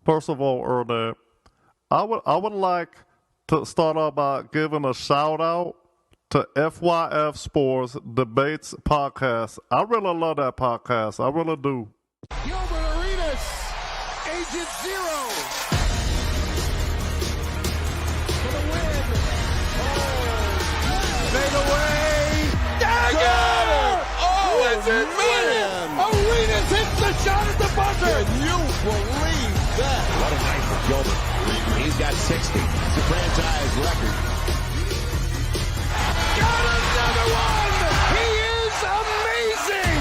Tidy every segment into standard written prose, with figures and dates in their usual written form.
First of all, Ernest, I would like to start off by giving a shout out to FYF Sports Debates podcast. I really love that podcast. I really do. Gilbert Arenas, Agent Zero, for the win. Fade away. Dagger! Oh, is it man? Arenas hits the shot at the buzzer. Can you believe that? What a night for Gilbert. He's got 60. It's a franchise record. Got another one! He is amazing!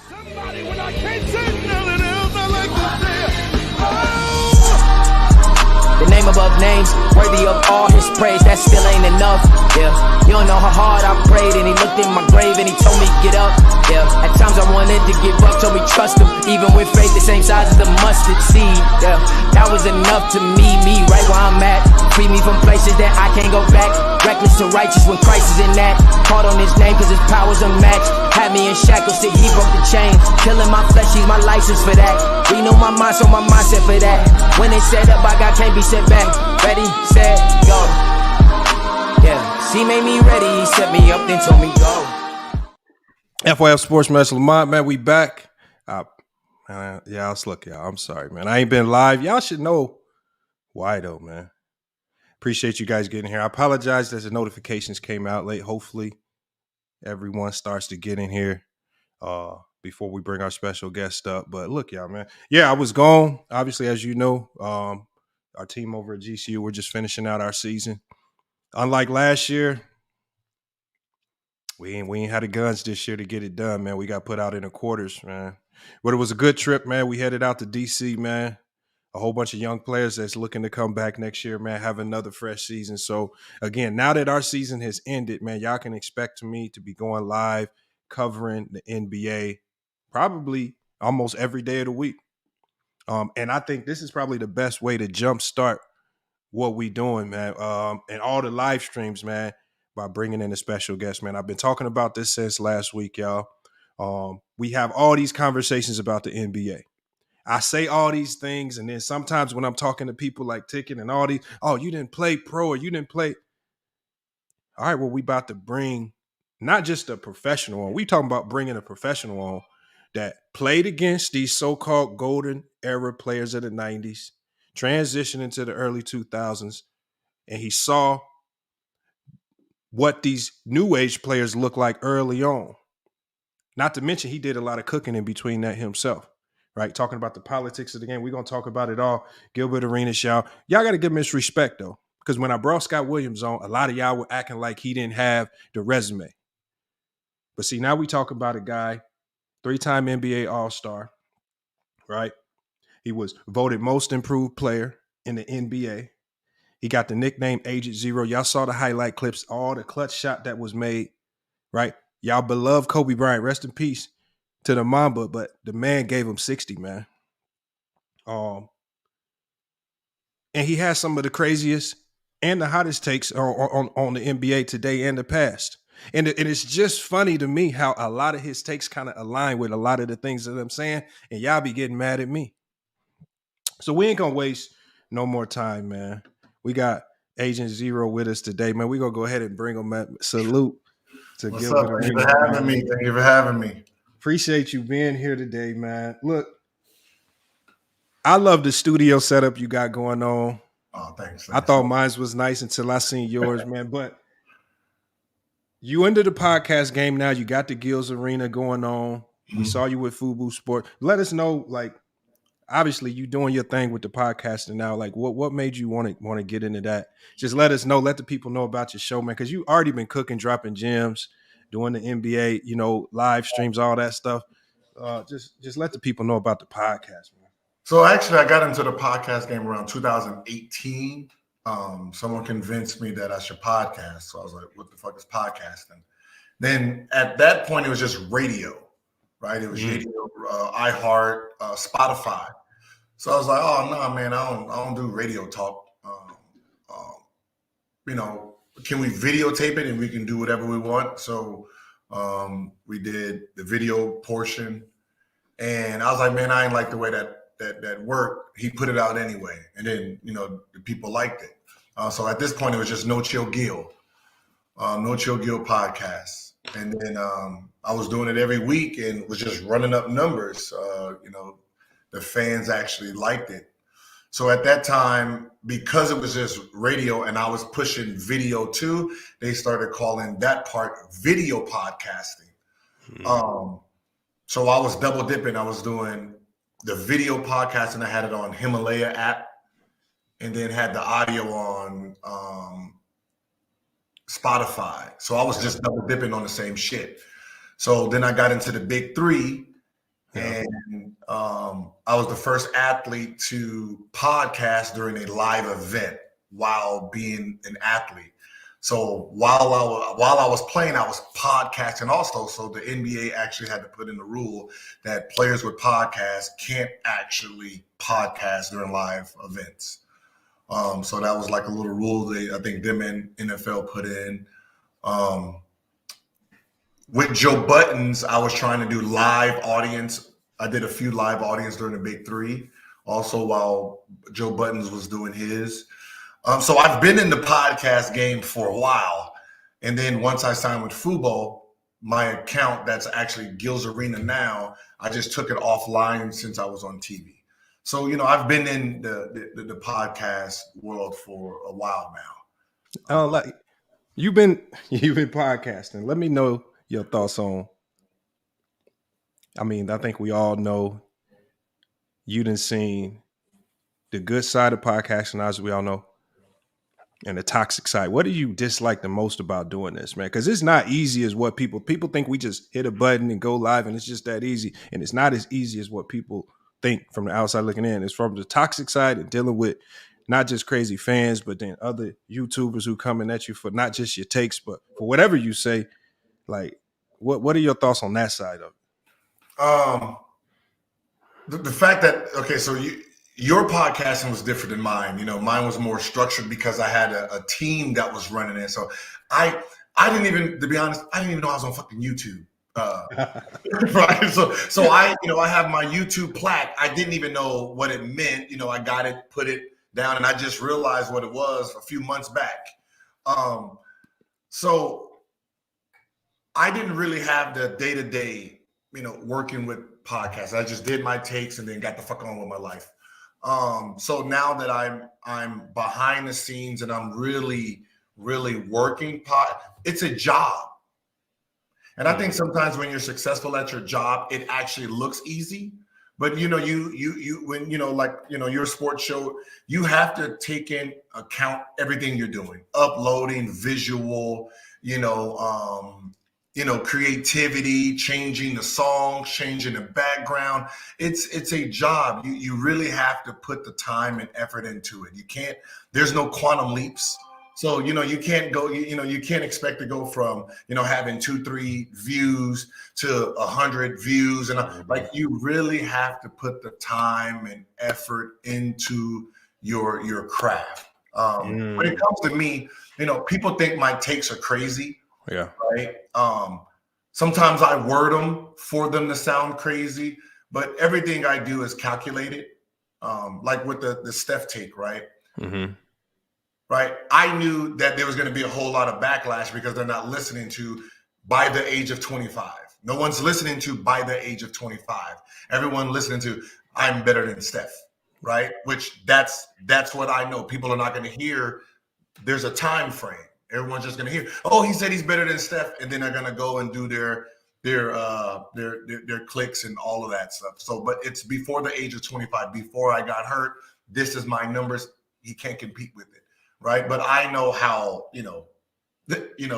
Somebody when I can't say nothing else, I like to say it. Oh! The name above names, worthy of all his praise, that still ain't enough, yeah. You don't know how hard I prayed, and he looked in my grave and he told me get up, yeah. At times I wanted to give up, told me trust him, even with faith the same size as the mustard seed, yeah. That was enough to me right where I'm at. Free me from places that I can't go back. Reckless to righteous when Christ is in that. Called on his name cause his power's unmatched. Had me in shackles till he broke the chain. Killing my flesh, he's my license for that. Renew my mind, so my mindset for that. When it's set up, I got can't be set back. Ready, set, go. Yeah, he made me ready, he set me up, then told me go. FYF Sports, man, Lamont, man, we back. Yeah, I'll look, y'all. I'm sorry, man. I ain't been live. Y'all should know why, though, man. Appreciate you guys getting here. I apologize that the notifications came out late. Hopefully, everyone starts to get in here before we bring our special guest up. But look, y'all, man. Yeah, I was gone. Obviously, as you know, our team over at GCU, we're just finishing out our season. Unlike last year, we ain't had the guns this year to get it done, man. We got put out in the quarters, man. But it was a good trip, man. We headed out to DC, man. A whole bunch of young players that's looking to come back next year, man, have another fresh season. So, again, now that our season has ended, man, y'all can expect me to be going live covering the NBA probably almost every day of the week. And I think this is probably the best way to jumpstart what we doing, man, and all the live streams, man, by bringing in a special guest, man. I've been talking about this since last week, y'all. We have all these conversations about the NBA. I say all these things, and then sometimes when I'm talking to people like Ticket and all these, oh, you didn't play pro or you didn't play. All right, well, we about to bring not just a professional on. We talking about bringing a professional on that played against these so-called golden era players of the 90s, transitioned into the early 2000s, and he saw what these new age players look like early on. Not to mention he did a lot of cooking in between that himself. Right, talking about the politics of the game. We're going to talk about it all. Gilbert Arenas, y'all. Y'all got to give him his respect, though, because when I brought Scott Williams on, a lot of y'all were acting like he didn't have the resume. But see, now we talk about a guy, 3-time NBA All-Star, right? He was voted most improved player in the NBA. He got the nickname Agent Zero. Y'all saw the highlight clips, all the clutch shot that was made, right? Y'all beloved Kobe Bryant, rest in peace to the Mamba, but the man gave him 60, man. And he has some of the craziest and the hottest takes on the NBA today and the past. And it's just funny to me how a lot of his takes kind of align with a lot of the things that I'm saying, and y'all be getting mad at me. So we ain't going to waste no more time, man. We got Agent Zero with us today, man. We're going to go ahead and bring him up. Salute to What's Gilbert. up? Thank you for having me. Thank you for having me. Appreciate you being here today, man. Look, I love the studio setup you got going on. Oh, thanks. I thought mine was nice until I seen yours, man. But you into the podcast game now. You got the Gills Arena going on. We saw you with Fubu Sport. Let us know, like, obviously you doing your thing with the podcasting now. Like, what made you want to get into that? Just let us know. Let the people know about your show, man. Because you already been cooking, dropping gems, doing the NBA, live streams, all that stuff. Just let the people know about the podcast, man. So actually, I got into the podcast game around 2018. Someone convinced me that I should podcast. So I was like, what the fuck is podcasting? Then at that point, it was just radio, right? It was radio, iHeart, Spotify. So I was like, oh, no, man, I don't do radio talk. Can we videotape it and we can do whatever we want? So we did the video portion. And I was like, man, I ain't like the way that worked. He put it out anyway. And then, the people liked it. So at this point, it was just No Chill Gil podcast. And then I was doing it every week and was just running up numbers. The fans actually liked it. So at that time, because it was just radio and I was pushing video too, they started calling that part video podcasting. So I was double dipping. I was doing the video podcast and I had it on Himalaya app and then had the audio on Spotify. So I was just double dipping on the same shit. So then I got into the big three and I was the first athlete to podcast during a live event while being an athlete. So while I was playing, I was podcasting also. So the NBA actually had to put in the rule that players with podcasts can't actually podcast during live events. So that was like a little rule I think them and NFL put in. With Joe Buttons, I was trying to do live audience. I did a few live audience during the big three, also while Joe Buttons was doing his. So I've been in the podcast game for a while. And then once I signed with Fubo, my account that's actually Gil's Arena now, I just took it offline since I was on TV. So, I've been in the podcast world for a while now. Like you've been podcasting. Let me know your thoughts on. I mean, I think we all know you done seen the good side of podcasting, as we all know, and the toxic side. What do you dislike the most about doing this, man? Because it's not easy as what people think we just hit a button and go live and it's just that easy. And it's not as easy as what people think from the outside looking in. It's from the toxic side and dealing with not just crazy fans, but then other YouTubers who coming at you for not just your takes, but for whatever you say. Like, what are your thoughts on that side of it? The fact that, okay, so your podcasting was different than mine. Mine was more structured because I had a team that was running it. So I didn't even, to be honest, I didn't even know I was on fucking YouTube. Right. So I have my YouTube plaque. I didn't even know what it meant. I got it, put it down, and I just realized what it was a few months back. So I didn't really have the day-to-day, working with podcasts. I just did my takes and then got the fuck on with my life. So now that I'm behind the scenes and I'm really, really working, it's a job. And I think sometimes when you're successful at your job, it actually looks easy. But when your sports show, you have to take in account everything you're doing, uploading, visual, creativity, changing the songs, changing the background. It's a job. You really have to put the time and effort into it. There's no quantum leaps. So, you can't go, you can't expect to go from, having 2-3 views to 100 views. And you really have to put the time and effort into your craft. When it comes to me, people think my takes are crazy. Yeah. Right. Sometimes I word them for them to sound crazy, but everything I do is calculated. Like with the Steph take, right? Mm-hmm. Right. I knew that there was going to be a whole lot of backlash because they're not listening to by the age of 25. No one's listening to by the age of 25. Everyone listening to I'm better than Steph. right? Which that's what I know. People are not going to hear. There's a time frame. Everyone's just going to hear, oh, he said he's better than Steph, and then they're going to go and do their clicks and all of that stuff. So, but it's before the age of 25. Before I got hurt, this is my numbers. He can't compete with it, right? But I know how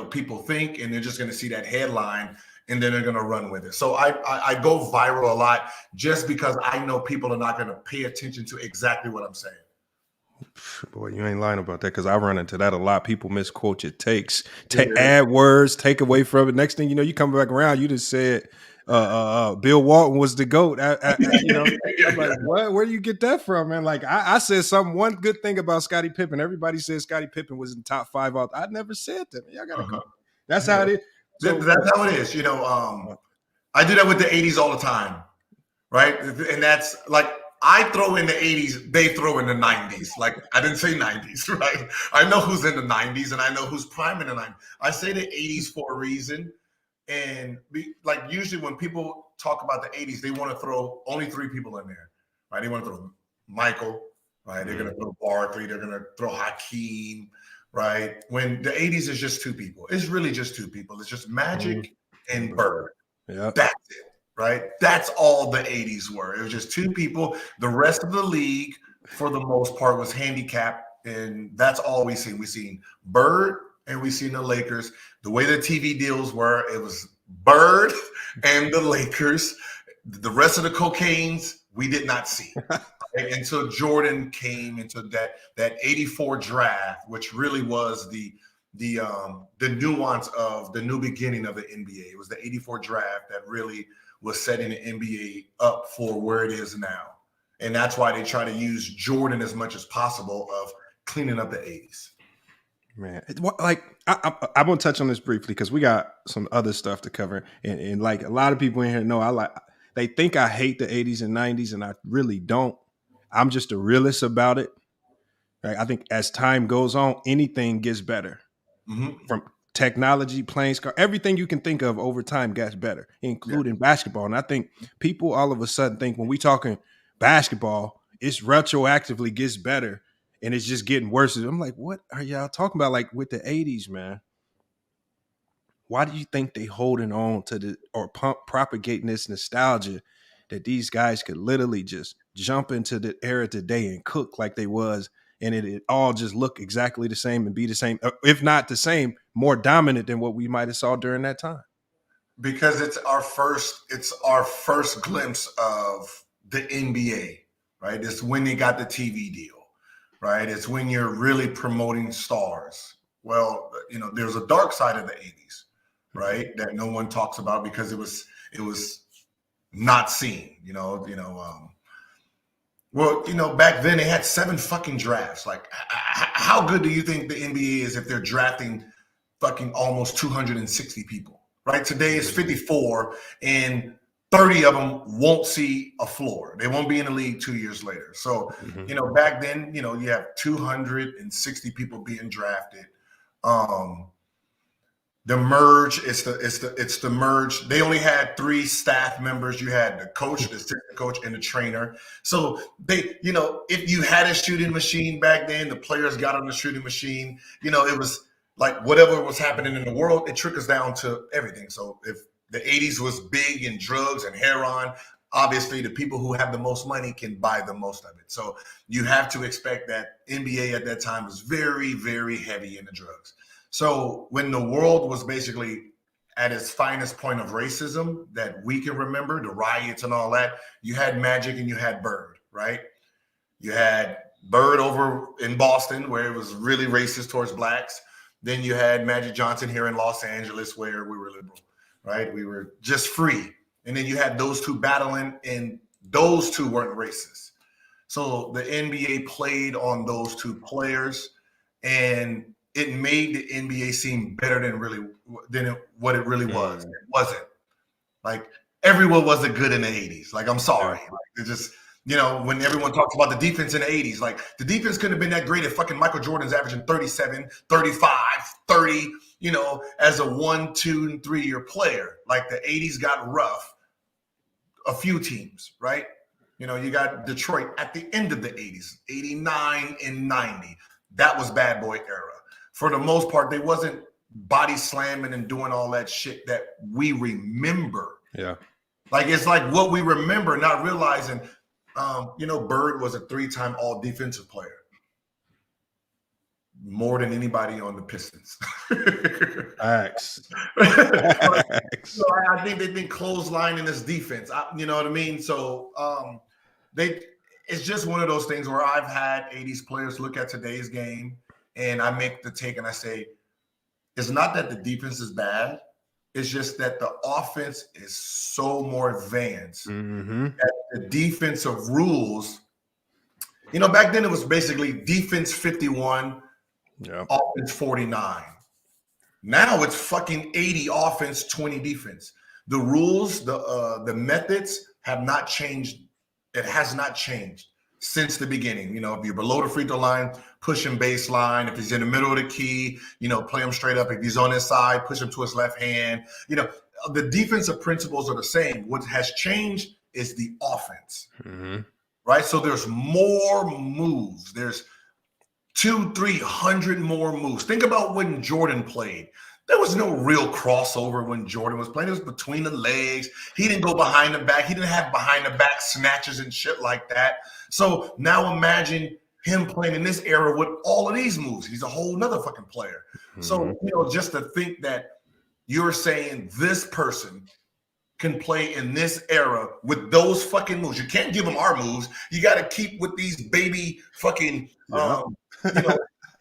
people think, and they're just going to see that headline, and then they're going to run with it. So I go viral a lot just because I know people are not going to pay attention to exactly what I'm saying. Boy, you ain't lying about that, because I run into that a lot. People misquote your takes, add words, take away from it. Next thing you know, you come back around, you just said Bill Walton was the GOAT. I'm like, what? Where do you get that from, man? Like, I said one good thing about Scottie Pippen. Everybody says Scottie Pippen was in top 5 out. I never said that. Y'all gotta go. That's how it is. So, that's how it is. I do that with the 80s all the time, right? And that's like, I throw in the 80s, they throw in the 90s. Like, I didn't say 90s, right? I know who's in the 90s, and I know who's prime in the 90s. I say the 80s for a reason. And usually when people talk about the 80s, they want to throw only 3 people in there, right? They want to throw Michael, right? They're going to throw Barkley. They're going to throw Hakeem, right? When the 80s is just 2 people. It's really just 2 people. It's just Magic and Bird. Yeah. That's it. Right? That's all the 80s were. It was just 2 people. The rest of the league, for the most part, was handicapped, and that's all we seen. We seen Bird, and we seen the Lakers. The way the TV deals were, it was Bird and the Lakers. The rest of the cocaines, we did not see. Right? Until Jordan came into that 84 draft, which really was the nuance of the new beginning of the NBA. It was the 84 draft that really was setting the NBA up for where it is now. And that's why they try to use Jordan as much as possible of cleaning up the 80s. Man, like, I'm going to touch on this briefly because we got some other stuff to cover. And like, a lot of people in here know they think I hate the 80s and 90s, and I really don't. I'm just a realist about it. Right? I think as time goes on, anything gets better. From technology, playing car, everything you can think of over time gets better, including basketball. And I think people all of a sudden think when we talking basketball, it's retroactively gets better and it's just getting worse. I'm like, what are y'all talking about? Like with the 80s, man, why do you think they holding on to propagating this nostalgia that these guys could literally just jump into the era today and cook like they was, and it all just look exactly the same and be the same, if not the same, more dominant than what we might have saw during that time? Because it's our first glimpse of the NBA, right? It's when they got the TV deal, right? It's when you're really promoting stars. Well, there's a dark side of the 80s, right? That no one talks about because it was not seen, Well, back then they had 7 fucking drafts. Like, how good do you think the NBA is if they're drafting fucking almost 260 people, right? Today it's 54, and 30 of them won't see a floor. They won't be in the league 2 years later. So, back then, you have 260 people being drafted. The merge, it's the merge. They only had 3 staff members. You had the coach, the assistant coach, and the trainer. So they, if you had a shooting machine back then, the players got on the shooting machine. It was like whatever was happening in the world, it trickles down to everything. So if the 80s was big in drugs and heroin, obviously the people who have the most money can buy the most of it. So you have to expect that NBA at that time was very, very heavy in the drugs. So when the world was basically at its finest point of racism that we can remember, the riots and all that, you had Magic and you had Bird, right? You had Bird over in Boston where it was really racist towards blacks. Then you had Magic Johnson here in Los Angeles where we were liberal, right? We were just free. And then you had those 2 battling, and those 2 weren't racist. So the NBA played on those 2 players, and it made the NBA seem better than what it really was. It wasn't. Like, everyone wasn't good in the 80s. Like, I'm sorry. Like, it just, when everyone talks about the defense in the 80s, like, the defense couldn't have been that great if fucking Michael Jordan's averaging 37, 35, 30, as a 1, 2, and 3 year player. Like, the 80s got rough. A few teams, right? You know, you got Detroit at the end of the 80s, 89 and 90. That was bad boy era. For the most part, they wasn't body slamming and doing all that shit that we remember. Yeah. Like, it's like what we remember, not realizing, you know, Bird was a 3-time all defensive player. More than anybody on the Pistons. Facts. So I think they've been clotheslining this defense. You know what I mean? So it's just one of those things where I've had 80s players look at today's game, and I make the take and I say, it's not that the defense is bad. It's just that the offense is so more advanced that the defensive rules, you know, back then it was basically defense 51, offense 49. Now it's fucking 80 offense, 20 defense. The rules, the methods have not changed. It has not changed since the beginning. You know, if you're below the free throw line, push him baseline. If he's in the middle of the key, you know, play him straight up. If he's on his side, push him to his left hand. You know, the defensive principles are the same. What has changed is the offense, right? So there's more moves. There's 200-300 more moves. Think about when Jordan played. There was no real crossover when Jordan was playing. It was between the legs. He didn't go behind the back. He didn't have behind the back snatches and shit like that. So now imagine him playing in this era with all of these moves. He's a whole nother fucking player. So, you know, just to think that you're saying this person can play in this era with those fucking moves. You can't give them our moves. You got to keep with these baby fucking, you know,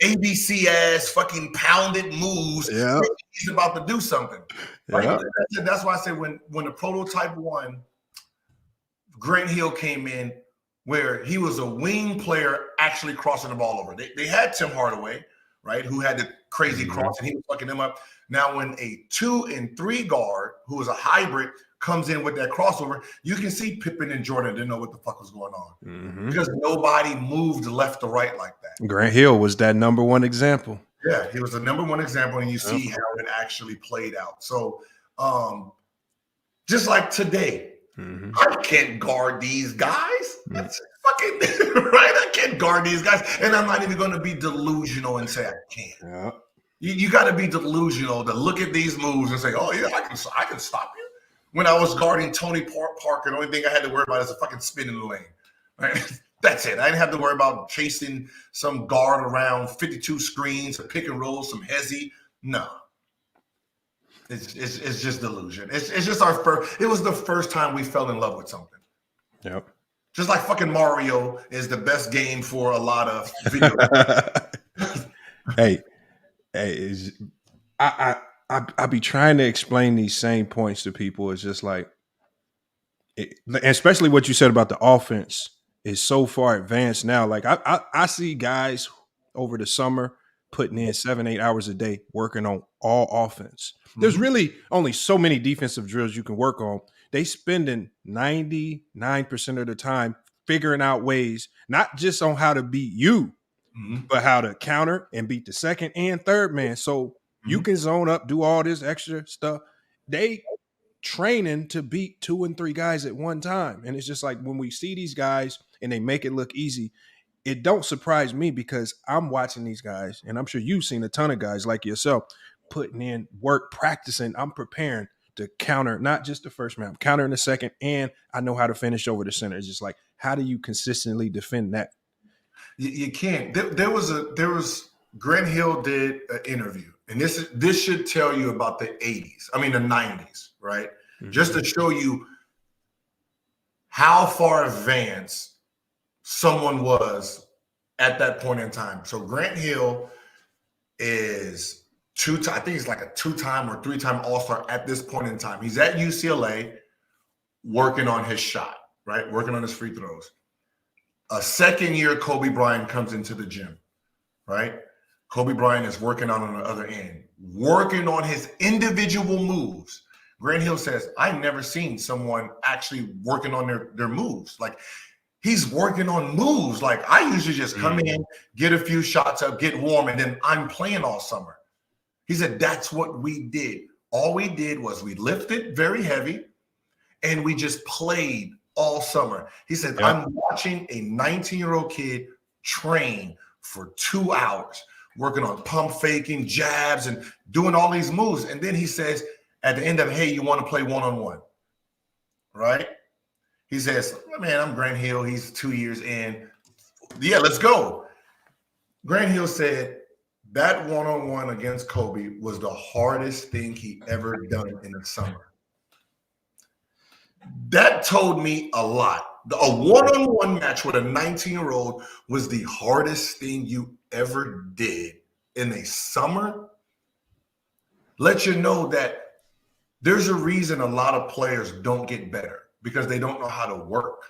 ABC ass fucking pounded moves. Yeah, he's about to do something. Right? That's why I say when the prototype won, Grant Hill came in where he was a wing player actually crossing the ball over. They had Tim Hardaway, right, who had the crazy cross and he was fucking them up. Now when a 2 and 3 guard who was a hybrid comes in with that crossover, you can see Pippen and Jordan didn't know what the fuck was going on because nobody moved left or right like that. Grant Hill was that number one example. Yeah, he was the number one example, and you see how it actually played out. So just like today, I can't guard these guys. That's fucking right. I can't guard these guys. And I'm not even going to be delusional and say I can't. Yeah. You got to be delusional to look at these moves and say, oh, yeah, I can stop you. When I was guarding Tony Parker, the only thing I had to worry about is a fucking spin in the lane. Right? That's it. I didn't have to worry about chasing some guard around 52 screens, a pick and roll, some hezzy. No. It's just delusion. It's just our first. It was the first time we fell in love with something. Yep. Just like fucking Mario is the best game for a lot of video. I be trying to explain these same points to people. It's just like, especially what you said about the offense is so far advanced now. Like I see guys over the summer putting in 7-8 hours a day working on all offense. There's really only so many defensive drills you can work on. They spending 99% of the time figuring out ways, not just on how to beat you, but how to counter and beat the second and third man. So you can zone up, do all this extra stuff. They training to beat 2 and 3 guys at one time. And it's just like when we see these guys and they make it look easy, it don't surprise me because I'm watching these guys, and I'm sure you've seen a ton of guys like yourself putting in work, practicing. I'm preparing to counter not just the first man, I'm countering the second, and I know how to finish over the center. It's just like, how do you consistently defend that? You can't. There was Grant Hill did an interview, and this should tell you about the 80s. I mean the 90s, right? Just to show you how far advanced someone was at that point in time. So Grant Hill is I think he's like a 2-time or 3-time All-Star at this point in time. He's at UCLA working on his shot, right? Working on his free throws. A second year, Kobe Bryant comes into the gym, right? Kobe Bryant is working on the other end, working on his individual moves. Grant Hill says, I've never seen someone actually working on their moves. Like, he's working on moves. Like, I usually just come in, get a few shots up, get warm, and then I'm playing all summer. He said, that's what we did. All we did was we lifted very heavy, and we just played all summer. He said, Yep. I'm watching a 19-year-old kid train for 2 hours, working on pump faking, jabs, and doing all these moves. And then he says, at the end of it, hey, you want to play one-on-one, right? He says, man, I'm Grant Hill. He's 2 years in. Yeah, let's go. Grant Hill said that one-on-one against Kobe was the hardest thing he ever done in the summer. That told me a lot. A one-on-one match with a 19-year-old was the hardest thing you ever did in a summer. Let you know that there's a reason a lot of players don't get better because they don't know how to work.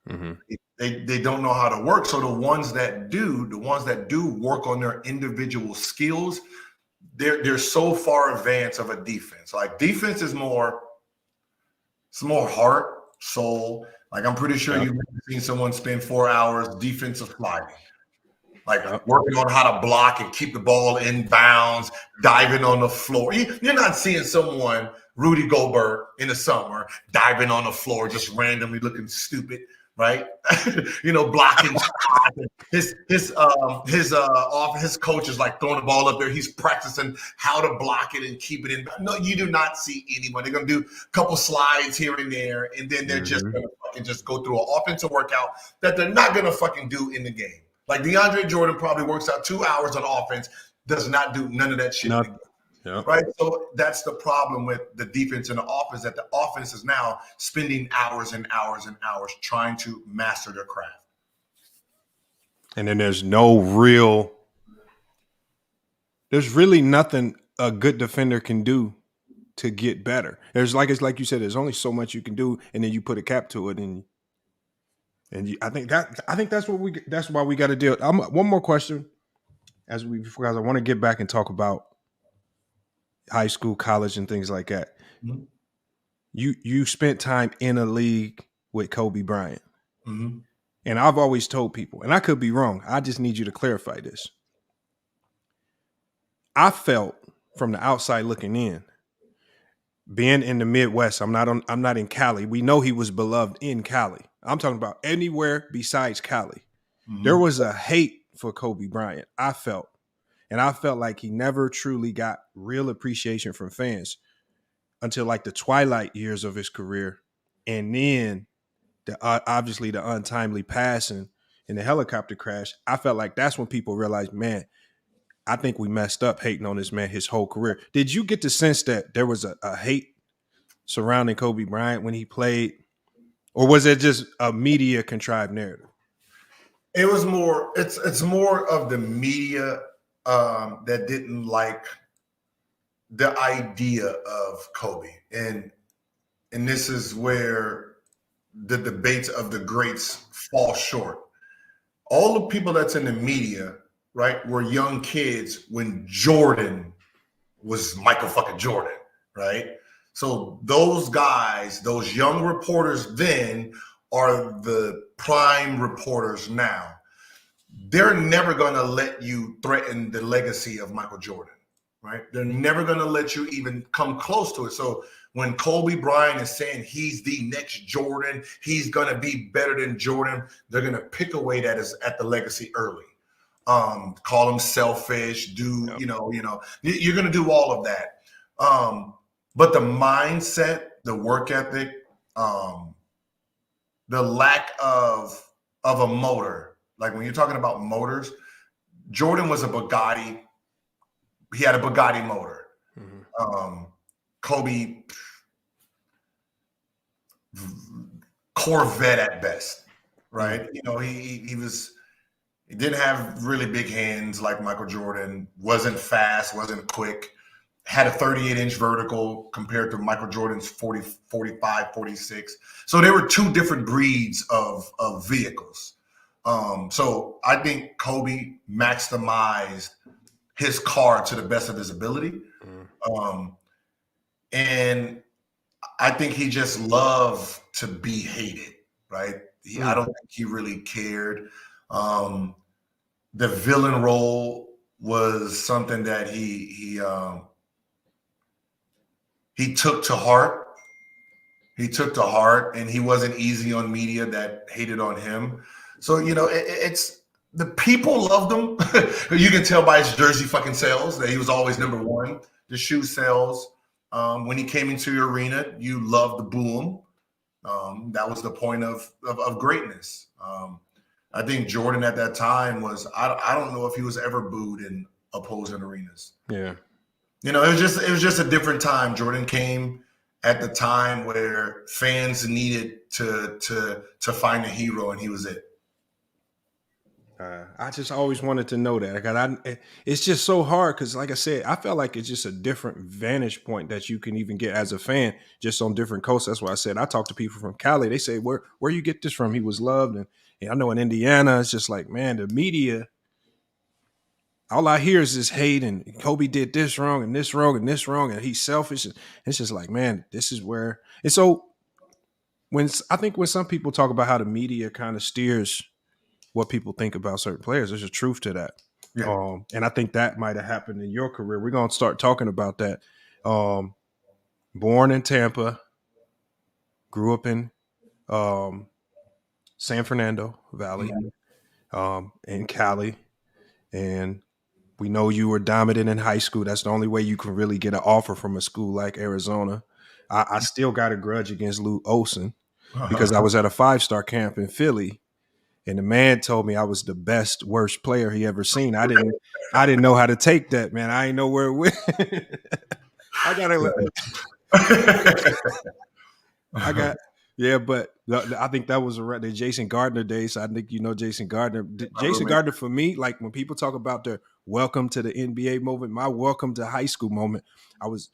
Mm-hmm. They don't know how to work. So the ones that do work on their individual skills, they're so far advanced of a defense. Like defense is more, it's more heart, soul. Like I'm pretty sure you've seen someone spend 4 hours defensive sliding, like working on how to block and keep the ball in bounds, diving on the floor. You're not seeing someone, Rudy Gobert, in the summer diving on the floor, just randomly looking stupid, right? Blocking. His coach is like throwing the ball up there. He's practicing how to block it and keep it in. No, you do not see anyone. They're gonna do a couple slides here and there, and then they're just gonna fucking just go through an offensive workout that they're not gonna fucking do in the game. Like DeAndre Jordan probably works out 2 hours on offense, does not do none of that shit. Yeah. Right. So that's the problem with the defense and the offense, that the offense is now spending hours and hours and hours trying to master their craft. And then there's really nothing a good defender can do to get better. It's like you said, there's only so much you can do, and then you put a cap to it, I think that's why we got to deal. One more question, because I want to get back and talk about high school, college, and things like that. Mm-hmm. You spent time in a league with Kobe Bryant. Mm-hmm. And I've always told people, and I could be wrong, I just need you to clarify this. I felt from the outside looking in, being in the Midwest, I'm not in Cali. We know he was beloved in Cali. I'm talking about anywhere besides Cali. Mm-hmm. There was a hate for Kobe Bryant, I felt. And I felt like he never truly got real appreciation from fans until like the twilight years of his career. And then obviously the untimely passing and the helicopter crash. I felt like that's when people realized, man, I think we messed up hating on this man his whole career. Did you get the sense that there was a hate surrounding Kobe Bryant when he played? Or was it just a media contrived narrative? It was more, it's more of the media that didn't like the idea of Kobe. And this is where the debates of the greats fall short. All the people that's in the media, right, were young kids when Jordan was Michael fucking Jordan, right? So those guys, those young reporters then are the prime reporters now. They're never going to let you threaten the legacy of Michael Jordan, right? They're never going to let you even come close to it. So when Kobe Bryant is saying he's the next Jordan, he's going to be better than Jordan, they're going to pick away at the legacy early. Call him selfish, you're going to do all of that. But the mindset, the work ethic, the lack of a motor. Like when you're talking about motors, Jordan was a Bugatti. He had a Bugatti motor. Mm-hmm. Kobe, Corvette at best, right? Mm-hmm. He didn't have really big hands like Michael Jordan. Wasn't fast, wasn't quick. Had a 38-inch vertical compared to Michael Jordan's 40, 45, 46. So there were two different breeds of vehicles. So I think Kobe maximized his car to the best of his ability. And I think he just loved to be hated, right? I don't think he really cared. The villain role was something that he took to heart. he took to heart, and he wasn't easy on media that hated on him. So, you know, it's the people loved him. You can tell by his jersey fucking sales that he was always number one. The shoe sales. When he came into your arena, you loved the boom. That was the point of greatness. I think Jordan at that time was, I don't know if he was ever booed in opposing arenas. Yeah. You know, it was just a different time. Jordan came at the time where fans needed to find a hero, and he was it. I just always wanted to know that. It's just so hard because, like I said, I felt like it's just a different vantage point that you can even get as a fan, just on different coasts. That's why I said I talk to people from Cali. They say, "Where you get this from?" He was loved, and I know in Indiana, it's just like, man, the media. All I hear is this hate, and Kobe did this wrong, and this wrong, and this wrong, and he's selfish. And it's just like, man, this is where. And so, when some people talk about how the media kind of steers what people think about certain players, there's a truth to that. Yeah. And I think that might have happened in your career. We're going to start talking about that. Born in Tampa, grew up in San Fernando Valley, in Cali, and we know you were dominant in high school. That's the only way you can really get an offer from a school like Arizona. I still got a grudge against Lou Olson because I was at a 5-star camp in Philly. And the man told me I was the best, worst player he ever seen. I didn't know how to take that, man. I didn't know where it went. But I think that was the Jason Gardner days. I think you know Jason Gardner. Jason Gardner, for me, like when people talk about their welcome to the NBA moment, my welcome to high school moment, it's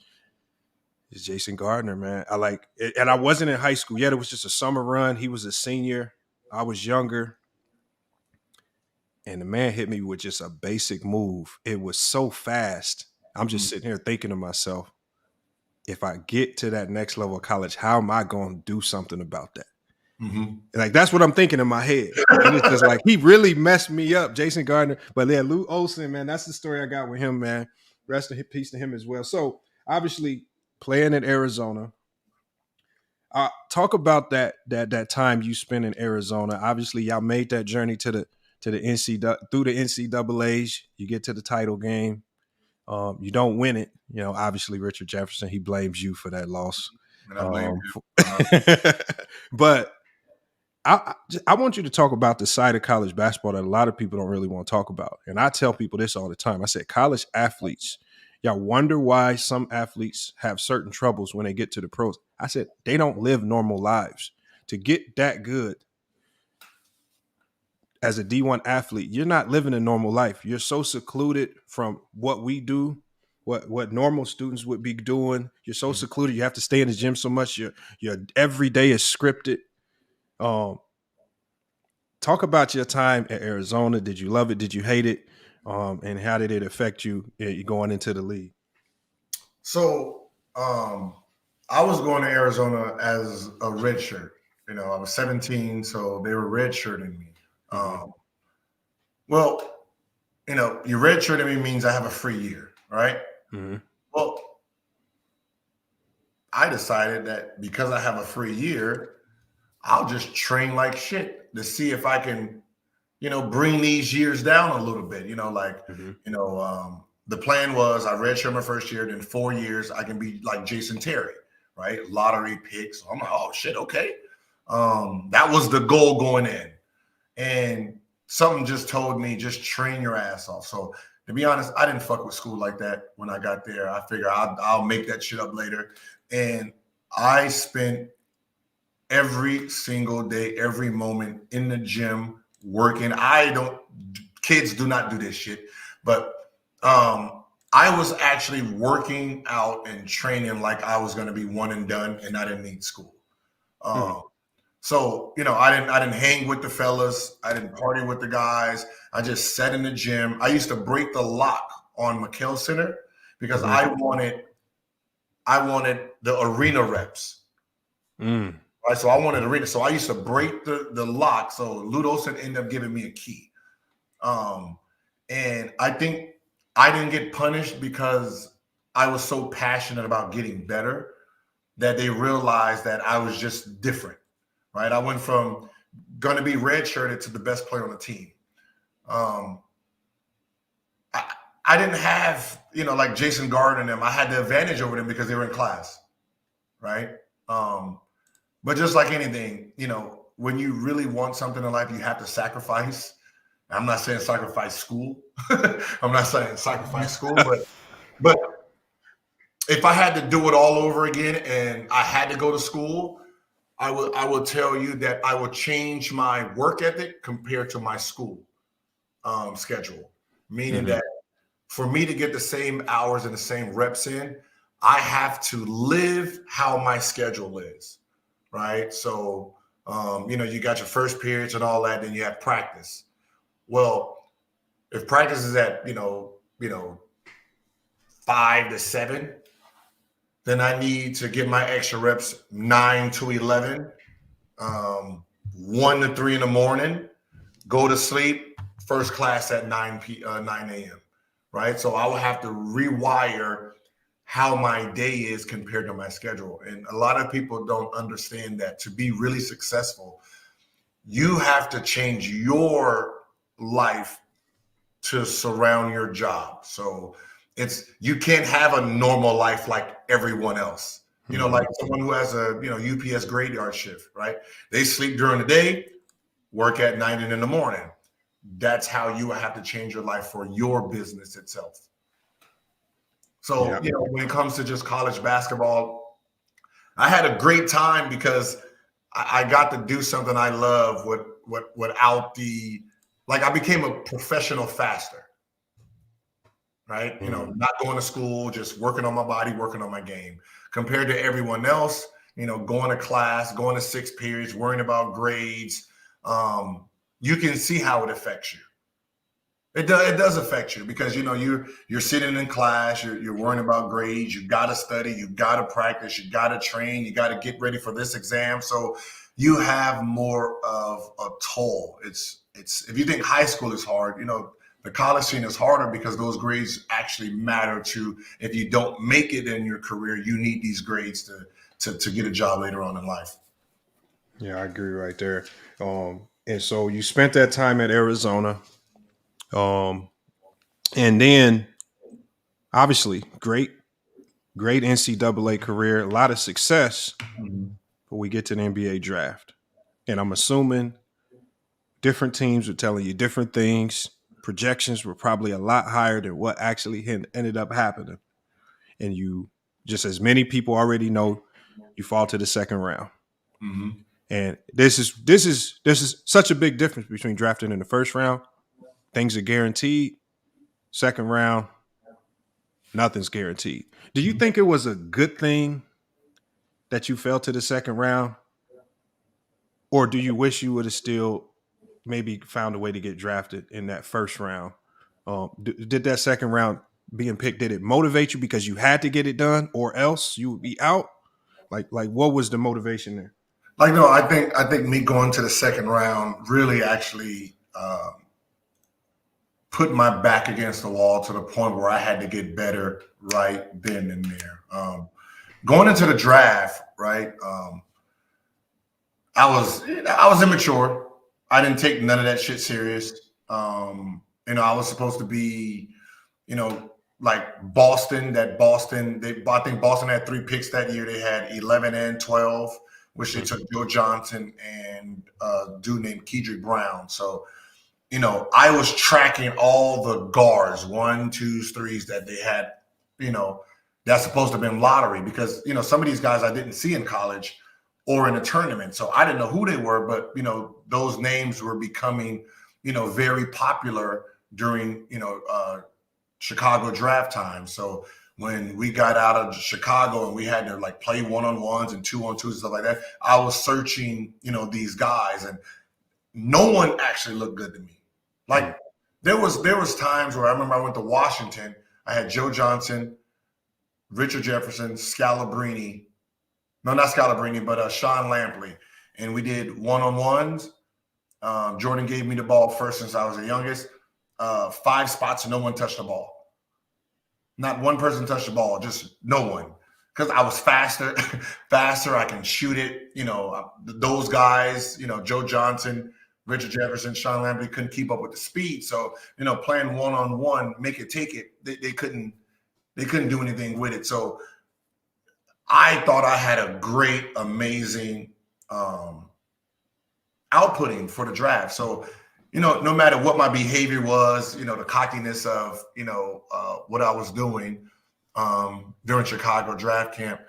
Jason Gardner, man. I like it, and I wasn't in high school yet. It was just a summer run. He was a senior. I was younger. And the man hit me with just a basic move. It was so fast. I'm just sitting here thinking to myself, if I get to that next level of college, how am I going to do something about that? Mm-hmm. Like, that's what I'm thinking in my head. And it's just like, he really messed me up, Jason Gardner. But yeah, Lou Olson, man, that's the story I got with him, man. Rest in peace to him as well. So, obviously, playing in Arizona. Talk about that time you spent in Arizona. Obviously, y'all made that journey to the NCAAs. You get to the title game. You don't win it. You know, obviously Richard Jefferson, he blames you for that loss. But I want you to talk about the side of college basketball that a lot of people don't really want to talk about. And I tell people this all the time. I said, college athletes, y'all wonder why some athletes have certain troubles when they get to the pros. I said, they don't live normal lives. To get that good as a D1 athlete, you're not living a normal life. You're so secluded from what we do, what normal students would be doing. You're so secluded. You have to stay in the gym so much. Your every day is scripted. Talk about your time at Arizona. Did you love it? Did you hate it? And how did it affect you going into the league? So I was going to Arizona as a redshirt. You know, I was 17, so they were redshirting me. Well, you know, your redshirting me means I have a free year, right? Mm-hmm. Well, I decided that because I have a free year, I'll just train like shit to see if I can, you know, bring these years down a little bit. You know, like, you know, the plan was I redshirt my first year, then 4 years I can be like Jason Terry, right? Lottery picks. So I'm like, oh shit, okay. That was the goal going in. And something just told me, just train your ass off. So to be honest, I didn't fuck with school like that when I got there. I figured I'll make that shit up later. And I spent every single day, every moment in the gym working. Kids do not do this shit. But I was actually working out and training like I was going to be one and done, and I didn't need school. So, you know, I didn't hang with the fellas. I didn't party with the guys. I just sat in the gym. I used to break the lock on McKell Center because I wanted the arena reps. Right? So I wanted arena. So I used to break the lock. So Ludoson ended up giving me a key. And I think I didn't get punished because I was so passionate about getting better. that they realized that I was just different, right? I went from going to be redshirted to the best player on the team. I didn't have, like Jason Garden and them. I had the advantage over them because they were in class, right? But just like anything, when you really want something in life, you have to sacrifice. I'm not saying sacrifice school. I'm not saying sacrifice school, but if I had to do it all over again and I had to go to school, I will tell you that I would change my work ethic compared to my school schedule, meaning that for me to get the same hours and the same reps in, I have to live how my schedule is, right? So, you got your first periods and all that, then you have practice. Well, if practice is at, 5 to 7, then I need to get my extra reps 9 to 11, 1 to 3 in the morning, go to sleep, first class at 9 a.m., right? So I will have to rewire how my day is compared to my schedule. And a lot of people don't understand that to be really successful, you have to change your life to surround your job. So you can't have a normal life like everyone else. Like someone who has a, UPS graveyard shift, right? They sleep during the day, work at night and in the morning. That's how you have to change your life for your business itself. So, when it comes to just college basketball, I had a great time because I got to do something I love without I became a professional faster, right? Not going to school, just working on my body, working on my game. Compared to everyone else, going to class, going to 6 periods, worrying about grades, you can see how it affects you. It does affect you because you're sitting in class, you're worrying about grades, you got to study, you got to practice, you got to train, you got to get ready for this exam. So you have more of a toll. It's if you think high school is hard, the college scene is harder because those grades actually matter to. If you don't make it in your career, you need these grades to get a job later on in life. Yeah, I agree right there. And so you spent that time at Arizona. And then obviously great NCAA career, a lot of success, but we get to the NBA draft. And I'm assuming different teams were telling you different things. Projections were probably a lot higher than what actually ended up happening. And you, just as many people already know, you fall to the second round. Mm-hmm. And this is such a big difference between drafting in the first round. Things are guaranteed. Second round, nothing's guaranteed. Do you think it was a good thing that you fell to the second round? Or do you wish you would have still maybe found a way to get drafted in that first round? Did that second round being picked, did it motivate you because you had to get it done or else you would be out? Like what was the motivation there? No, I think me going to the second round really actually put my back against the wall to the point where I had to get better right then and there. Going into the draft, right? I was immature. I didn't take none of that shit serious. I was supposed to be, like Boston. I think Boston had 3 picks that year. They had 11 and 12, which they took Joe Johnson and a dude named Kedrick Brown. So, I was tracking all the guards, 1, 2s, 3s that they had, that's supposed to have been lottery because, some of these guys I didn't see in college or in a tournament. So I didn't know who they were, but, those names were becoming, very popular during, Chicago draft time. So when we got out of Chicago and we had to play 1-on-1s and 2-on-2s and stuff like that, I was searching, these guys and no one actually looked good to me. There was times where I remember I went to Washington. I had Joe Johnson, Richard Jefferson, Scalabrine. No, not Scalabrine, but Sean Lampley. And we did 1-on-1s. Jordan gave me the ball first since I was the youngest. 5 spots and no one touched the ball. Not one person touched the ball, just no one. because I was faster. I can shoot it. Those guys, Joe Johnson, Richard Jefferson, Sean Lambert couldn't keep up with the speed. So, playing one-on-one, make it, take it, they couldn't do anything with it. So I thought I had a great, amazing outputting for the draft. So, no matter what my behavior was, the cockiness of, what I was doing during Chicago draft camp,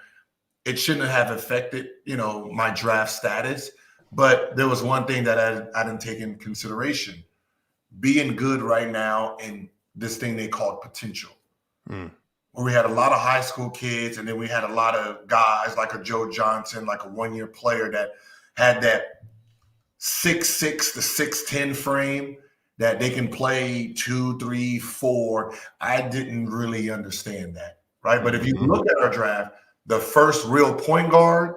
it shouldn't have affected, my draft status. But there was one thing that I didn't take into consideration. Being good right now in this thing they called potential. Where we had a lot of high school kids, and then we had a lot of guys like a Joe Johnson, like a one-year player that had that 6'6" to 6'10" frame that they can play 2, 3, 4. I didn't really understand that, right? But if you look at our draft, the first real point guard,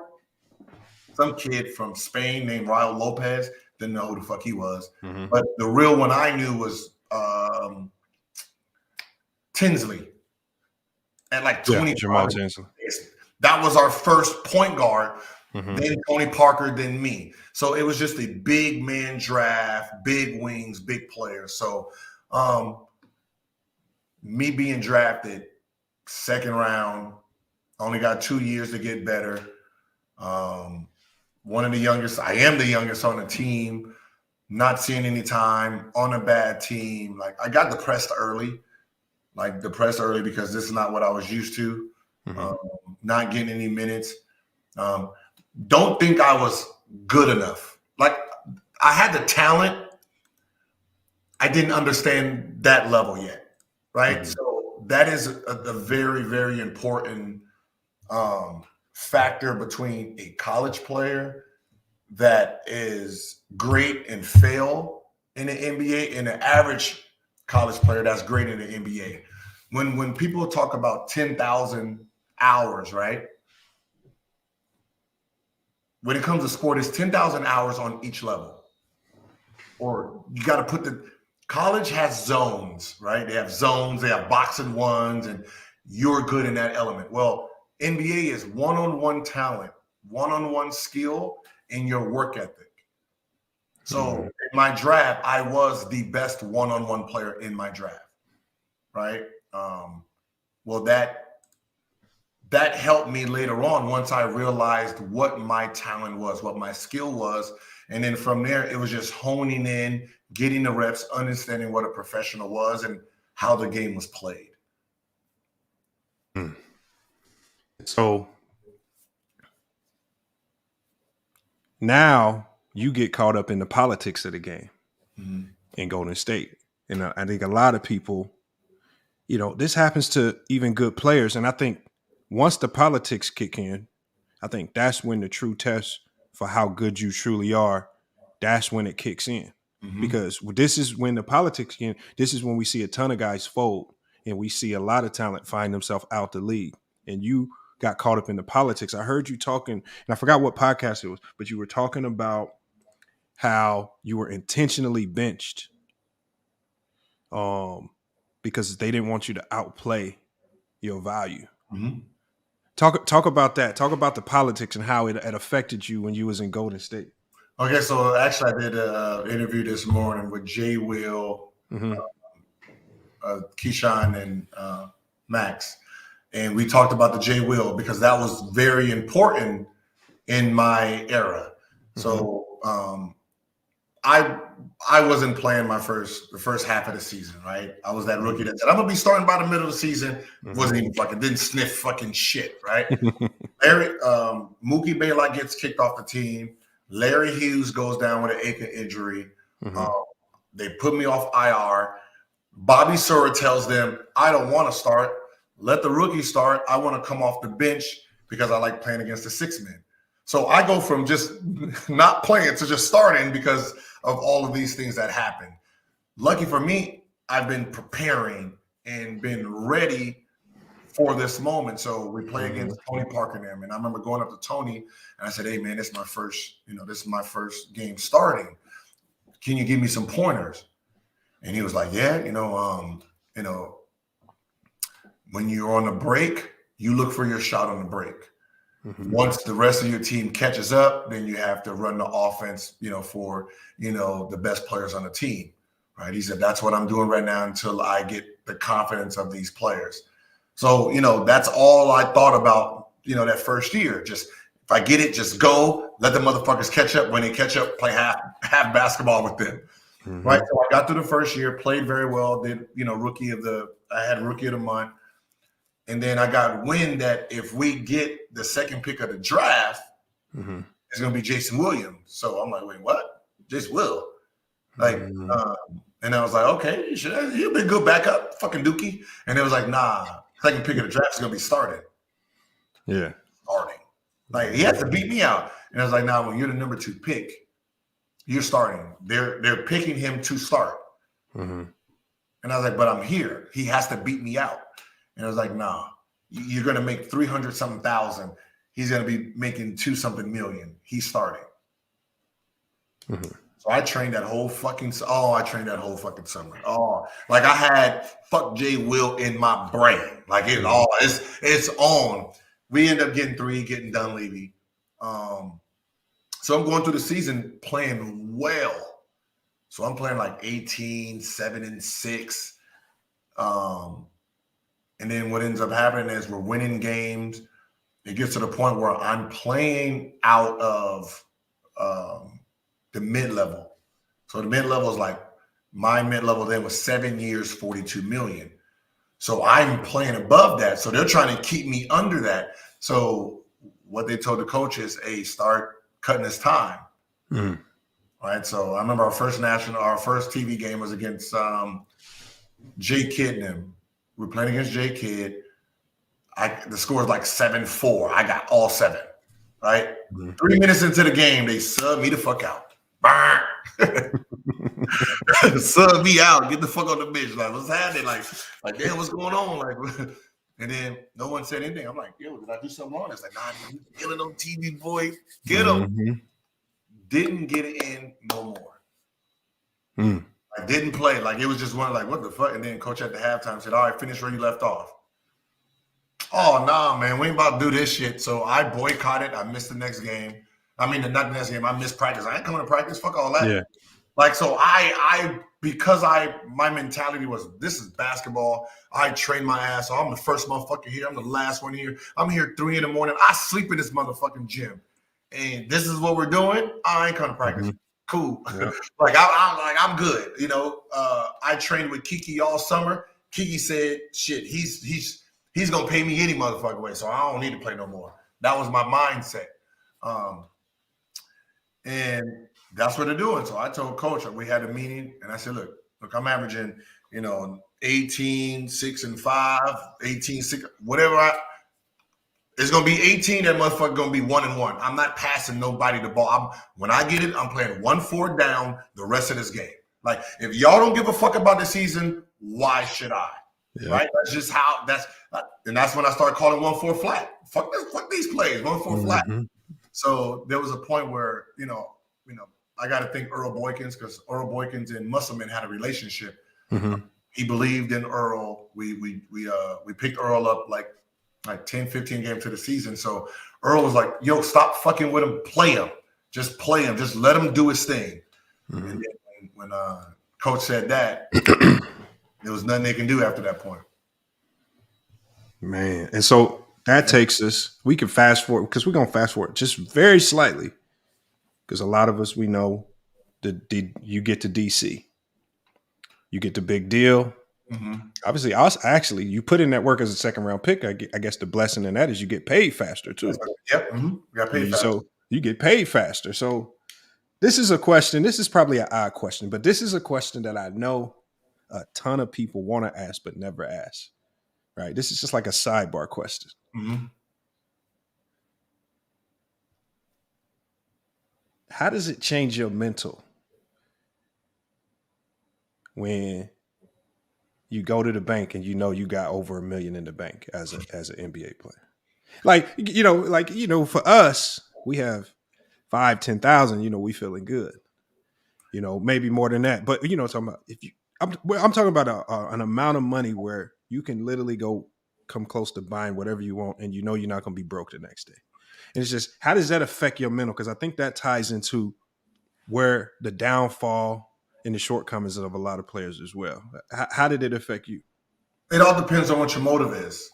some kid from Spain named Raul Lopez, didn't know who the fuck he was. But the real one I knew was Tinsley at like 20. Jamal Tinsley. That was our first point guard. Then Tony Parker, then me. So it was just a big man draft, big wings, big players. So me being drafted second round, only got 2 years to get better. One of the youngest, I am the youngest on the team, not seeing any time on a bad team. Like I got depressed early because this is not what I was used to. Not getting any minutes. Don't think I was good enough. Like I had the talent. I didn't understand that level yet. Right. So that is a very, very important factor between a college player that is great and fail in the NBA and an average college player that's great in the NBA. When people talk about 10,000 hours, right? When it comes to sport, it's 10,000 hours on each level. Or you got to put college has zones, right? They have zones, they have boxing ones, and you're good in that element. Well, NBA is one-on-one talent, one-on-one skill, and your work ethic. So in my draft, I was the best one-on-one player in my draft, right? Well, that helped me later on once I realized what my talent was, what my skill was. And then from there, it was just honing in, getting the reps, understanding what a professional was and how the game was played. So now you get caught up in the politics of the game in Golden State. And I think a lot of people, this happens to even good players. And I think once the politics kick in, I think that's when the true test for how good you truly are, that's when it kicks in. Because this is when the politics kick in. This is when we see a ton of guys fold and we see a lot of talent find themselves out the league. And you got caught up in the politics. I heard you talking, and I forgot what podcast it was, but you were talking about how you were intentionally benched because they didn't want you to outplay your value. Talk about that. Talk about the politics and how it affected you when you was in Golden State. Okay, so actually I did an interview this morning with Jay Will, Keyshawn, and Max. And we talked about the Jay Will because that was very important in my era. So I wasn't playing the first half of the season, right? I was that rookie that said, I'm going to be starting by the middle of the season. Wasn't even didn't sniff fucking shit, right? Mookie Blaylock gets kicked off the team. Larry Hughes goes down with an ankle injury. They put me off IR. Bobby Sura tells them, I don't want to start. Let the rookie start. I want to come off the bench because I like playing against the six men. So I go from just not playing to just starting because of all of these things that happen. Lucky for me, I've been preparing and been ready for this moment. So we play against Tony Parker and them. And I remember going up to Tony and I said, hey man, this is my first game starting. Can you give me some pointers? And he was like, yeah, when you're on a break, you look for your shot on the break. Once the rest of your team catches up, then you have to run the offense, for, the best players on the team, right? He said, that's what I'm doing right now until I get the confidence of these players. So, that's all I thought about, that first year. Just if I get it, just go, let the motherfuckers catch up. When they catch up, play half basketball with them, right? So I got through the first year, played very well, did, I had rookie of the month. And then I got wind that if we get the second pick of the draft, it's going to be Jason Williams. So I'm like, wait, what? Jason Will? And I was like, okay, you've been good backup, fucking Dookie. And it was like, nah, second pick of the draft is going to be starting. Yeah. Starting. Like, he has to beat me out. And I was like, nah, when you're the number 2 pick, you're starting. They're picking him to start. And I was like, but I'm here. He has to beat me out. And I was like, nah, you're going to make 300-something thousand. He's going to be making 2-something million. He's starting. So I trained that whole fucking summer. Like I had fuck J Will in my brain. Like it's on. We end up getting 3, getting Dunleavy. So I'm going through the season playing well. So I'm playing like 18, 7-6. And then what ends up happening is we're winning games. It gets to the point where I'm playing out of the mid-level. So the mid-level is like, my mid-level then was 7 years, $42 million. So I'm playing above that. So they're trying to keep me under that. So what they told the coaches, hey, start cutting his time. Right. So I remember our first TV game was against Jay Kidden. We're playing against Jay Kidd. The score is like 7-4. I got all 7. Right. 3 minutes into the game, they sub me the fuck out. Sub me out. Get the fuck on the bench. Like, what's happening? Like, damn, what's going on? Like, and then no one said anything. I'm like, yo, did I do something wrong? It's like, nah, you killing on TV, boy. Get him. Didn't get it in no more. I didn't play. Like, it was just one, like, what the fuck? And then coach at the halftime said, all right, finish where you left off. Oh, nah, man, we ain't about to do this shit. So I boycotted. I missed the next game. I mean, not the next game. I missed practice. I ain't coming to practice. Fuck all that. Yeah. Like, so my mentality was, this is basketball. I train my ass off. I'm the first motherfucker here. I'm the last one here. I'm here 3 a.m. I sleep in this motherfucking gym. And this is what we're doing. I ain't coming to practice. Cool. Yeah. I'm good. I trained with Kiki all summer. Kiki said, shit, he's gonna pay me any motherfucking way, so I don't need to play no more. That was my mindset. And that's what they're doing. So I told coach, we had a meeting, and I said, look, I'm averaging, 18, 6 and 5, 18, 6, whatever it's gonna be 18. That motherfucker gonna be 1 and 1. I'm not passing nobody the ball. When I get it, I'm playing 1-4 down the rest of this game. Like, if y'all don't give a fuck about the season, why should I? Yeah. Right? That's just how. And that's when I started calling 1-4 flat. Fuck these plays. 1-4 flat. So there was a point where I got to thank Earl Boykins, because Earl Boykins and Musselman had a relationship. He believed in Earl. We picked Earl up like 10, 15 games to the season. So Earl was like, yo, stop fucking with him. Play him. Just play him. Just let him do his thing. And then when coach said that, there was nothing they can do after that point. Man. And so that takes us, we can fast forward, because we're going to fast forward just very slightly, because a lot of us, we know you get to DC. You get the big deal. Obviously, you put in that work as a second round pick. I guess the blessing in that is you get paid faster too. Yep. Got paid faster. So you get paid faster. So this is a question. This is probably an odd question, but this is a question that I know a ton of people want to ask but never ask. Right? This is just like a sidebar question. How does it change your mental when you go to the bank and you got over $1 million in the bank as an NBA player? For us, we have 5,000-10,000. We feeling good. Maybe more than that. But talking about I'm talking about an amount of money where you can literally go come close to buying whatever you want, and you know you're not going to be broke the next day. And it's just, how does that affect your mental? Because I think that ties into where the downfall and the shortcomings of a lot of players as well. How did it affect you? It all depends on what your motive is,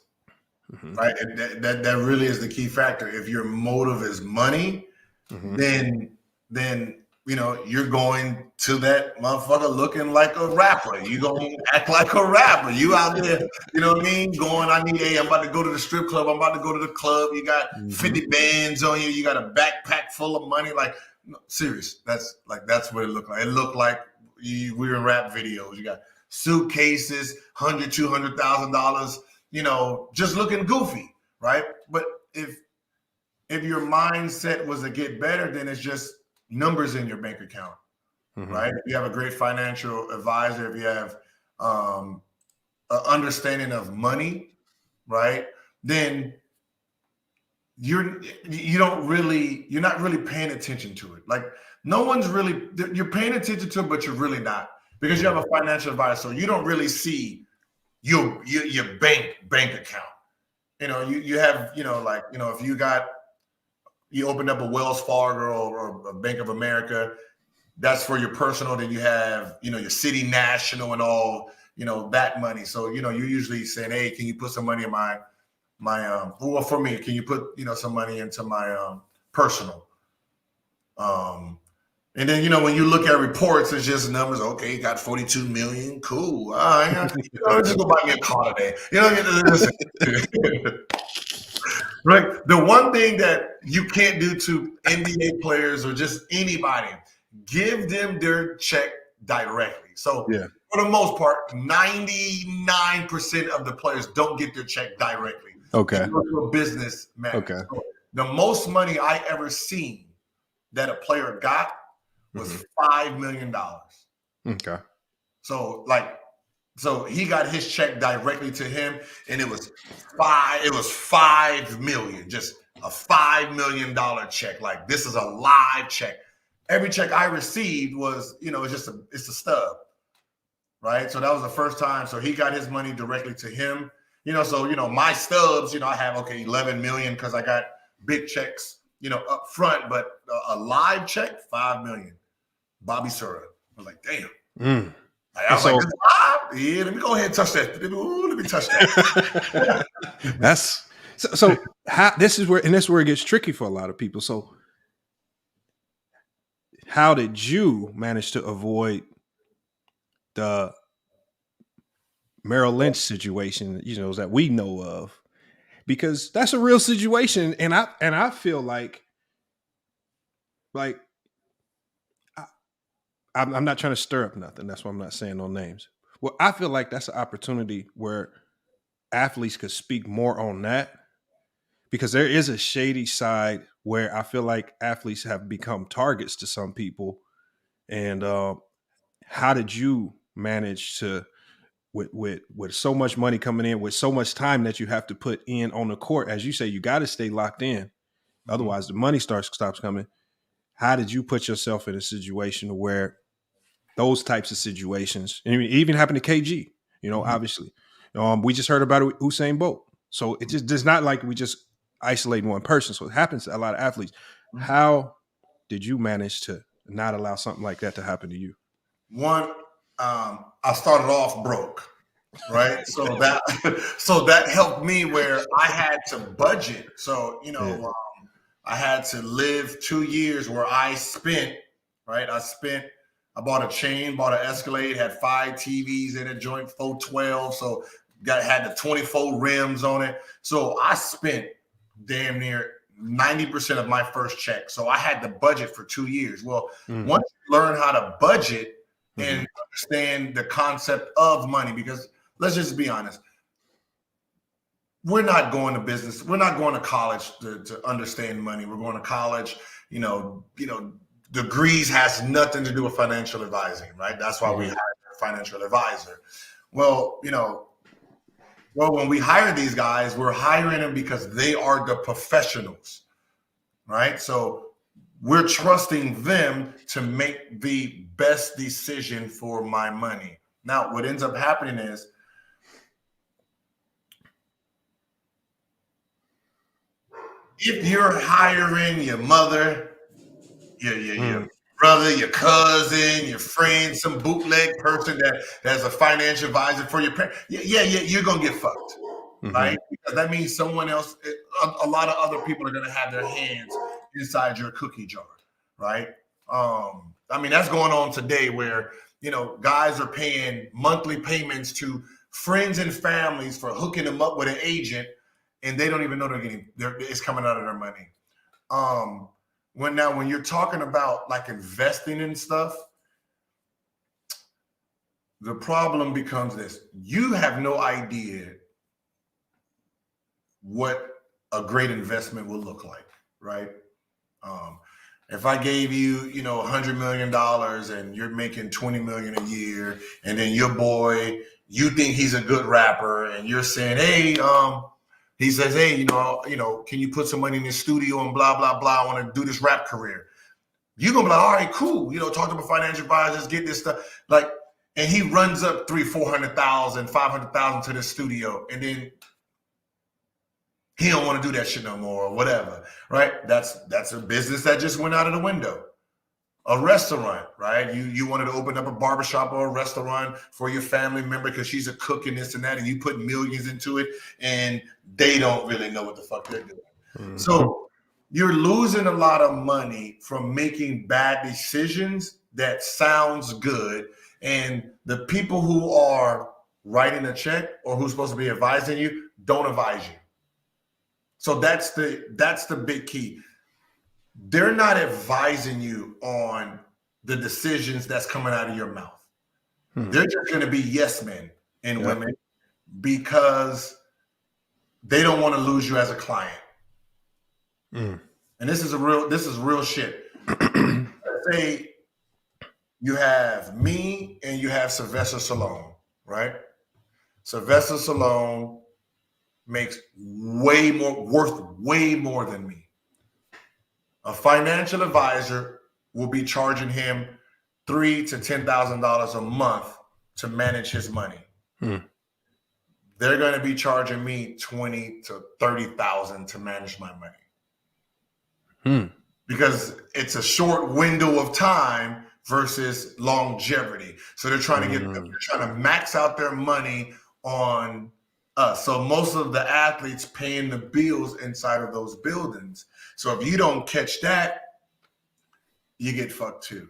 right? And that really is the key factor. If your motive is money, then you know, you're going to that motherfucker looking like a rapper. You gonna act like a rapper. You out there, you know what I mean? Going, I'm about to go to the strip club. I'm about to go to the club. You got 50 bands on you. You got a backpack full of money. Like, no, serious. That's what it looked like. It looked like we were in rap videos. You got suitcases, $100,000, $200,000, you know, just looking goofy, right? But if your mindset was to get better, then it's just numbers in your bank account, right? If you have a great financial advisor, if you have an understanding of money, right, then you're not really paying attention to it. Like, no one's really, you're paying attention to it, but you're really not, because you have a financial advisor, so you don't really see your bank account. You know, you have, you know, like, you know, if you opened up a Wells Fargo or a Bank of America, that's for your personal. Then you have, you know, your City National and all, you know, that money. So, you know, you're usually saying, hey, can you put some money in my well, for me, can you put, you know, some money into my personal? And then, you know, when you look at reports, it's just numbers. Okay, you got 42 million. Cool. All right, you know, just go buy me a car today. You know, right. The one thing that you can't do to NBA players or just anybody, give them their check directly. So for the most part, 99% of the players don't get their check directly. Okay. They go to a business man. Okay. So the most money I ever seen that a player got was $5 million. Okay. So he got his check directly to him, and it was $5 million, just a $5 million check. Like, this is a live check. Every check I received was, you know, it's a stub, right? So that was the first time. So he got his money directly to him, you know. So, you know, my stubs, you know, I have 11 million because I got big checks, you know, up front, but a live check, $5 million. Bobby Sura. I was like, damn. I was like, yeah, let me go ahead and touch that. Let me touch that. That's so this is where it gets tricky for a lot of people. So how did you manage to avoid the Merrill Lynch situation, you know, that we know of? Because that's a real situation. And I feel like I'm not trying to stir up nothing. That's why I'm not saying no names. Well, I feel like that's an opportunity where athletes could speak more on that, because there is a shady side where I feel like athletes have become targets to some people. And how did you manage to, with so much money coming in, with so much time that you have to put in on the court, as you say, you got to stay locked in, otherwise the money stops coming. How did you put yourself in a situation where those types of situations, and it even happened to KG, you know, obviously, we just heard about it with Usain Bolt. So it just does not like we just isolate one person. So it happens to a lot of athletes. How did you manage to not allow something like that to happen to you? One, I started off broke, right? So that helped me, where I had to budget. So, you know, I had to live 2 years where I spent, right? I bought a chain, bought an Escalade, had 5 TVs in it, joint 412. So had the 24 rims on it. So I spent damn near 90% of my first check. So I had to budget for 2 years. Well, once you learn how to budget and understand the concept of money, because let's just be honest, we're not going to business. We're not going to college to understand money. We're going to college, you know, degrees has nothing to do with financial advising, right? That's why we hire a financial advisor. Well, you know, when we hire these guys, we're hiring them because they are the professionals, right? So we're trusting them to make the best decision for my money. Now, what ends up happening is if you're hiring your mother, your brother, your cousin, your friend, some bootleg person that's a financial advisor for your parents, you're gonna get fucked, right? Because that means someone else, a lot of other people are gonna have their hands inside your cookie jar, right? I mean, that's going on today where guys are paying monthly payments to friends and families for hooking them up with an agent, and they don't even know it's coming out of their money. When you're talking about like investing in stuff, the problem becomes this: you have no idea what a great investment will look like, right? If I gave you, $100 million and you're making $20 million a year, and then your boy, you think he's a good rapper, and you're saying, hey, he says, hey, can you put some money in the studio and blah, blah, blah. I want to do this rap career. You're going to be like, all right, cool. Talk to my financial advisors, get this stuff. Like, and he runs up $300,000, $400,000, $500,000 to the studio. And then he don't want to do that shit no more or whatever, right? That's a business that just went out of the window. A restaurant, right? You wanted to open up a barbershop or a restaurant for your family member because she's a cook and this and that, and you put millions into it, and they don't really know what the fuck they're doing. So you're losing a lot of money from making bad decisions that sounds good, and the people who are writing a check or who's supposed to be advising you don't advise you. So that's the big key. They're not advising you on the decisions that's coming out of your mouth. They're just going to be yes men and women because they don't want to lose you as a client. And this is real shit. Let's say you have me and you have Sylvester Stallone, right? Sylvester Stallone makes worth way more than me. A financial advisor will be charging him $3,000 to $10,000 a month to manage his money. They're going to be charging me $20,000 to $30,000 to manage my money. Because it's a short window of time versus longevity. So they're trying to max out their money on us. So most of the athletes paying the bills inside of those buildings. So if you don't catch that, you get fucked too.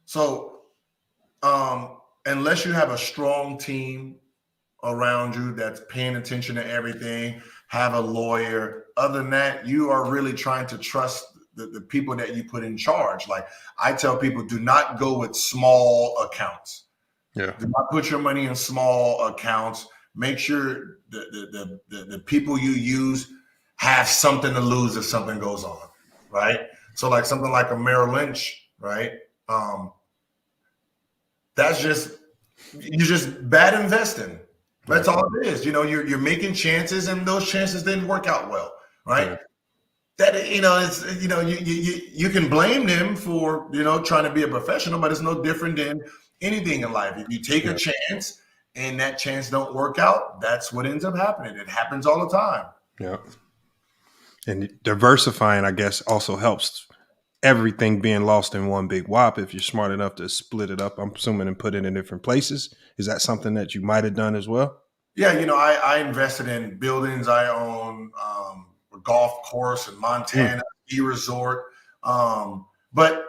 So unless you have a strong team around you that's paying attention to everything, have a lawyer, other than that, you are really trying to trust the people that you put in charge. Like I tell people, do not go with small accounts. Do not put your money in small accounts. Make sure the people you use have something to lose if something goes on, right? So like something like a Merrill Lynch, right? That's just bad investing. That's all it is. You're making chances, and those chances didn't work out well, right? That it's you can blame them for trying to be a professional, but it's no different than anything in life. If you take a chance and that chance don't work out, that's what ends up happening. It happens all the time. Yeah. And diversifying, I guess, also helps everything being lost in one big whop. If you're smart enough to split it up, I'm assuming, and put it in different places. Is that something that you might have done as well? Yeah, I invested in buildings. I own a golf course in Montana, ski resort. But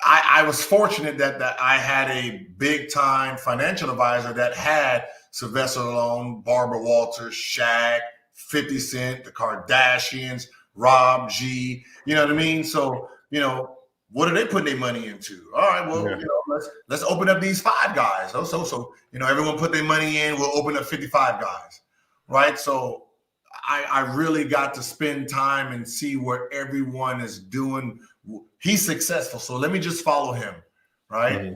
I was fortunate that I had a big time financial advisor that had Sylvester Stallone, Barbara Walters, Shaq, 50 Cent, the Kardashians, Rob G. You know what I mean? So, what are they putting their money into? All right, well, let's open up these 5 guys. So everyone put their money in. We'll open up 55 guys, right? So I really got to spend time and see what everyone is doing. He's successful, so let me just follow him, right?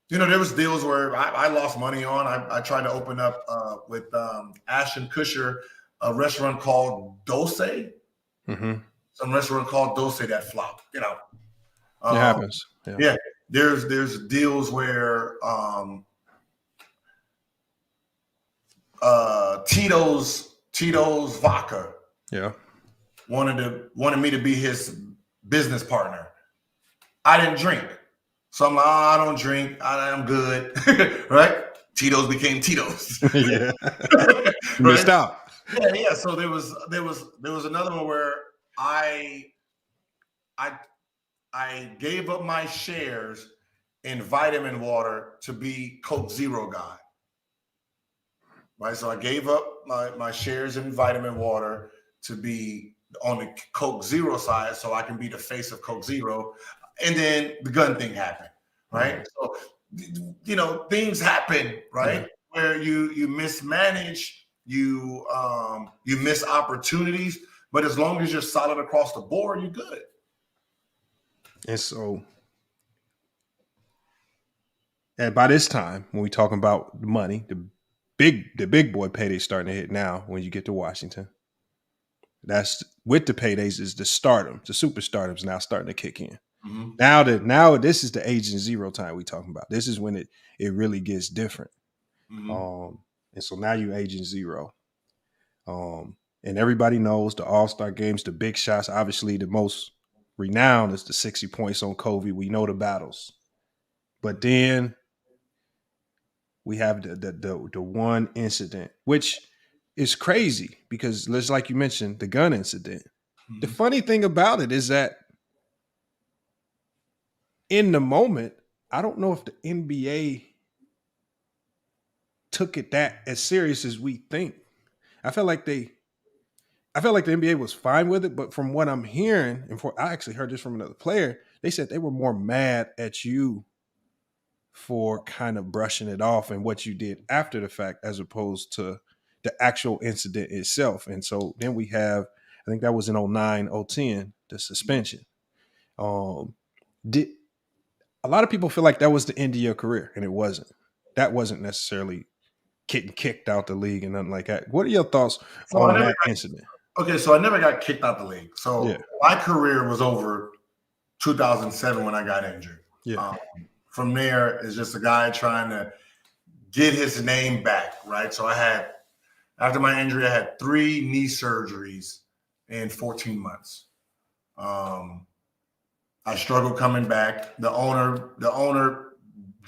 There was deals where I lost money on. I tried to open up with Ashton Kutcher a restaurant called Dulce. Some restaurant called Dulce that flopped. It happens. Yeah. There's deals where Tito's vodka. wanted me to be his business partner. I didn't drink. So I'm like, I don't drink. I'm good. Right? Tito's became Tito's. Yeah. Right? Missed out. Yeah. So there was another one where I gave up my shares in vitamin water to be Coke Zero guy. Right. So I gave up my shares in vitamin water to be on the Coke Zero side so I can be the face of Coke Zero. And then the gun thing happened. Right. So, things happen, right? Where you mismanage, you miss opportunities, but as long as you're solid across the board, you're good. And so, and by this time, when we talking about the money, the big boy payday starting to hit now when you get to Washington. That's with the paydays is the superstardom's now starting to kick in. Mm-hmm. Now this is the Agent Zero time we talking about. This is when it really gets different. Mm-hmm. And so now you Agent Zero. And everybody knows the All-Star games, the big shots, obviously the most renowned is the 60 points on Kobe. We know the battles. But then we have the one incident, which is crazy because just like you mentioned, the gun incident. Mm-hmm. The funny thing about it is that in the moment, I don't know if the NBA took it that as serious as we think. I felt like the NBA was fine with it, but from what I'm hearing, I actually heard this from another player, they said they were more mad at you for kind of brushing it off and what you did after the fact as opposed to the actual incident itself. And so then we have, I think that was in 09, 010, the suspension. A lot of people feel like that was the end of your career, and it wasn't. That wasn't necessarily getting kicked out the league and nothing like that. What are your thoughts on that incident? Okay, so I never got kicked out the league. So my career was over 2007 when I got injured. Yeah. From there, it's just a guy trying to get his name back, right? So after my injury, I had 3 knee surgeries in 14 months. I struggled coming back. The owner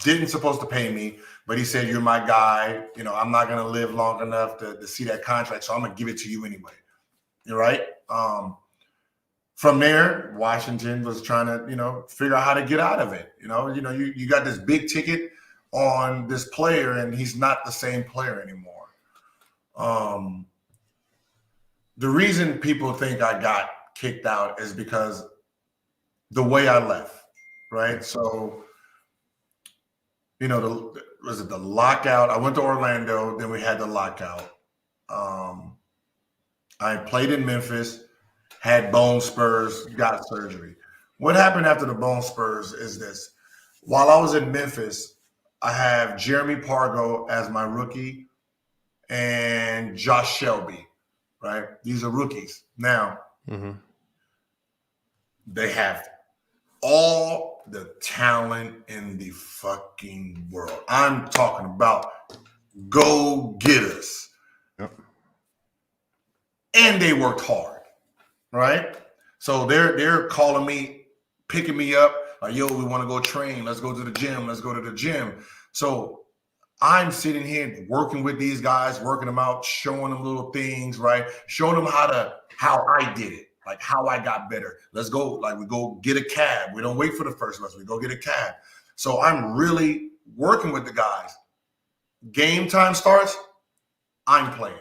didn't supposed to pay me, but he said, "You're my guy. I'm not going to live long enough to see that contract, so I'm going to give it to you anyway." You're right. From there, Washington was trying to, figure out how to get out of it. You got this big ticket on this player, and he's not the same player anymore. The reason people think I got kicked out is because the way I left, right? So, was it the lockout? I went to Orlando, then we had the lockout. I played in Memphis, had bone spurs, got surgery. What happened after the bone spurs is this. While I was in Memphis, I have Jeremy Pargo as my rookie and Josh Shelby, right? These are rookies. Now, they have all the talent in the fucking world. I'm talking about go-getters. Yep. And they worked hard, right? So they're calling me, picking me up, like, "Yo, we want to go train. Let's go to the gym. Let's go to the gym." So I'm sitting here working with these guys, working them out, showing them little things, right? Showing them how I did it. Like how I got better. Let's go, we go get a cab. We don't wait for the first bus. We go get a cab. So I'm really working with the guys. Game time starts, I'm playing.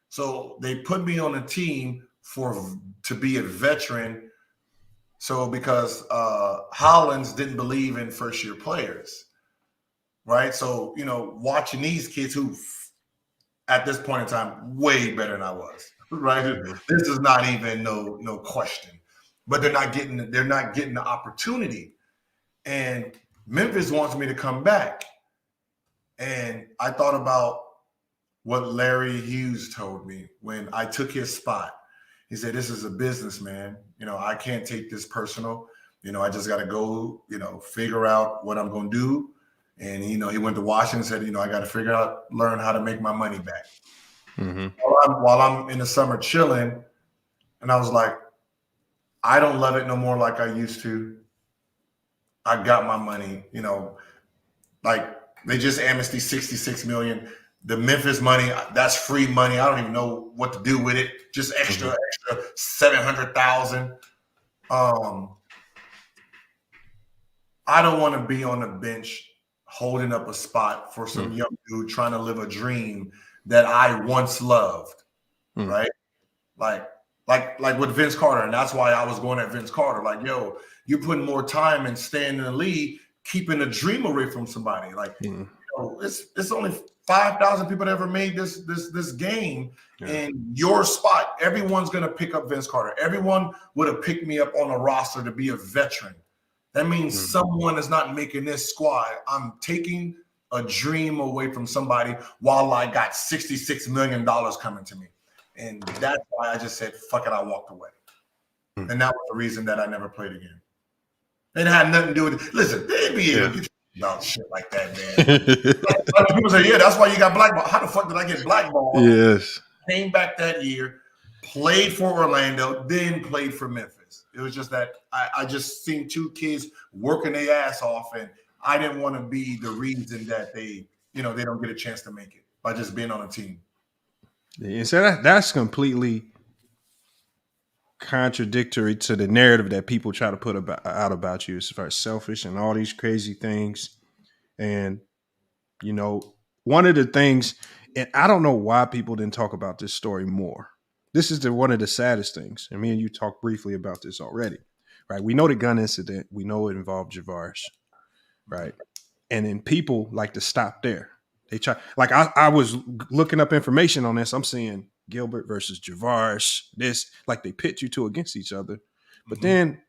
So they put me on a team to be a veteran. So because Hollins didn't believe in first-year players, right? So, watching these kids who, at this point in time, way better than I was. Right, this is not even no question, but they're not getting the opportunity, and Memphis wants me to come back, and I thought about what Larry Hughes told me when I took his spot. He said, "This is a business, man. I can't take this personal. I just got to go, figure out what I'm going to do." And he went to Washington and said, "I got to learn how to make my money back." Mm-hmm. While I'm in the summer chilling, And I was like, I don't love it no more like I used to. I got my money, you know, like they just amnesty 66 million. The Memphis money, that's free money. I don't even know what to do with it. Just extra 700,000. I don't want to be on the bench holding up a spot for some young dude trying to live a dream that I once loved, right? Like with Vince Carter, and that's why I was going at Vince Carter. Like, yo, you're putting more time in staying in the league, keeping a dream away from somebody. Like, you know, it's only 5,000 people that ever made this game in your spot. Everyone's gonna pick up Vince Carter. Everyone would have picked me up on a roster to be a veteran. That means someone is not making this squad. I'm taking a dream away from somebody while I got $66 million coming to me. And that's why I just said, fuck it, I walked away. And that was the reason that I never played again. It had nothing to do with it. Listen, the NBA don't get about shit like that, man. Like people say, yeah, that's why you got blackballed. How the fuck did I get blackballed? Yes. Came back that year, played for Orlando, then played for Memphis. It was just that I just seen two kids working their ass off, and I didn't want to be the reason that they don't get a chance to make it by just being on a team. And so that's completely contradictory to the narrative that people try to put out about you as far as selfish and all these crazy things. And, you know, one of the things, and I don't know why people didn't talk about this story more. This is one of the saddest things. And me and you talked briefly about this already, right? We know the gun incident. We know it involved Javaris, right? And then people like to stop there. They try, like I was looking up information on this. I'm seeing Gilbert versus Javaris, this, like they pit you two against each other. But then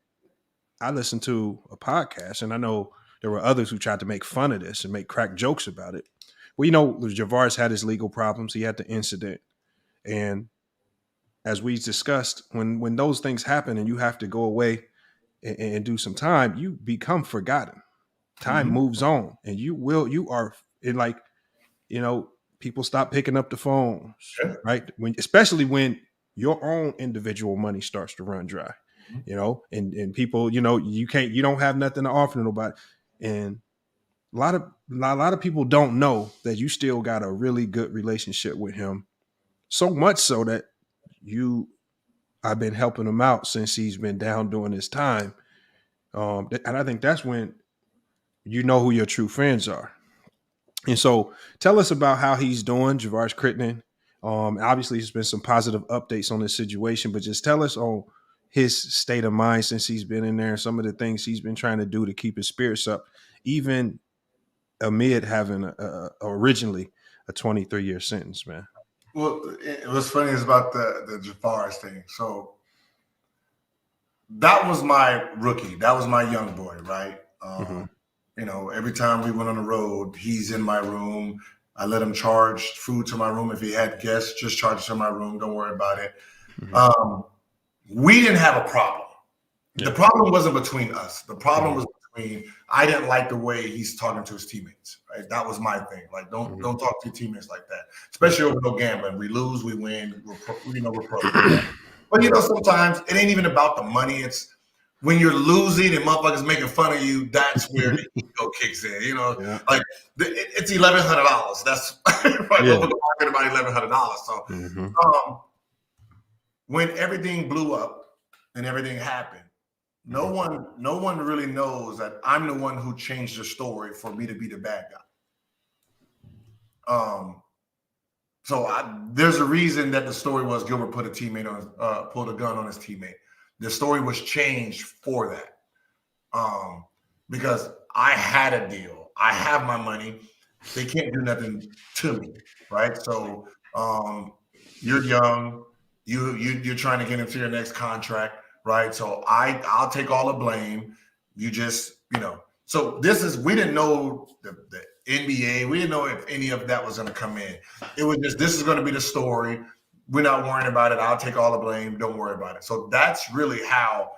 I listened to a podcast, and I know there were others who tried to make fun of this and make crack jokes about it. Well, you know, Javaris had his legal problems. He had the incident. And as we discussed, when those things happen and you have to go away and do some time, you become forgotten. Time moves on, and you are in, like, you know, people stop picking up the phones, right? Especially when your own individual money starts to run dry, you know, and people, you know, you don't have nothing to offer to nobody. And a lot of people don't know that you still got a really good relationship with him. So much so that I've been helping him out since he's been down during this time. And I think that's when you know who your true friends are. And so tell us about how he's doing, Javaris Crittenden. Obviously, there's been some positive updates on this situation, but just tell us on his state of mind since he's been in there and some of the things he's been trying to do to keep his spirits up, even amid having originally a 23-year sentence, man. Well, what's funny is about the Javaris thing. So that was my rookie. That was my young boy, right? You know, every time we went on the road, he's in my room. I let him charge food to my room. If he had guests, just charge it to my room. Don't worry about it. We didn't have a problem. The problem wasn't between us. The problem was between, I didn't like the way he's talking to his teammates, right? That was my thing. Like, don't talk to your teammates like that, especially over no gambling. We lose, we win. We're pro. But, you know, sometimes it ain't even about the money. It's when you're losing and motherfuckers making fun of you, that's where the ego kicks in. You know, like it's $1,100. That's right. We're talking about $1,100. So when everything blew up and everything happened, no one really knows that I'm the one who changed the story for me to be the bad guy. So there's a reason that the story was Gilbert put a gun on his teammate. The story was changed for that, because I had a deal. I have my money. They can't do nothing to me, right? So you're young. You're trying to get into your next contract, right? So I'll take all the blame. You just, you know. So we didn't know the NBA. We didn't know if any of that was going to come in. It was just, this is going to be the story. We're not worrying about it. I'll take all the blame. Don't worry about it. So that's really how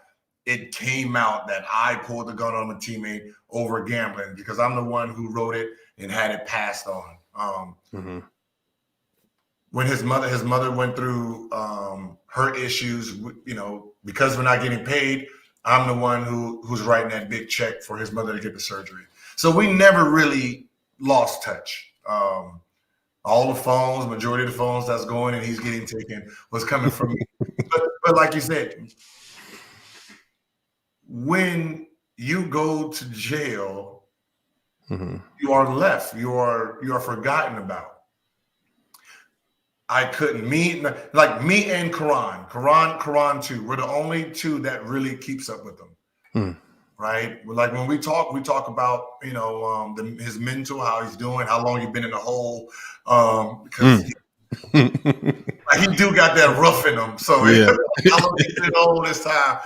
it came out that I pulled the gun on my teammate over gambling, because I'm the one who wrote it and had it passed on. when his mother went through her issues, because we're not getting paid, I'm the one who's writing that big check for his mother to get the surgery. So we never really lost touch. All the phones, majority of the phones that's going and he's getting taken was coming from me. But like you said, when you go to jail, you are left. You are forgotten about. I couldn't me and Quran too. We're the only two that really keeps up with them, right? Like when we talk about his mental, how he's doing, how long you've been in the hole, because he do got that rough in him. So how long he's been in the hole this time?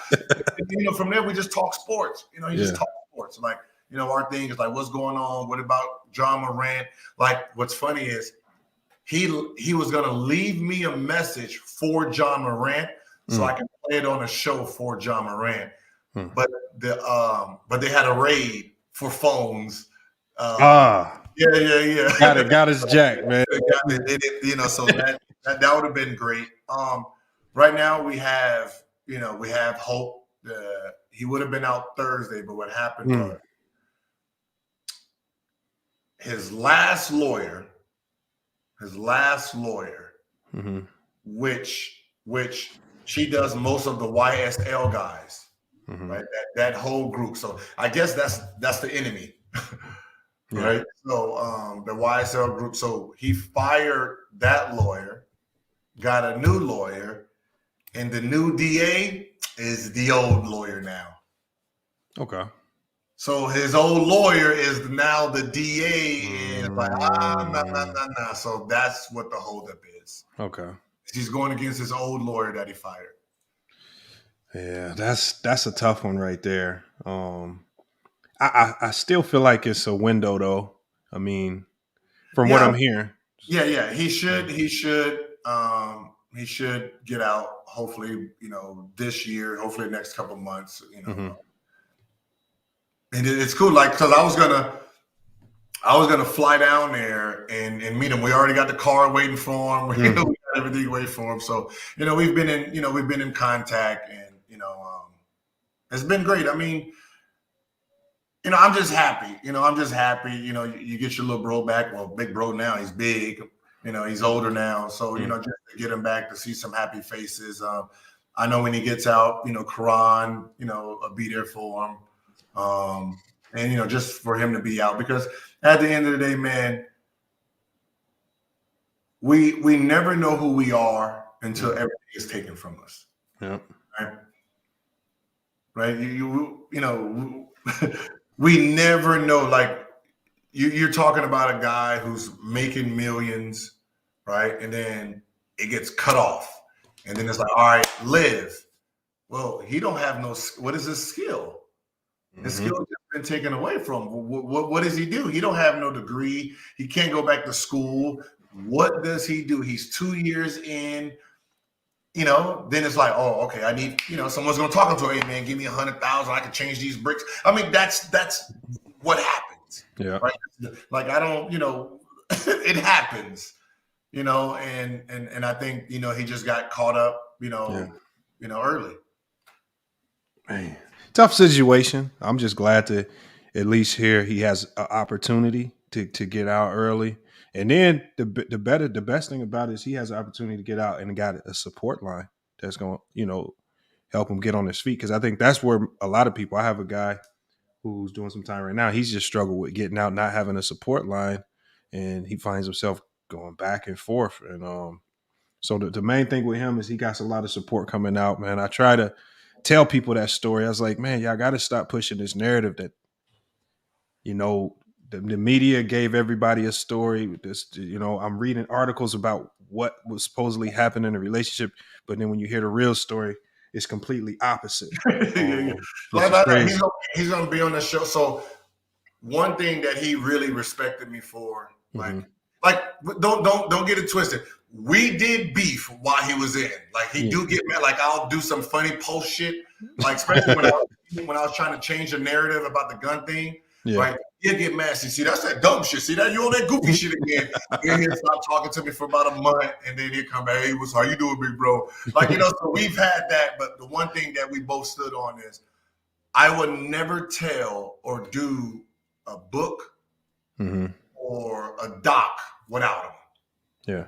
And, from there we just talk sports. He just talk sports. Like our thing is like, what's going on? What about John Morant? Like, what's funny is, he was gonna leave me a message for John Morant so I can play it on a show for John Morant. But they had a raid for phones. Yeah. Got his jack, man. So that would have been great. Right now we have hope. He would have been out Thursday, but what happened was his last lawyer, which she does most of the YSL guys, right? That whole group. So I guess that's the enemy, right? So the YSL group. So he fired that lawyer, got a new lawyer, and the new DA is the old lawyer now. Okay. So his old lawyer is now the DA, and like, nah. So that's what the holdup is. Okay. He's going against his old lawyer that he fired. Yeah, that's a tough one right there. I still feel like it's a window though. I mean, from what I'm hearing. Yeah. He should get out. Hopefully, this year. Hopefully, the next couple of months. And it's cool, like, because I was gonna fly down there and meet him. We already got the car waiting for him. We got everything waiting for him. So we've been in contact, and it's been great. I mean, I'm just happy. You get your little bro back. Well, big bro now. He's big. He's older now. So just to get him back, to see some happy faces. I know when he gets out, Quran, I'll be there for him. And just for him to be out, because at the end of the day, man, we never know who we are until everything is taken from us. Yeah. Right. We never know. Like you're talking about a guy who's making millions, right? And then it gets cut off, and then it's like, all right, live. Well, he don't have no. What is his skill? His skill has been taken away from him. What does he do? He don't have no degree. He can't go back to school. What does he do? He's 2 years in. Then it's like, oh, okay, I need, someone's gonna talk to him. Hey, man, give me 100,000. I can change these bricks. I mean, that's what happens. Yeah. Right. Like I don't, it happens. And I think he just got caught up. Early. Man. Tough situation. I'm just glad to at least hear he has an opportunity to get out early. And then the best thing about it is he has an opportunity to get out and got a support line that's going to, help him get on his feet. Because I think that's where a lot of people, I have a guy who's doing some time right now. He's just struggled with getting out, not having a support line. And he finds himself going back and forth. And so the main thing with him is he got a lot of support coming out, man. I try to tell people that story. I was like, man, y'all got to stop pushing this narrative that, the media gave everybody a story. This, I'm reading articles about what was supposedly happening in a relationship, but then when you hear the real story, it's completely opposite. He's gonna be on the show. So one thing that he really respected me for, don't get it twisted. We did beef while he was in. Like he do get mad. Like I'll do some funny post shit. Like especially when I was trying to change the narrative about the gun thing. right? He'll get mad. See, that's that dumb shit. See that? You on that goofy shit again. Then he'll stop talking to me for about a month, and then he'll come back. Hey, how you doing, big bro? Like, so we've had that, but the one thing that we both stood on is I would never tell or do a book or a doc without him. Yeah.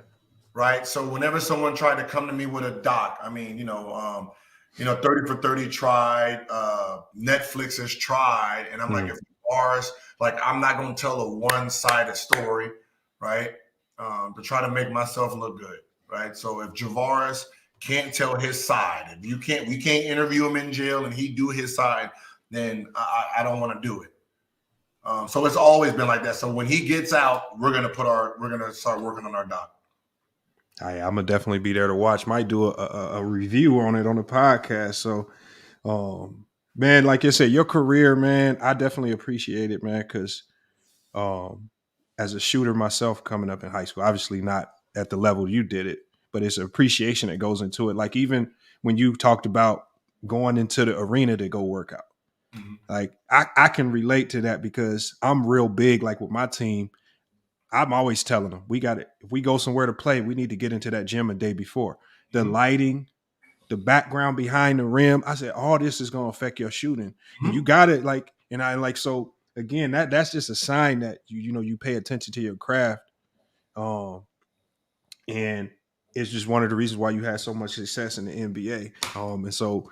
Right. So whenever someone tried to come to me with a doc, I mean, 30 for 30 tried, Netflix has tried, and I'm like, if ours, like, I'm not going to tell a one-sided story, right? To try to make myself look good, right? So if Javaris can't tell his side, if we can't interview him in jail and he do his side, then I don't want to do it. So it's always been like that. So when he gets out, we're gonna start working on our doc. I'm gonna definitely be there to watch. Might do a review on it on the podcast. So, man, like I said, your career, man, I definitely appreciate it, man. Because as a shooter myself, coming up in high school, obviously not at the level you did it, but it's an appreciation that goes into it. Like even when you talked about going into the arena to go work out, like I can relate to that because I'm real big. Like with my team, I'm always telling them, we got it. If we go somewhere to play, we need to get into that gym a day before. The lighting, the background behind the rim. I said, all this is going to affect your shooting. And you got it. Like, and I like, so again, that's just a sign that you pay attention to your craft. And it's just one of the reasons why you had so much success in the NBA. And so,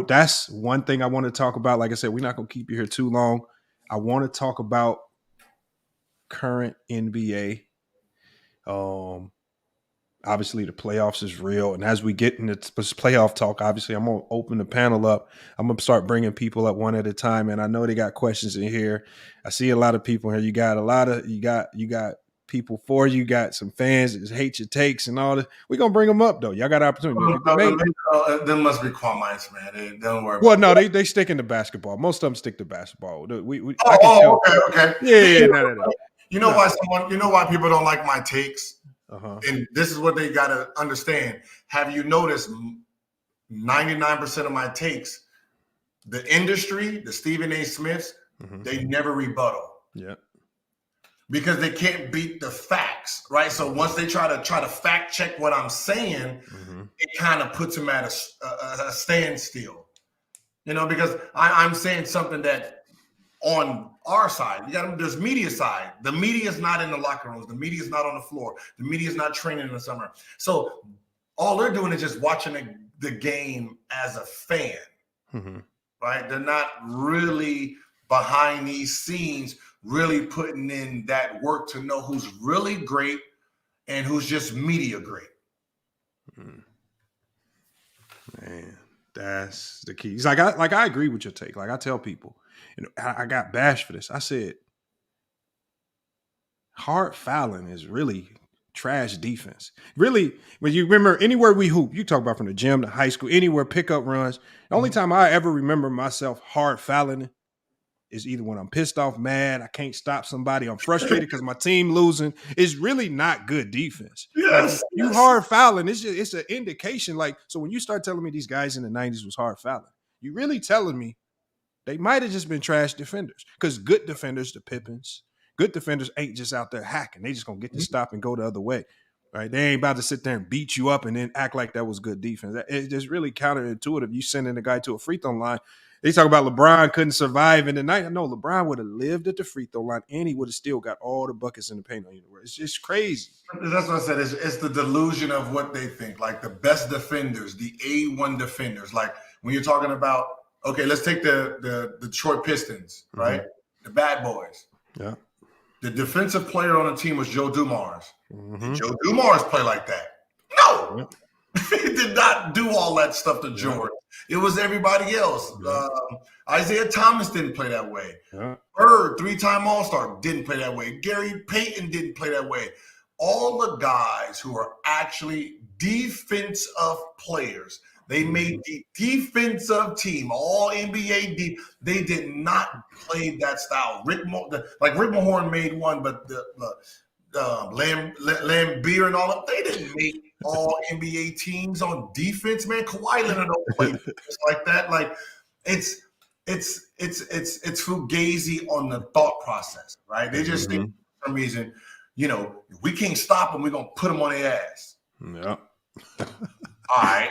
that's one thing I want to talk about. Like I said, we're not going to keep you here too long. I want to talk about current NBA. Obviously the playoffs is real, and as we get into this playoff talk, obviously I'm gonna open the panel up. I'm gonna start bringing people up one at a time, and I know they got questions in here. I see a lot of people here. You got people for you, got some fans that hate your takes and all this. We're gonna bring them up though. Y'all got an opportunity. Them must be Kwame, man. They don't worry. Well, no, they stick into basketball. Most of them stick to basketball. Okay. Yeah, no. You know why people don't like my takes? And this is what they got to understand. Have you noticed 99% of my takes, the industry, the Stephen A. Smiths, they never rebuttal. Yeah. Because they can't beat the facts, right? So once they try to fact check what I'm saying, it kind of puts them at a standstill. Because I'm saying something that on our side, there's media side. The media is not in the locker rooms. The media is not on the floor. The media is not training in the summer. So all they're doing is just watching the game as a fan, right? They're not really behind these scenes, really putting in that work to know who's really great and who's just media great. Man, that's the key. It's like I agree with your take. Like I tell people, I got bashed for this. I said, hard fouling is really trash defense. Really, when you remember anywhere we hoop, you talk about from the gym to high school, anywhere pickup runs. The only time I ever remember myself hard fouling is either when I'm pissed off, mad, I can't stop somebody, I'm frustrated because my team losing. It's really not good defense. Yes, you hard fouling, it's an indication. Like, so when you start telling me these guys in the 90s was hard fouling, you really telling me they might have just been trash defenders, because good defenders, the Pippins, good defenders ain't just out there hacking. They just going to get to stop and go the other way, right? They ain't about to sit there and beat you up and then act like that was good defense. It's just really counterintuitive. You sending a guy to a free throw line. They talk about LeBron couldn't survive in the night. No, LeBron would have lived at the free throw line and he would have still got all the buckets in the paint on you. It's just crazy. That's what I said. It's the delusion of what they think. Like the best defenders, the A1 defenders. Like when you're talking about, okay, let's take the Detroit Pistons, right? The bad boys. Yeah. The defensive player on the team was Joe Dumars. Did Joe Dumars play like that? No. Yep. He did not do all that stuff to Jordan. It was everybody else. Isaiah Thomas didn't play that way. Bird, 3-time All-Star, didn't play that way. Gary Payton didn't play that way. All the guys who are actually defensive players, they made the defensive team, all NBA deep. They did not play that style. Rick Mahorn made one, but Lambeer and all of they didn't make all NBA teams on defense, man. Kawhi Leonard don't play defense like that. Like it's fugazi on the thought process, right? They just think for some reason, if we can't stop them, we're gonna put them on their ass. Yeah. All right.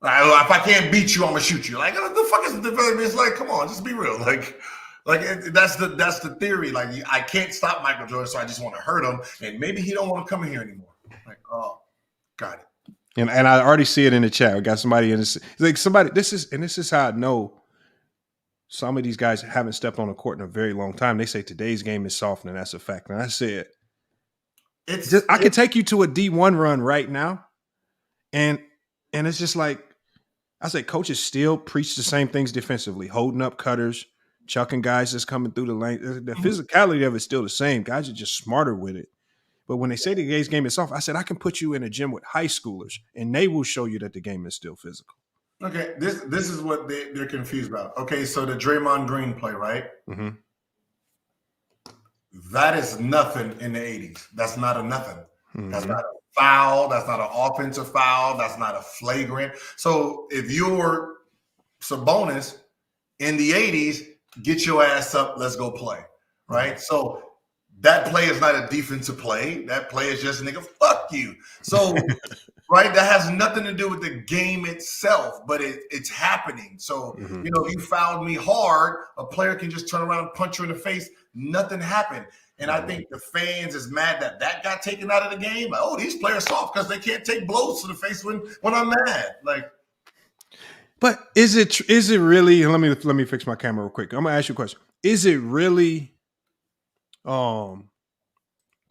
If I can't beat you, I'm gonna shoot you. Like, what the fuck is the development? It's like, come on, just be real. Like that's the theory. Like, I can't stop Michael Jordan, so I just want to hurt him, and maybe he don't want to come in here anymore. Like, oh, got it. And I already see it in the chat. We got somebody in this. Like somebody. This is how I know some of these guys haven't stepped on the court in a very long time. They say today's game is soft, and that's a fact. And I said, I can take you to a D1 run right now, and it's just like I say, coaches still preach the same things defensively, holding up cutters, chucking guys that's coming through the lane. The physicality of it's still the same. Guys are just smarter with it. But when they say the game is soft, I said I can put you in a gym with high schoolers, and they will show you that the game is still physical. Okay, this is what they're confused about. Okay, so the Draymond Green play, right? Mm-hmm. That is nothing in the 80s. That's not a nothing. Mm-hmm. That's not a foul. That's not an offensive foul. That's not a flagrant. So if you're Sabonis in the 80s, get your ass up. Let's go play, right? So that play is not a defensive play. That play is just, nigga, fuck you. So, right, that has nothing to do with the game itself, but it's happening. So, if you fouled me hard, a player can just turn around and punch you in the face. Nothing happened. And I think the fans is mad that got taken out of the game. Like, oh, these players soft because they can't take blows to the face when I'm mad. Like, but is it really? And let me fix my camera real quick. I'm gonna ask you a question. Is it really the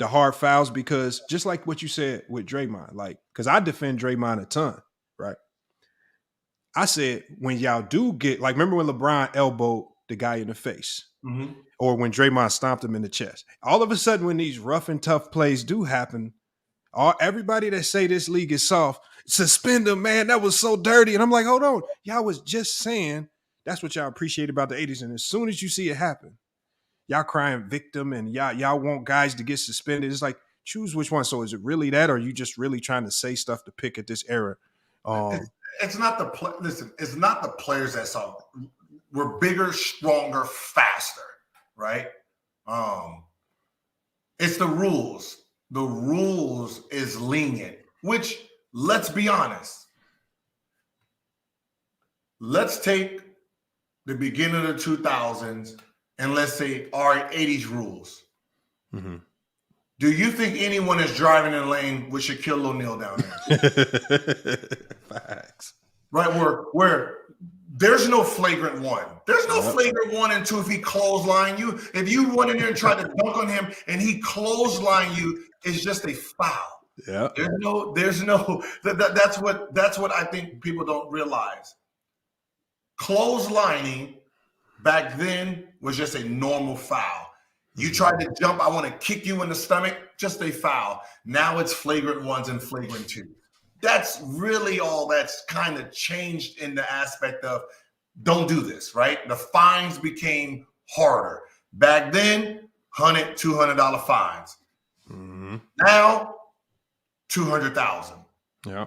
hard fouls? Because just like what you said with Draymond, like, because I defend Draymond a ton, right? I said when y'all do get, like, remember when LeBron elbowed the guy in the face, or when Draymond stomped him in the chest? All of a sudden, when these rough and tough plays do happen, everybody that say this league is soft, suspend him, man. That was so dirty. And I'm like, hold on, y'all was just saying that's what y'all appreciate about the 80s, and as soon as you see it happen, y'all crying victim, and y'all want guys to get suspended. It's like, choose which one. So is it really that, or are you just really trying to say stuff to pick at this era? It's not the listen. It's not the players that saw. We're bigger, stronger, faster, right? It's the rules. The rules is lenient. Which, let's be honest. Let's take the beginning of the 2000s. And let's say our 80s rules. Mm-hmm. Do you think anyone is driving in the lane with Shaquille O'Neal down there? Facts. Right, where there's no flagrant one. There's no flagrant 1 and 2 if he clothesline you. If you run in there and try to dunk on him and he clothesline you, it's just a foul. Yeah. There's no that's what I think people don't realize. Clotheslining back then was just a normal foul. You tried to jump, I want to kick you in the stomach, just a foul. Now it's flagrant 1s and flagrant 2s. That's really all that's kind of changed in the aspect of don't do this, right? The fines became harder. Back then, $100, $200 fines. Mm-hmm. Now, $200,000. Yeah.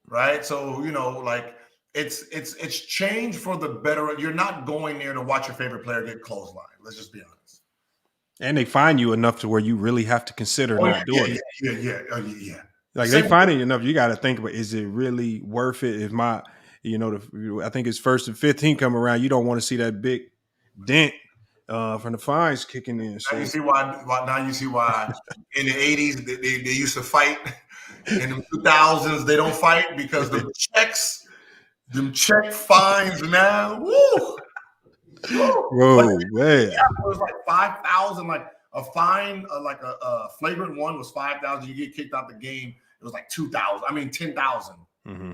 Right? So, like, it's changed for the better. You're not going there to watch your favorite player get clotheslined. Let's just be honest. And they fine you enough to where you really have to consider not doing it. Yeah. Like, they fine you enough, you got to think about, is it really worth it? If I think it's 1st and 15 come around, you don't want to see that big dent from the fines kicking in. So. Now you see why in the 80s they used to fight. In the 2000s they don't fight because them check fines now. Woo! Whoa, man. It was like 5,000. Like a fine, like a flagrant 1 was 5,000. You get kicked out the game. It was like 2,000. I mean 10,000. Mm-hmm.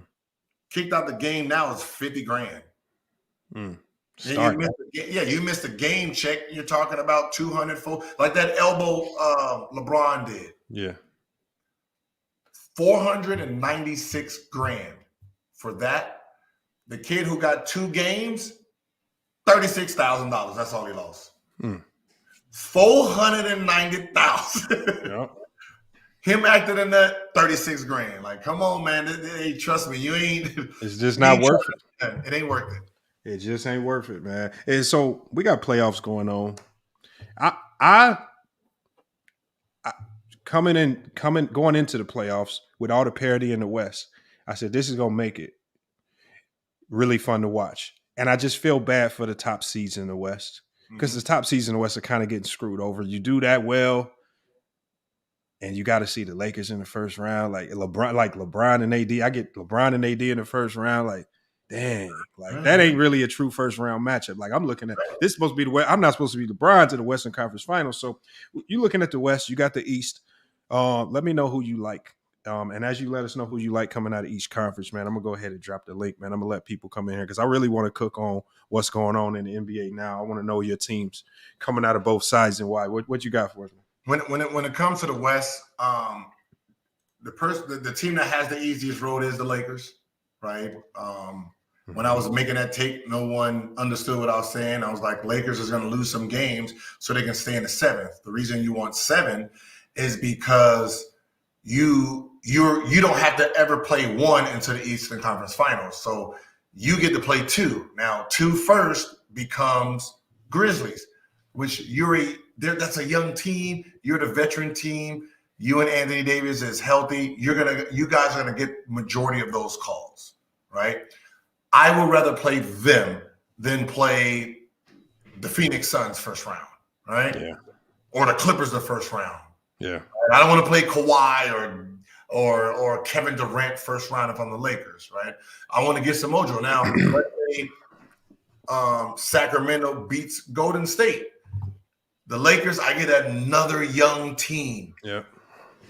Kicked out the game now is $50,000. You missed a game check. You're talking about 200 full, like that elbow LeBron did. Yeah. $496,000 for that. The kid who got 2 games, $36,000. That's all he lost. $490,000. Yep. Him acting in that, $36,000. Like, come on, man. Trust me, you ain't. It's just not worth it. It ain't worth it. It just ain't worth it, man. And so we got playoffs going on. I going into the playoffs with all the parity in the West, I said this is gonna make it really fun to watch. And I just feel bad for the top seeds in the West because the top seeds in the West are kind of getting screwed over. You do that well, and you got to see the Lakers in the first round, like LeBron and AD. I get LeBron and AD in the first round, like. Dang, like that ain't really a true first round matchup. Like I'm looking at this supposed to be the West. I'm not supposed to be LeBron to the Western Conference Finals. So you looking at the West, you got the East. Let me know who you like. And as you let us know who you like coming out of each conference, man, I'm gonna go ahead and drop the link, man. I'm gonna let people come in here because I really want to cook on what's going on in the NBA now. I want to know your teams coming out of both sides and why. What you got for us, man? When it comes to the West, the team that has the easiest road is the Lakers, right? When I was making that take, no one understood what I was saying. I was like, Lakers is going to lose some games so they can stay in the 7th. The reason you want 7 is because you don't have to ever play 1 into the Eastern Conference Finals. So you get to play 2. Now 2 first becomes Grizzlies, which that's a young team. You're the veteran team. You and Anthony Davis is healthy. You guys are gonna get majority of those calls, right? I would rather play them than play the Phoenix Suns first round, right? Yeah. Or the Clippers the first round. Yeah. I don't want to play Kawhi or Kevin Durant first round if I'm the Lakers, right? I want to get some mojo. Now, let's say Sacramento beats Golden State. The Lakers, I get another young team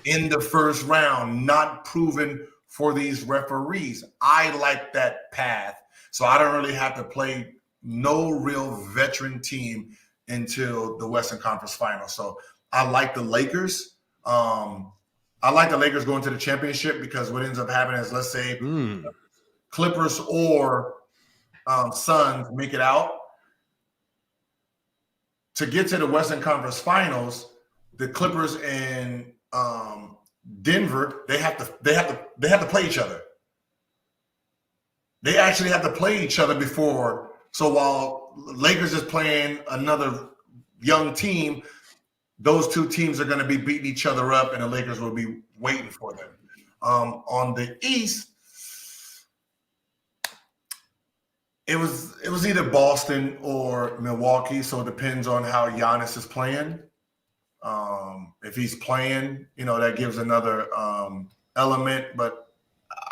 in the first round, not proven for these referees. I like that path. So I don't really have to play no real veteran team until the Western Conference Finals. So I like the Lakers. I like the Lakers going to the championship because what ends up happening is, let's say Clippers or Suns make it out. To get to the Western Conference Finals, the Clippers and Denver, they have to play each other. They actually have to play each other before. So while Lakers is playing another young team, those two teams are going to be beating each other up, and the Lakers will be waiting for them. On the East, it was either Boston or Milwaukee. So it depends on how Giannis is playing. If he's playing, that gives another element. But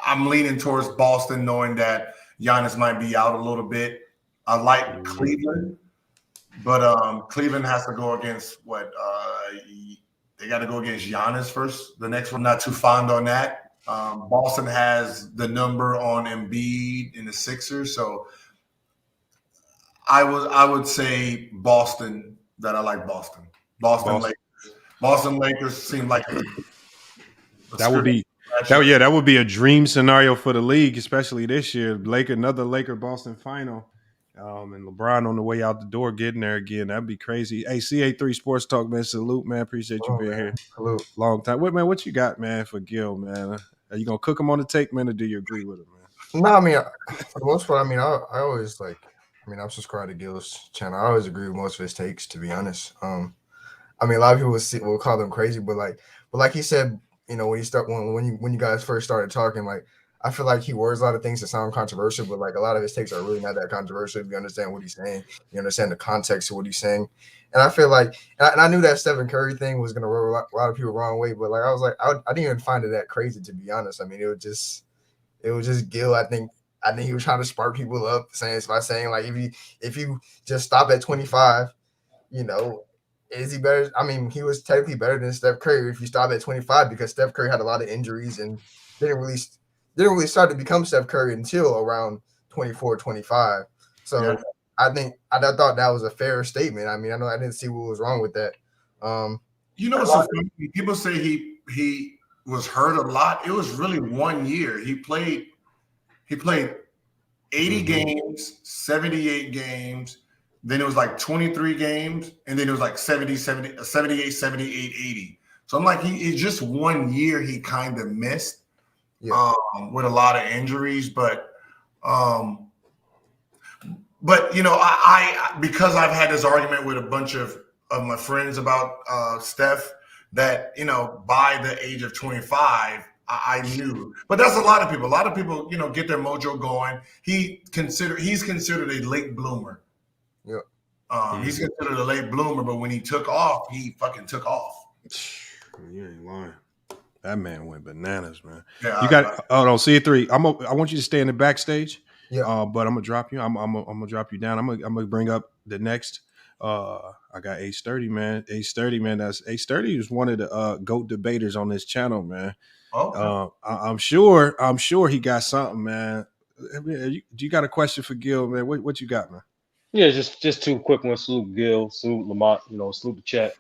I'm leaning towards Boston, knowing that Giannis might be out a little bit. I like Cleveland, but Cleveland has to go against they got to go against Giannis first. The next one, not too fond on that. Boston has the number on Embiid in the Sixers, so I would say Boston. That I like Boston. Boston Lakers seem like that would be a dream scenario for the league, especially this year. Another Laker Boston final, and LeBron on the way out the door getting there again. That'd be crazy. Hey, CA3 Sports Talk, man. Salute, man. Appreciate you being here. Hello. Long time. What you got, man, for Gil, man? Are you gonna cook him on the take, man, or do you agree with him, man? No, I mean, for the most part, I always I'm subscribed to Gil's channel. I always agree with most of his takes, to be honest. A lot of people will call them crazy, but like he said, when you guys first started talking, I feel like he words a lot of things that sound controversial, but a lot of his takes are really not that controversial if you understand what he's saying. You understand the context of what he's saying. And I feel and I knew that Stephen Curry thing was going to rub a lot of people the wrong way, but I didn't even find it that crazy, to be honest. It was just Gil. I think he was trying to spark people up, saying if you just stop at 25, is he better? He was technically better than Steph Curry if you stop at 25, because Steph Curry had a lot of injuries and didn't really start to become Steph Curry until around 24, 25. So yeah. I thought that was a fair statement. I didn't see what was wrong with that. People say he was hurt a lot. It was really 1 year. He played 80 games, 78 games. Then it was 23 games, and then it was 78, 78, 80. So I'm it's just 1 year he kind of missed with a lot of injuries. But But I because I've had this argument with a bunch of my friends about Steph, that by the age of 25, I knew. But that's a lot of people. A lot of people, get their mojo going. He's considered a late bloomer. Yeah. He's considered a late bloomer, but when he took off, he fucking took off. You ain't lying. That man went bananas, man. Yeah, you got C3. I want you to stay in the backstage. Yeah. But I'm gonna drop you. I'm gonna drop you down. I'm gonna bring up the next. I got Ace 30, man. Ace 30, man. That's Ace 30 is one of the GOAT debaters on this channel, man. Okay. I'm sure he got something, man. Do you got a question for Gil, man? What you got, man? Yeah, just two quick ones. Salute Gil, salute Lamont, salute the chat.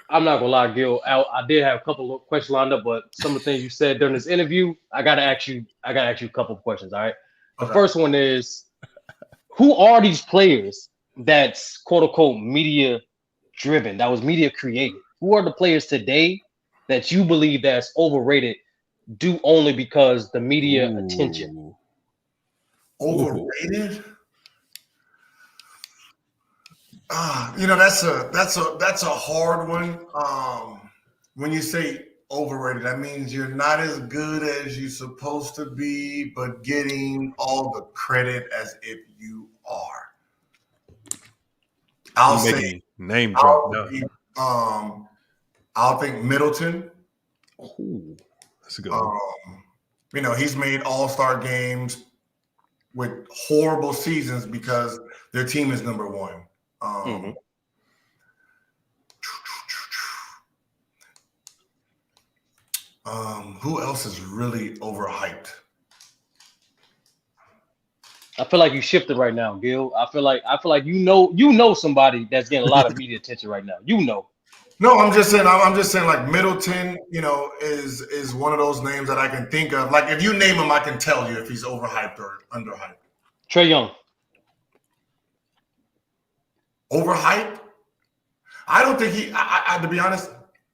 I'm not gonna lie, Gil. I did have a couple of questions lined up, but some of the things you said during this interview, I gotta ask you a couple of questions. All right. The first one is, who are these players that's quote unquote media driven, that was media created? Who are the players today that you believe that's overrated due only because the media attention? Overrated? That's a hard one. When you say overrated, that means you're not as good as you're supposed to be, but getting all the credit as if you are. I'll say name drop. I'll think Middleton. Ooh, that's a good one. He's made all-star games with horrible seasons because their team is number one. Who else is really overhyped? I feel like you shifted right now, Gil. I feel like you know somebody that's getting a lot of media attention right now. No, I'm just saying like Middleton, is one of those names that I can think of. Like if you name him, I can tell you if he's overhyped or underhyped. Trae Young. Overhyped? I don't think I to be honest,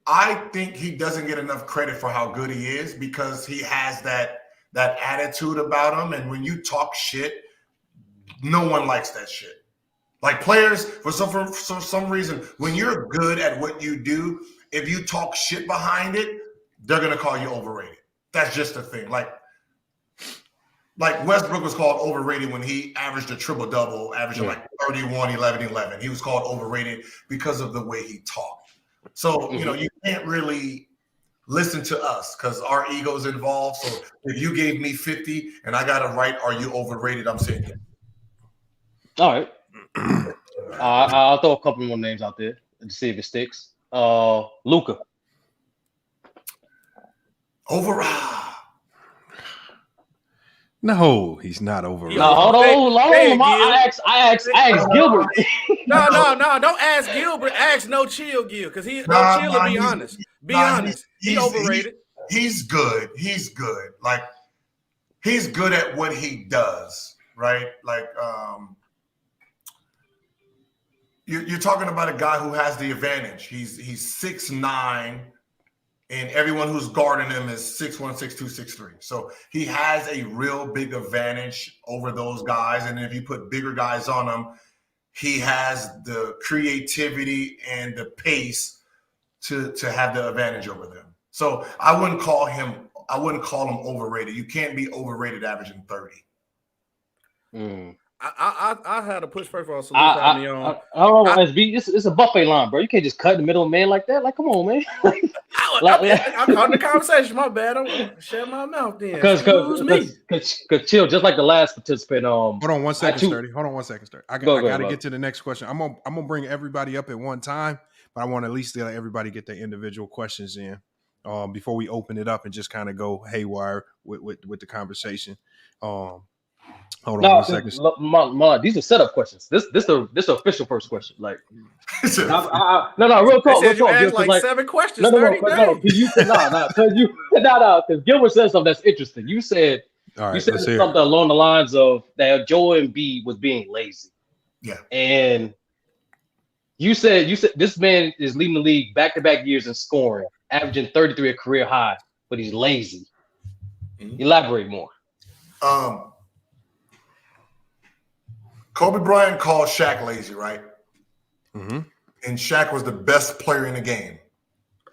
I think he doesn't get enough credit for how good he is because he has that attitude about him. And when you talk shit, no one likes that shit. Like players, for some reason, when you're good at what you do, if you talk shit behind it, they're going to call you overrated. That's just a thing. Like Westbrook was called overrated when he averaged a triple-double, averaging like 31, 11, 11. He was called overrated because of the way he talked. So, you can't really listen to us because our ego's involved. So if you gave me 50 and I got to write, are you overrated? I'm saying yeah. All right. I'll throw a couple more names out there to see if it sticks. Luka. No, he's not overrated. No, hold on. I asked Gilbert. No, don't ask Gilbert. Ask No Chill Gil, because Chill will be honest. Be honest. He's overrated. He's good. He's good. Like he's good at what he does, right? Like you're talking about a guy who has the advantage. He's 6'9", and everyone who's guarding him is 6'1", 6'2", 6'3". So he has a real big advantage over those guys. And if you put bigger guys on him, he has the creativity and the pace to have the advantage over them. So I wouldn't call him overrated. You can't be overrated averaging 30. I had to push first of all. So I don't know, SB. It's a buffet line, bro. You can't just cut in the middle of man like that. Like, come on, man. I'm caught in the conversation. My bad. I'm gonna shut my mouth then. Because chill. Just like the last participant. Hold on 1 second, Sturdy. I got to get to the next question. I'm gonna bring everybody up at one time, but I want to at least let everybody get their individual questions in before we open it up and just kind of go haywire with the conversation. Hold on 1 second. These are setup questions. This the official first question. Like, real talk. You asked like 7 questions. Because Gilbert said something that's interesting. You said something along the lines of that Joel Embiid was being lazy. Yeah, and you said this man is leading the league back-to-back years in scoring, averaging 33 a career high, but he's lazy. Elaborate more. Kobe Bryant called Shaq lazy, right? Mm-hmm. And Shaq was the best player in the game.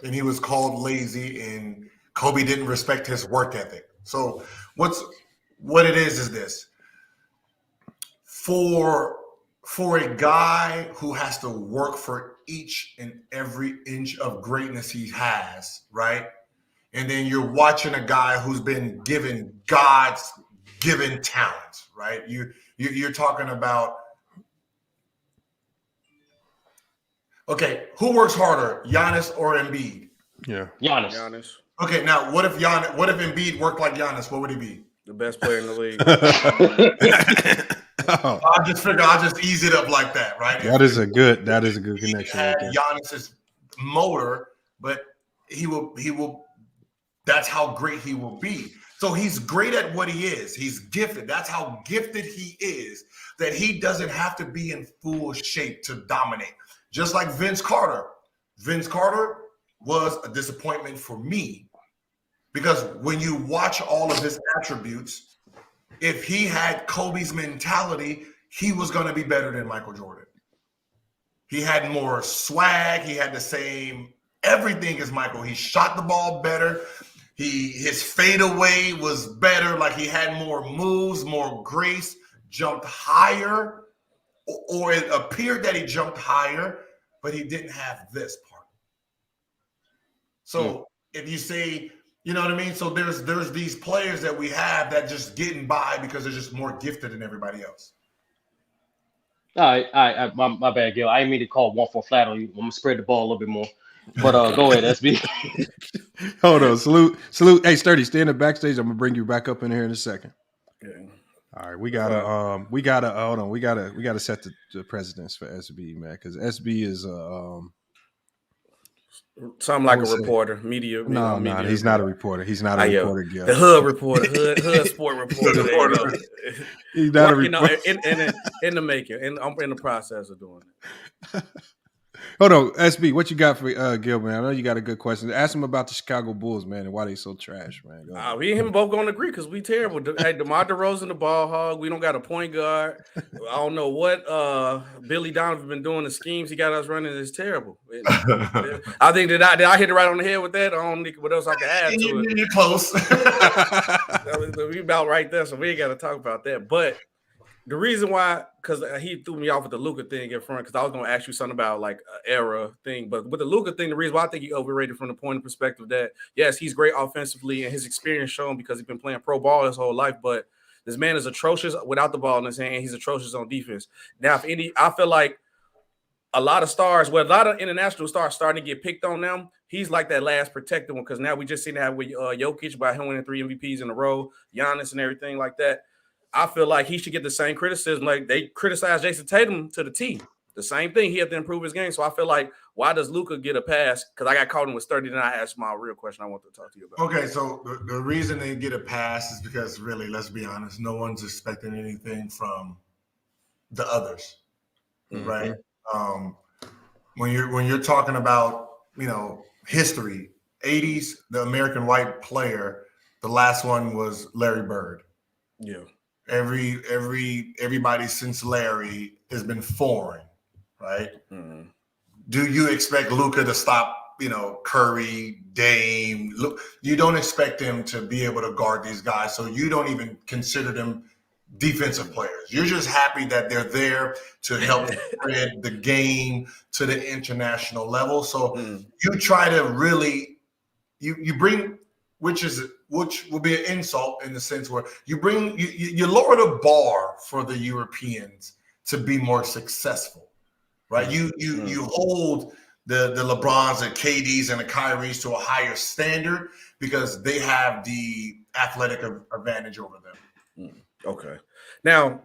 And he was called lazy, and Kobe didn't respect his work ethic. So what it is this. For a guy who has to work for each and every inch of greatness he has, right? And then you're watching a guy who's been given God's given talent, right? You're talking about, okay, who works harder, Giannis or Embiid? Yeah, Giannis. Okay, now what if Embiid worked like Giannis? What would he be? The best player in the league. I just figure I'll just ease it up like that, right? That is a good connection. He had Giannis's motor, but he will. That's how great he will be. So he's great at what he is. He's gifted. That's how gifted he is, that he doesn't have to be in full shape to dominate. Just like Vince Carter. Vince Carter was a disappointment for me because when you watch all of his attributes, if he had Kobe's mentality, he was going to be better than Michael Jordan. He had more swag. He had the same everything as Michael. He shot the ball better. His fadeaway was better. Like he had more moves, more grace, jumped higher, or it appeared that he jumped higher, but he didn't have this part. So if you say, you know what I mean? So there's these players that we have that just getting by because they're just more gifted than everybody else. All right. My bad, Gil. I didn't mean to call one for flat on you. I'm gonna spread the ball a little bit more. But go ahead, SB. Hold on, salute. Hey, Sturdy, stay in the backstage. I'm gonna bring you back up in here in a second. Okay. All right, we gotta hold on. We gotta set the precedence for SB, man, because SB is something like a reporter, media. No, media he's not a reporter. He's not a reporter. Gil. The hood reporter, hood sport reporter. He's not a reporter. In the making, and I'm in the process of doing it. Hold on, SB, what you got for Gilbert? I know you got a good question. Ask him about the Chicago Bulls, man, and why they so trash, man. We and him both gonna agree because we terrible. Hey, DeMar DeRozan the ball hog. We don't got a point guard. I don't know what Billy Donovan been doing. The schemes he got us running is terrible. I think did I hit it right on the head with that? I don't think what else I can add to it. You're close. We about right there, so we ain't got to talk about that. But the reason why, because he threw me off with the Luka thing in front, because I was going to ask you something about like an era thing. But with the Luka thing, the reason why I think he overrated from the point of perspective that, yes, he's great offensively and his experience shown because he's been playing pro ball his whole life. But this man is atrocious without the ball in his hand. He's atrocious on defense. Now, I feel like a lot of stars, a lot of international stars starting to get picked on now. He's like that last protected one because now we just seen that with Jokic by him winning 3 MVPs in a row, Giannis and everything like that. I feel like he should get the same criticism. Like they criticize Jason Tatum to the T. The same thing. He had to improve his game. So I feel like, why does Luka get a pass? Because I got caught in with 30, and I asked my real question I want to talk to you about. Okay, so the reason they get a pass is because really, let's be honest, no one's expecting anything from the others, right? When you're talking about, history, 80s, the American white player, the last one was Larry Bird. Yeah. Everybody since Larry has been foreign, right? Mm-hmm. Do you expect Luka to stop, Curry, Dame? Look, you don't expect him to be able to guard these guys, so you don't even consider them defensive players. You're just happy that they're there to help spread the game to the international level. So you try to really, you bring, which will be an insult in the sense where you lower the bar for the Europeans to be more successful, right? You hold the LeBrons and KDs and the Kyries to a higher standard because they have the athletic advantage over them. Okay. Now,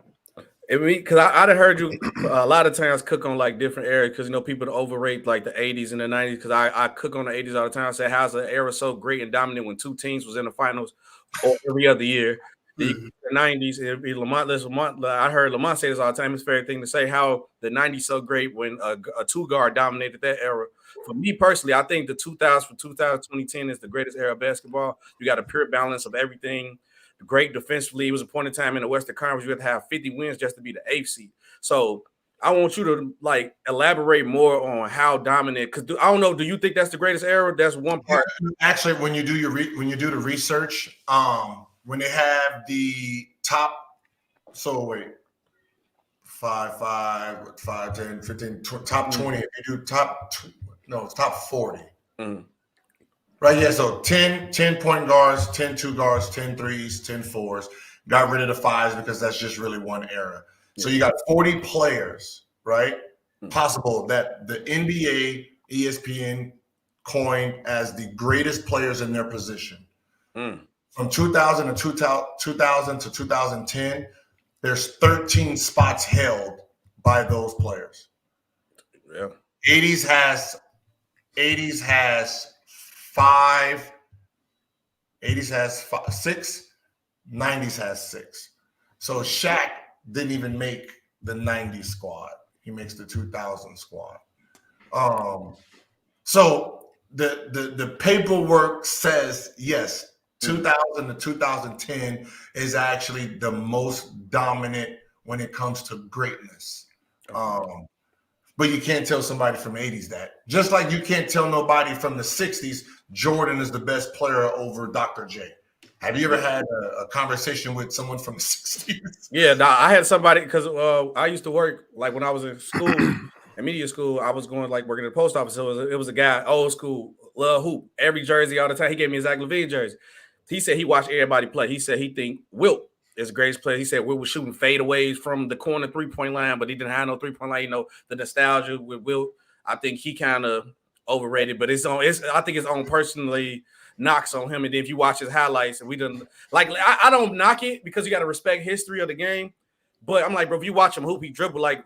because I'd have heard you a lot of times cook on like different eras because people overrate like the 80s and the 90s because I cook on the 80s all the time. I say, how's the era so great and dominant when 2 teams was in the finals every other year? The 90s, it'd be Lamont. I heard Lamont say this all the time. It's a fair thing to say how the 90s so great when a 2-guard dominated that era. For me personally, I think the 2000 from 2010 is the greatest era of basketball. You got a pure balance of everything. great defensively. It was a point in time in the Western Conference you had to have 50 wins just to be the 8th seed. So I want you to like elaborate more on how dominant. Because I don't know, do you think that's the greatest era? That's one part. Actually, when you do the research, when they have the top, 5, 10, 15, top 20. If you do it's top 40. Right, yeah, so 10 point guards, 10 2 guards, 10 threes, 10 fours. Got rid of the fives because that's just really one era. So you got 40 players, right? Possible that the NBA, ESPN coined as the greatest players in their position. From 2000 to 2010, there's 13 spots held by those players. Yeah. 80s has 5. 80s has 6. 90s has 6. So Shaq didn't even make the 90s squad. He makes the 2000 squad. So the paperwork says yes, 2000 to 2010 is actually the most dominant when it comes to greatness. But you can't tell somebody from the 80s that. Just like you can't tell nobody from the 60s Jordan is the best player over Dr. J. Have you ever had a conversation with someone from the 60s? Yeah, I had somebody because I used to work like when I was in school, in media school. I was going like working at the post office. So it was a guy, old school, love hoop, every jersey all the time. He gave me his Zach LaVine jersey. He said he watched everybody play. He said he think Wilt is the greatest player. He said Wilt was shooting fadeaways from the corner 3-point line, but he didn't have no 3-point line. You know, the nostalgia with Wilt. I think he kind of overrated, but I think his own personally knocks on him. And then if you watch his highlights, and we didn't like, I don't knock it because you got to respect history of the game. But I'm like, bro, if you watch him hoop, he dribble like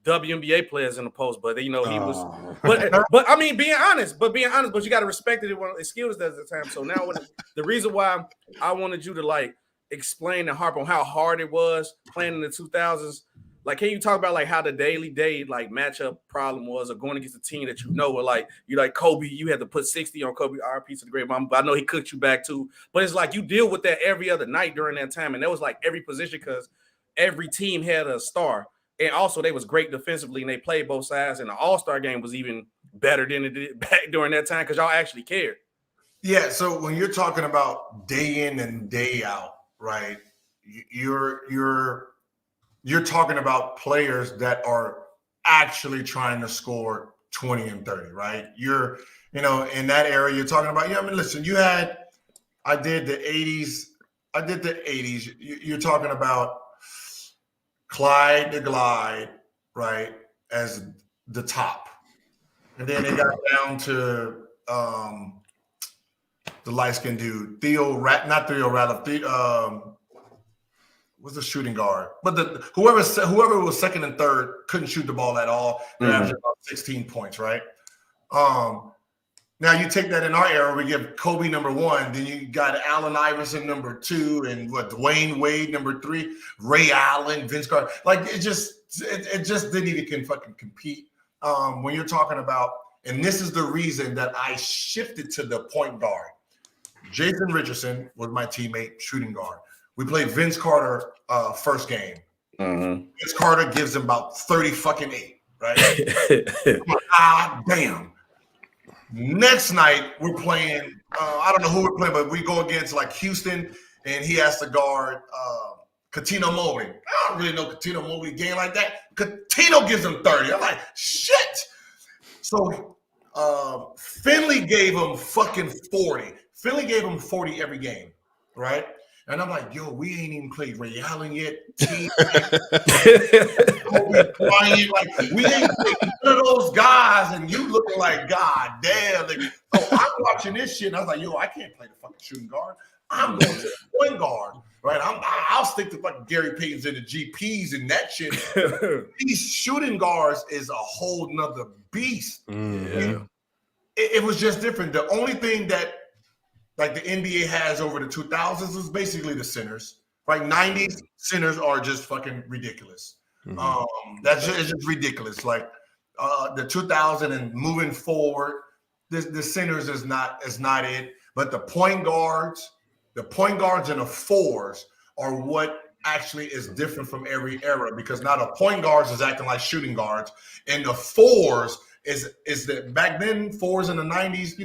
WNBA players in the post. But you know, he was. But I mean, being honest, but you got to respect it when his skills at the time. So now, the reason why I wanted you to like explain and harp on how hard it was playing in the 2000s. Like, can you talk about like how the daily like matchup problem was, or going against a team that you know, or like you like Kobe, you had to put 60 on Kobe, RP to the great mama. But I know he cooked you back too. But it's like you deal with that every other night during that time, and that was like every position because every team had a star, and also they was great defensively and they played both sides. And the All-Star game was even better than it did back during that time because y'all actually cared. Yeah. So when you're talking about day in and day out, right? You're talking about players that are actually trying to score 20 and 30, right? In that area, you're talking about, listen, I did the 80s. You're talking about Clyde the Glide, right, as the top. And then it got down to the light-skinned dude, was the shooting guard, but whoever was second and third couldn't shoot the ball at all. They're averaging about 16 points, right? Now you take that in our era, we give Kobe number 1, then you got Allen Iverson number 2, and Dwayne Wade number 3, Ray Allen, Vince Carter. Like it just didn't even fucking compete. When you're talking about, and this is the reason that I shifted to the point guard. Jason Richardson was my teammate, shooting guard. We played Vince Carter first game. Vince Carter gives him about 30-8, right? Damn. Next night, we're playing, I don't know who we're playing, but we go against like Houston, and he has to guard Cuttino Mobley. I don't really know Cuttino Mobley game like that. Cuttino gives him 30. I'm like, shit. So Finley gave him fucking 40. Finley gave him 40 every game, right? And I'm like, yo, we ain't even played Ray Allen yet. Bryant, like we ain't played none of those guys, and you looking like, God damn. Like, so I'm watching this shit, and I was like, yo, I can't play the fucking shooting guard. I'm going to the point guard, right? I'll stick to fucking Gary Payton's and the GPs and that shit. These shooting guards is a whole nother beast. Yeah. It was just different. The only thing that like the NBA has over the 2000s was basically the centers. Right, 90s centers are just fucking ridiculous. It's just ridiculous. Like the 2000 and moving forward, the centers is not it. But the point guards, the point guards and the fours are what actually is different from every era, because now the point guards is acting like shooting guards, and the fours is that back then, fours in the 90s,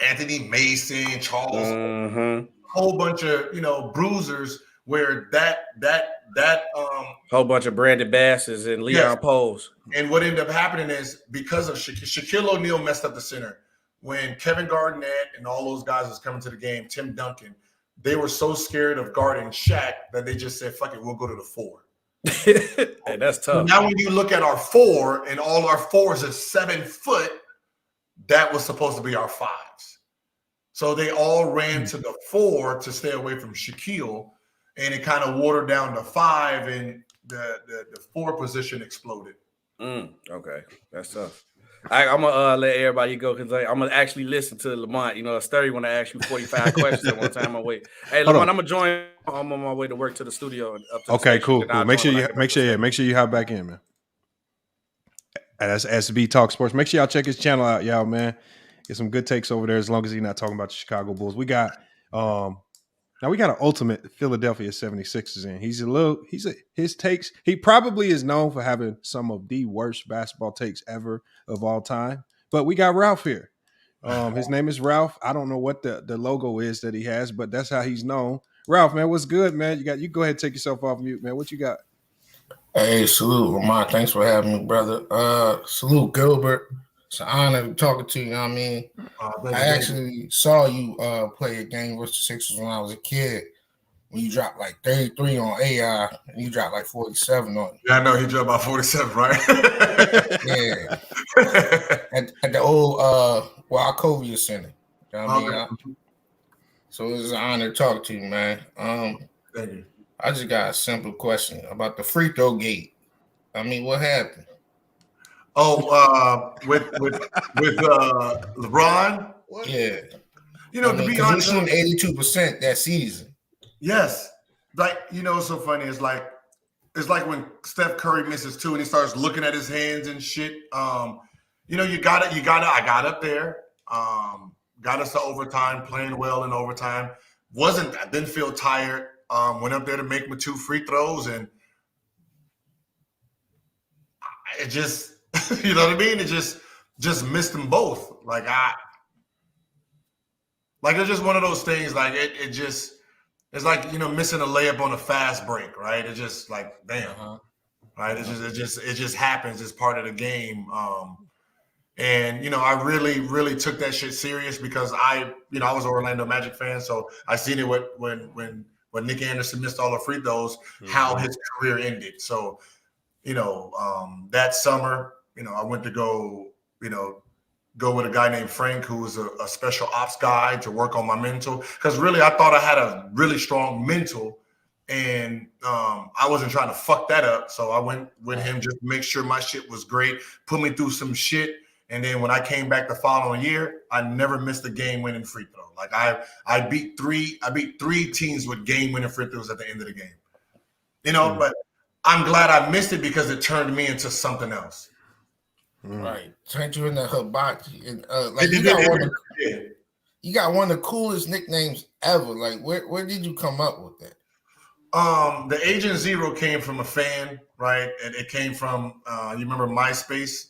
Anthony Mason, Charles, a whole bunch of bruisers, where that whole bunch of Brandon Basses and Leon Poles. And what ended up happening is, because of Shaquille O'Neal messed up the center. When Kevin Garnett and all those guys was coming to the game, Tim Duncan, they were so scared of guarding Shaq that they just said, fuck it, we'll go to the 4. Hey, that's tough. So now when you look at our 4 and all our 4s is 7 foot, that was supposed to be our 5s. So they all ran to the 4 to stay away from Shaquille, and it kind of watered down the 5, and the 4 position exploded. Okay, that's tough. I'm gonna let everybody go, because I'm gonna actually listen to Lamont. Sturdy want to ask you 45 questions at one time. Hey, Lamont, I'm gonna join. I'm on my way to work to the studio. Okay, cool. Make sure you hop back in, man. That's SB Talk Sports. Make sure y'all check his channel out, y'all, man. Get some good takes over there, as long as he's not talking about the Chicago Bulls. We got now we got an ultimate Philadelphia 76ers in. His takes, he probably is known for having some of the worst basketball takes ever of all time. But we got Ralph here. His name is Ralph. I don't know what the logo is that he has, but that's how he's known. Ralph, man, what's good, man? You go ahead and take yourself off mute, man. What you got? Hey, salute, Lamont. Thanks for having me, brother. Salute, Gilbert. It's an honor talking to you. You know what I mean? I actually saw you play a game with the Sixers when I was a kid. When you dropped like 33 on AI, and you dropped like 47 on. Yeah, I know he dropped about 47, right? Yeah. At the old Wachovia Center. You know what I mean? So it was an honor to talk to you, man. Thank you. I just got a simple question about the free throw gate. I mean, what happened? Oh, with LeBron? Yeah. To be honest, he shooting 82% that season. Yes. Like, it's so funny. It's like when Steph Curry misses 2 and he starts looking at his hands and shit. I got up there. Got us to overtime, playing well in overtime. Didn't feel tired. Went up there to make my 2 free throws, and it just, you know what I mean? It just missed them both. It's just one of those things. Like it's like, missing a layup on a fast break, right? It's just like, damn, right? It just happens. It's part of the game. And I really, really took that shit serious, because I was an Orlando Magic fan, so I seen it when Nick Anderson missed all the free throws, how his career ended. So, that summer, I went to go with a guy named Frank, who was a special ops guy, to work on my mental. Because really, I thought I had a really strong mental, and I wasn't trying to fuck that up. So I went with him just to make sure my shit was great, put me through some shit. And then when I came back the following year, I never missed a game-winning free throw. Like I beat three teams with game-winning free throws at the end of the game. But I'm glad I missed it, because it turned me into something else. Right, turned you into hibachi. You got one of the coolest nicknames ever. Like, where did you come up with that? The Agent Zero came from a fan, right? And it came from you remember MySpace?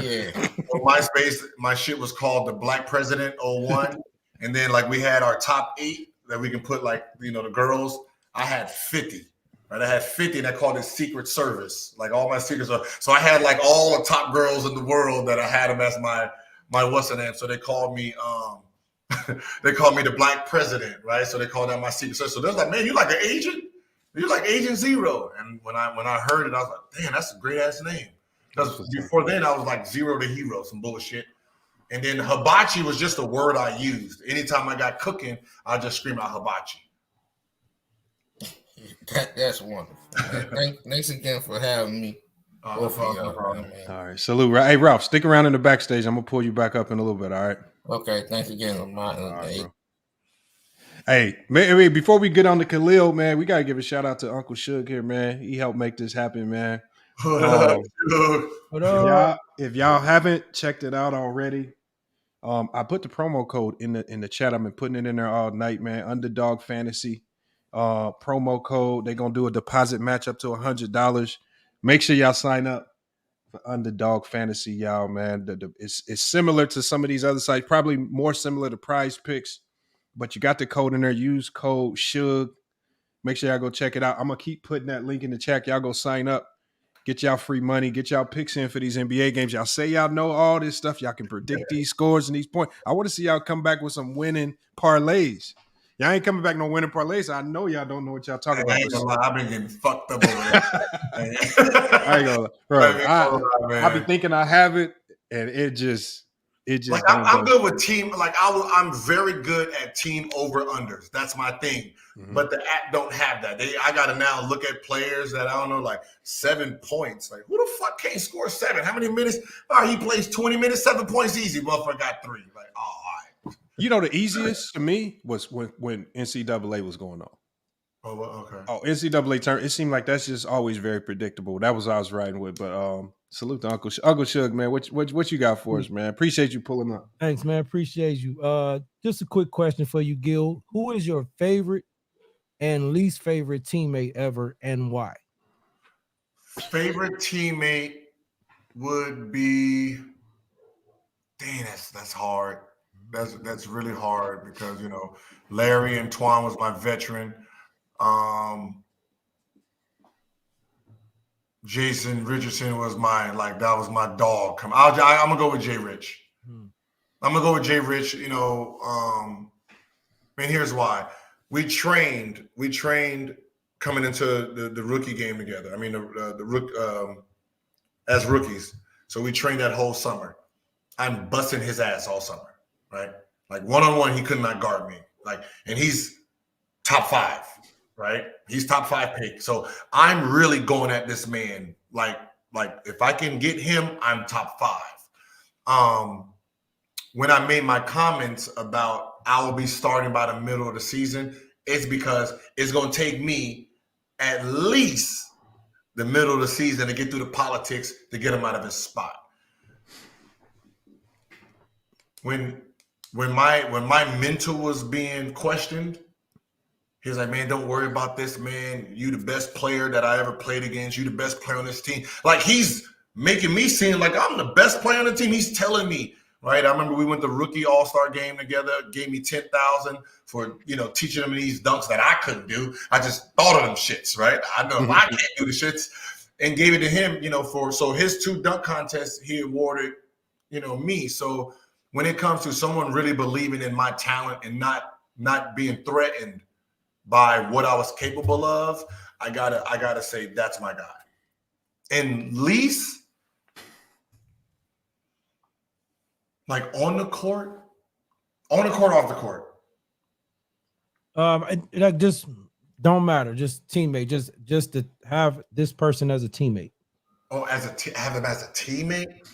Yeah. MySpace, my shit was called the Black President 01. And then we had our top 8 that we can put the girls. I had 50. Right? I had 50, and I called it Secret Service. Like, all my secrets are. So I had all the top girls in the world that I had them as my what's the name. So they called me the Black President, right? So they called that my Secret Service. So they're like, man, you like an agent? You're like Agent Zero. And when I heard it, I was like, damn, that's a great ass name. Because before then, I was like Zero to Hero, some bullshit. And then hibachi was just a word I used. Anytime I got cooking, I just scream out hibachi. That's wonderful. Thanks again for having me. No problem. All right, salute. Hey, Ralph, stick around in the backstage. I'm gonna pull you back up in a little bit. All right. Okay. Thanks again, Lamont. Right, hey, before we get on to Khalil, man, we gotta give a shout out to Uncle Suge here, man. He helped make this happen, man. If y'all haven't checked it out already, I put the promo code in the chat. I've been putting it in there all night, man. Underdog Fantasy promo code. They're gonna do a deposit match up to $100. Make sure y'all sign up for Underdog Fantasy, y'all, man. It's similar to some of these other sites, probably more similar to Prize Picks, but you got the code in there. Use code SHUG. Make sure y'all go check it out. I'm gonna keep putting that link in the chat. Y'all go sign up. Get y'all free money. Get y'all picks in for these NBA games. Y'all say y'all know all this stuff. Y'all can predict these scores and these points. I want to see y'all come back with some winning parlays. Y'all ain't coming back no winning parlays. I know y'all don't know what y'all talking about. I've been getting fucked up over there. I ain't gonna lie. Bro, I be thinking I have it, and it just like I'm good with team. Like I'm very good at team over unders. That's my thing. Mm-hmm. But the app don't have that. I gotta now look at players that I don't know, like 7 points. Like who the fuck can't score 7? How many minutes? All right, he plays 20 minutes, 7 points easy. Motherfucker got 3. Like, oh, all right. You know, the easiest to me was when NCAA was going on. Oh, well, okay. Oh, NCAA turn. It seemed like that's just always very predictable. That was what I was riding with. But salute to Uncle Shug, man. What you got for us, man? Appreciate you pulling up. Thanks, man. Appreciate you. Just a quick question for you, Gil. Who is your favorite and least favorite teammate ever, and why? Favorite teammate would be. Dang, that's hard. That's really hard because Larry Antoine was my veteran. Jason Richardson was that was my dog. I'm gonna go with Jay Rich. I'm gonna go with Jay Rich. And here's why: we trained coming into the rookie game together. I mean, as rookies, so we trained that whole summer. I'm busting his ass all summer, right? Like one-on-one, he could not guard me. And he's top 5. Right? He's top 5 pick. So I'm really going at this man. Like if I can get him, I'm top 5. When I made my comments about I will be starting by the middle of the season, it's because it's going to take me at least the middle of the season to get through the politics to get him out of his spot. When my mental was being questioned, he was like, man, don't worry about this, man. You the best player that I ever played against. You the best player on this team. Like, he's making me seem like I'm the best player on the team. He's telling me, right? I remember we went to rookie all-star game together, gave me $10,000 for, teaching him these dunks that I couldn't do. I just thought of them shits, right? I know if I can't do the shits, and gave it to him, so his 2 dunk contests, he awarded, me. So when it comes to someone really believing in my talent and not being threatened by what I was capable of, I gotta say that's my guy. And least, like on the court, off the court. It just don't matter. Just teammate. Just to have this person as a teammate. Oh, have him as a teammate.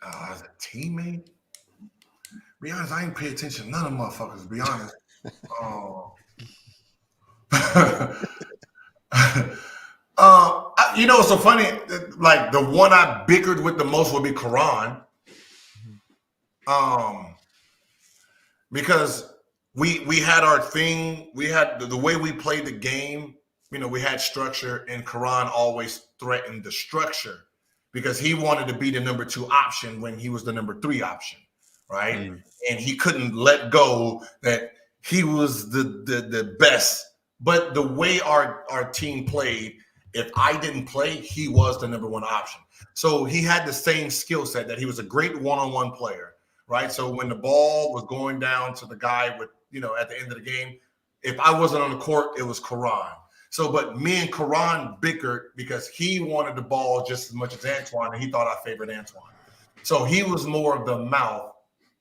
As a teammate? Be honest, I ain't pay attention to none of them motherfuckers, to be honest. It's so funny, like the one I bickered with the most would be Karan. Because we had our thing, we had the way we played the game, we had structure, and Karan always threatened the structure because he wanted to be the number 2 option when he was the number 3 option, right? And he couldn't let go that he was the best. But the way our team played, if I didn't play, he was the number 1 option. So he had the same skill set that he was a great one-on-one player, right? So when the ball was going down to the guy with, at the end of the game, if I wasn't on the court, it was Karan. So, but me and Karan bickered because he wanted the ball just as much as Antoine, and he thought I favored Antoine. So he was more of the mouth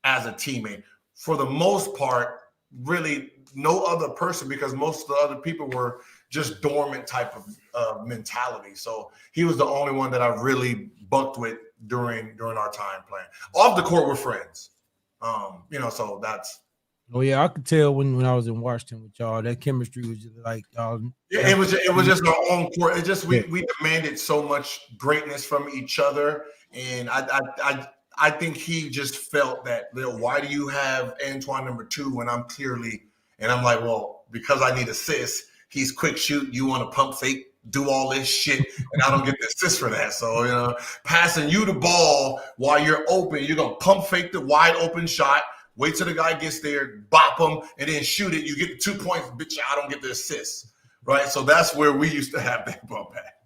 as a teammate. For the most part, really no other person, because most of the other people were just dormant type of mentality. So he was the only one that I really bucked with during our time playing. Off the court, we're friends. So that's Oh yeah, I could tell when I was in Washington with y'all, that chemistry was just like it was just our own court. It just we demanded so much greatness from each other, and I think he just felt that, why do you have Antoine number 2 when I'm clearly, and I'm like, well, because I need assists. He's quick shoot. You want to pump fake, do all this shit, and I don't get the assist for that. So passing you the ball while you're open, you're gonna pump fake the wide open shot. Wait till the guy gets there, bop him, and then shoot it. You get the 2 points, bitch. I don't get the assist, right? So that's where we used to have that bump at.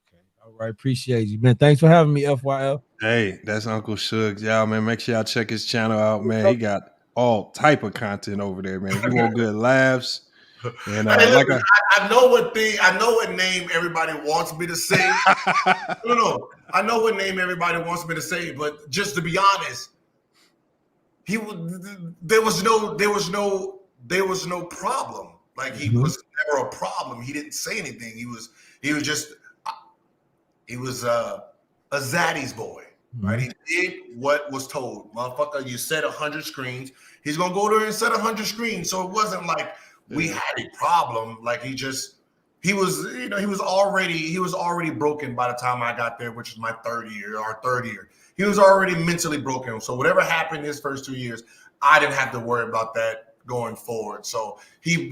Okay, all right, appreciate you, man. Thanks for having me, FYL. Hey, that's Uncle Suggs, y'all, man. Make sure y'all check his channel out, man. He got all type of content over there, man. If you want good laughs, and hey, listen, I know what name everybody wants me to say. No, I know what name everybody wants me to say, but just to be honest. There was no problem. Like he was never a problem. He didn't say anything. He was a Zaddy's boy, right? He did what was told. Motherfucker, you set 100 screens. He's gonna go there and set 100 screens. So it wasn't like we had a problem. Like he was already broken by the time I got there, which is my third year. He was already mentally broken. So whatever happened his first 2 years, I didn't have to worry about that going forward. So he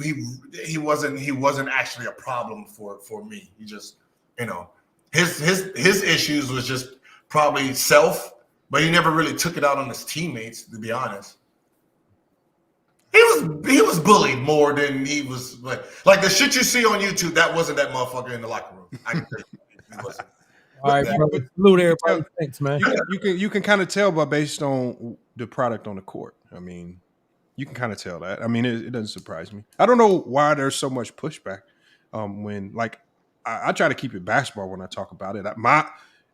wasn't actually a problem for me. He just, his issues was just probably self, but he never really took it out on his teammates, to be honest. He was bullied more than he was like the shit you see on YouTube. That wasn't that motherfucker in the locker room. I can tell you, he wasn't. All right, bro. Salute everybody. Thanks, man. You can kind of tell based on the product on the court. I mean, you can kind of tell that. I mean, it doesn't surprise me. I don't know why there's so much pushback. When I try to keep it basketball when I talk about it.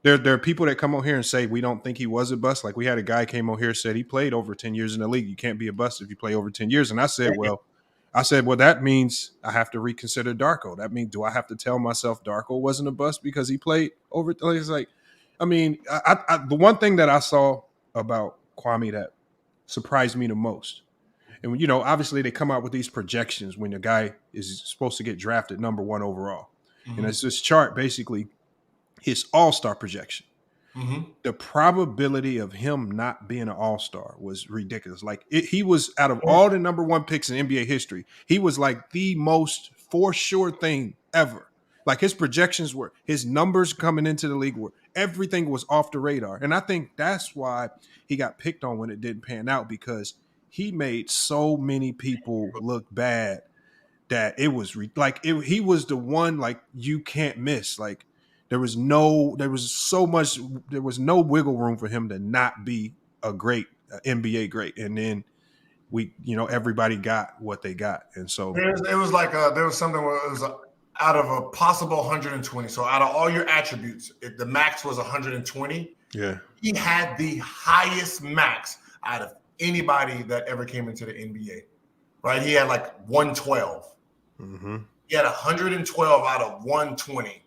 There are people that come on here and say we don't think he was a bust. Like we had a guy came on here and said he played over 10 years in the league. You can't be a bust if you play over 10 years. And I said, well, that means I have to reconsider Darko. That means, do I have to tell myself Darko wasn't a bust because he played over? It's like, I mean, the one thing that I saw about Kwame that surprised me the most, and obviously they come out with these projections when a guy is supposed to get drafted number 1 overall, and it's this chart basically his all-star projection. The probability of him not being an all-star was ridiculous. Like he was, out of all the number 1 picks in NBA history, he was like the most for sure thing ever. Like his projections were, his numbers coming into the league everything was off the radar. And I think that's why he got picked on when it didn't pan out, because he made so many people look bad that it was he was the one like you can't miss. Like there was no wiggle room for him to not be a great NBA great. And then everybody got what they got. And so it was like there was something where it was out of a possible 120. So out of all your attributes, the max was 120. Yeah. He had the highest max out of anybody that ever came into the NBA, right? He had like 112. He had 112 out of 120.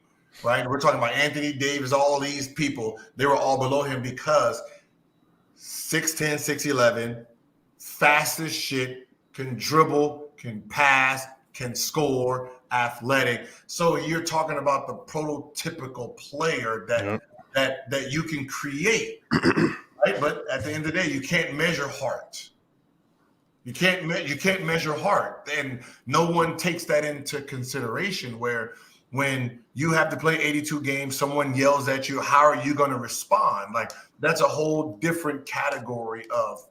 Right, we're talking about Anthony Davis, all these people. They were all below him because 6'10", 6'11", fast as shit, can dribble, can pass, can score, athletic. So you're talking about the prototypical player that you can create, right? But at the end of the day, you can't measure heart. You can't measure heart, and no one takes that into consideration. Where when you have to play 82 games, someone yells at you, how are you going to respond? Like that's a whole different category of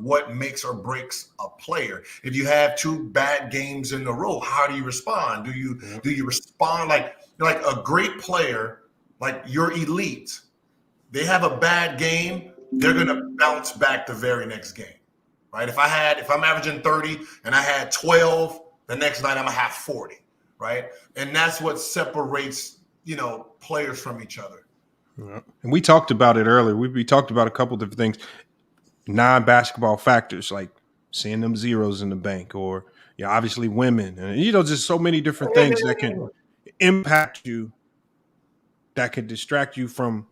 what makes or breaks a player. If you have 2 bad games in a row, how do you respond? Do you respond like a great player, like your elite? They have a bad game, they're going to bounce back the very next game, right? If I'm averaging 30 and I had 12, the next night I'm gonna have 40. Right. And that's what separates, players from each other. Yeah. And we talked about it earlier. We talked about a couple different things, non-basketball factors, like seeing them zeros in the bank, or obviously women, and just so many different things that can impact you, that can distract you from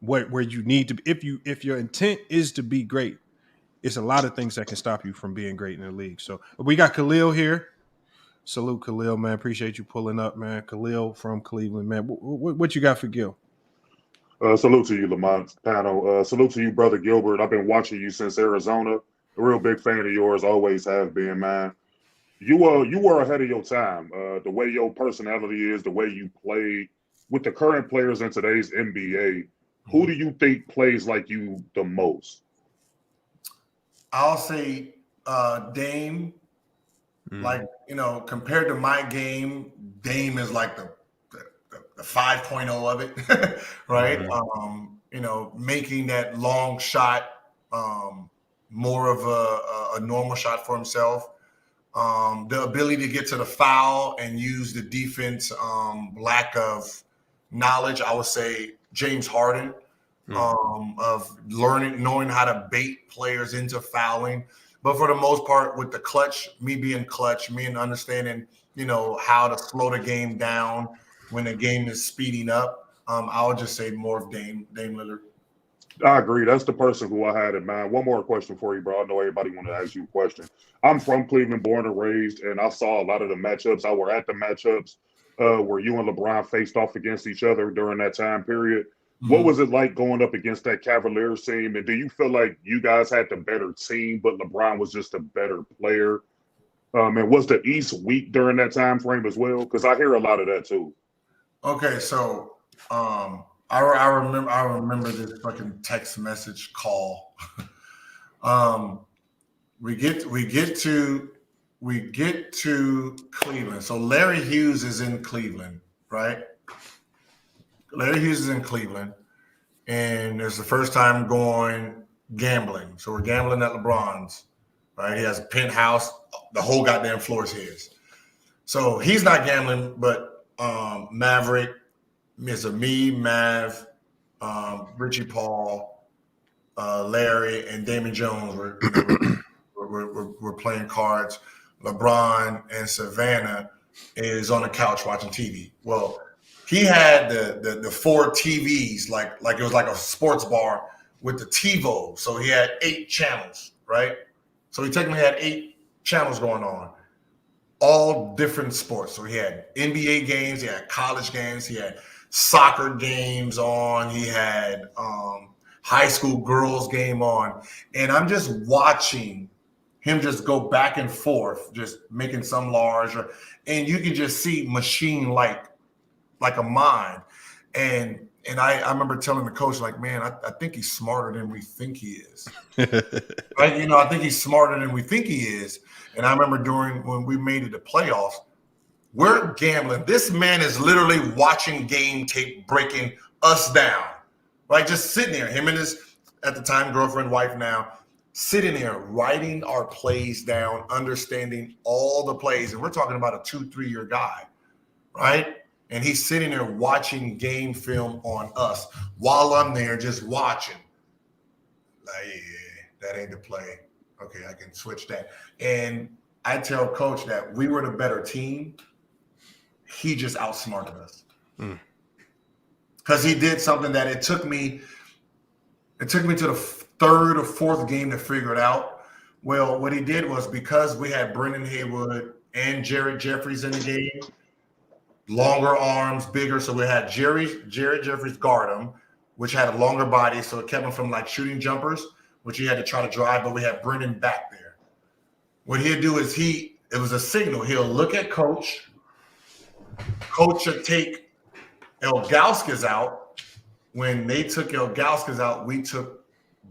where you need to be. If your intent is to be great, it's a lot of things that can stop you from being great in the league. So we got Khalil here. Salute, Khalil, man. Appreciate you pulling up, man. Khalil from Cleveland, man. What you got for Gil? Salute to you, Lamont panel. Salute to you, brother Gilbert. I've been watching you since Arizona. A real big fan of yours, always have been, man. You were ahead of your time. The way your personality is, the way you play with the current players in today's NBA. Who do you think plays like you the most? I'll say Dame. Like, compared to my game, Dame is like the 5.0 of it, right? Making that long shot more of a normal shot for himself. The ability to get to the foul and use the defense lack of knowledge, I would say James Harden, of knowing how to bait players into fouling. But for the most part, with the clutch, me and understanding, how to slow the game down when the game is speeding up, I would just say more of Dame Lillard. I agree. That's the person who I had in mind. One more question for you, bro. I know everybody want to ask you a question. I'm from Cleveland, born and raised, and I saw a lot of the matchups. I were at the matchups where you and LeBron faced off against each other during that time period. Mm-hmm. What was it like going up against that Cavaliers team? And do you feel like you guys had the better team, but LeBron was just a better player? And was the East weak during that time frame as well? Because I hear a lot of that too. Okay, so I remember this fucking text message call. We get to Cleveland. So Larry Hughes is in Cleveland, right? Larry Hughes is in Cleveland, and it's the first time going gambling. So we're gambling at LeBron's, right? He has a penthouse. The whole goddamn floor is his. So he's not gambling, but Maverick, me, Mav, Richie Paul, Larry, and Damon Jones were playing cards. LeBron and Savannah is on the couch watching TV. Well, he had the 4 TVs, like it was like a sports bar with the TiVo. So he had 8 channels, right? So he technically had 8 channels going on, all different sports. So he had NBA games, he had college games, he had soccer games on, he had high school girls game on. And I'm just watching him just go back and forth, just making some large, and you can just see machine like a mind. And I remember telling the coach, like, man, I think he's smarter than we think he is. Right? I think he's smarter than we think he is. And I remember when we made it to playoffs, we're gambling. This man is literally watching game tape, breaking us down, right? Just sitting there, him and his, at the time, girlfriend, wife now, sitting there, writing our plays down, understanding all the plays. And we're talking about a 2-3 year guy, right? And he's sitting there watching game film on us while I'm there just watching. Like, yeah, that ain't the play. Okay, I can switch that. And I tell coach that we were the better team. He just outsmarted us. Because he did something that it took me to the 3rd or 4th game to figure it out. Well, what he did was, because we had Brendan Haywood and Jared Jeffries in the game, longer arms, bigger. So we had Jared Jeffries guard him, which had a longer body. So it kept him from like shooting jumpers, which he had to try to drive, but we had Brendan back there. What he'd do is it was a signal. He'll look at coach. Coach would take Ilgauskas out. When they took Ilgauskas out, we took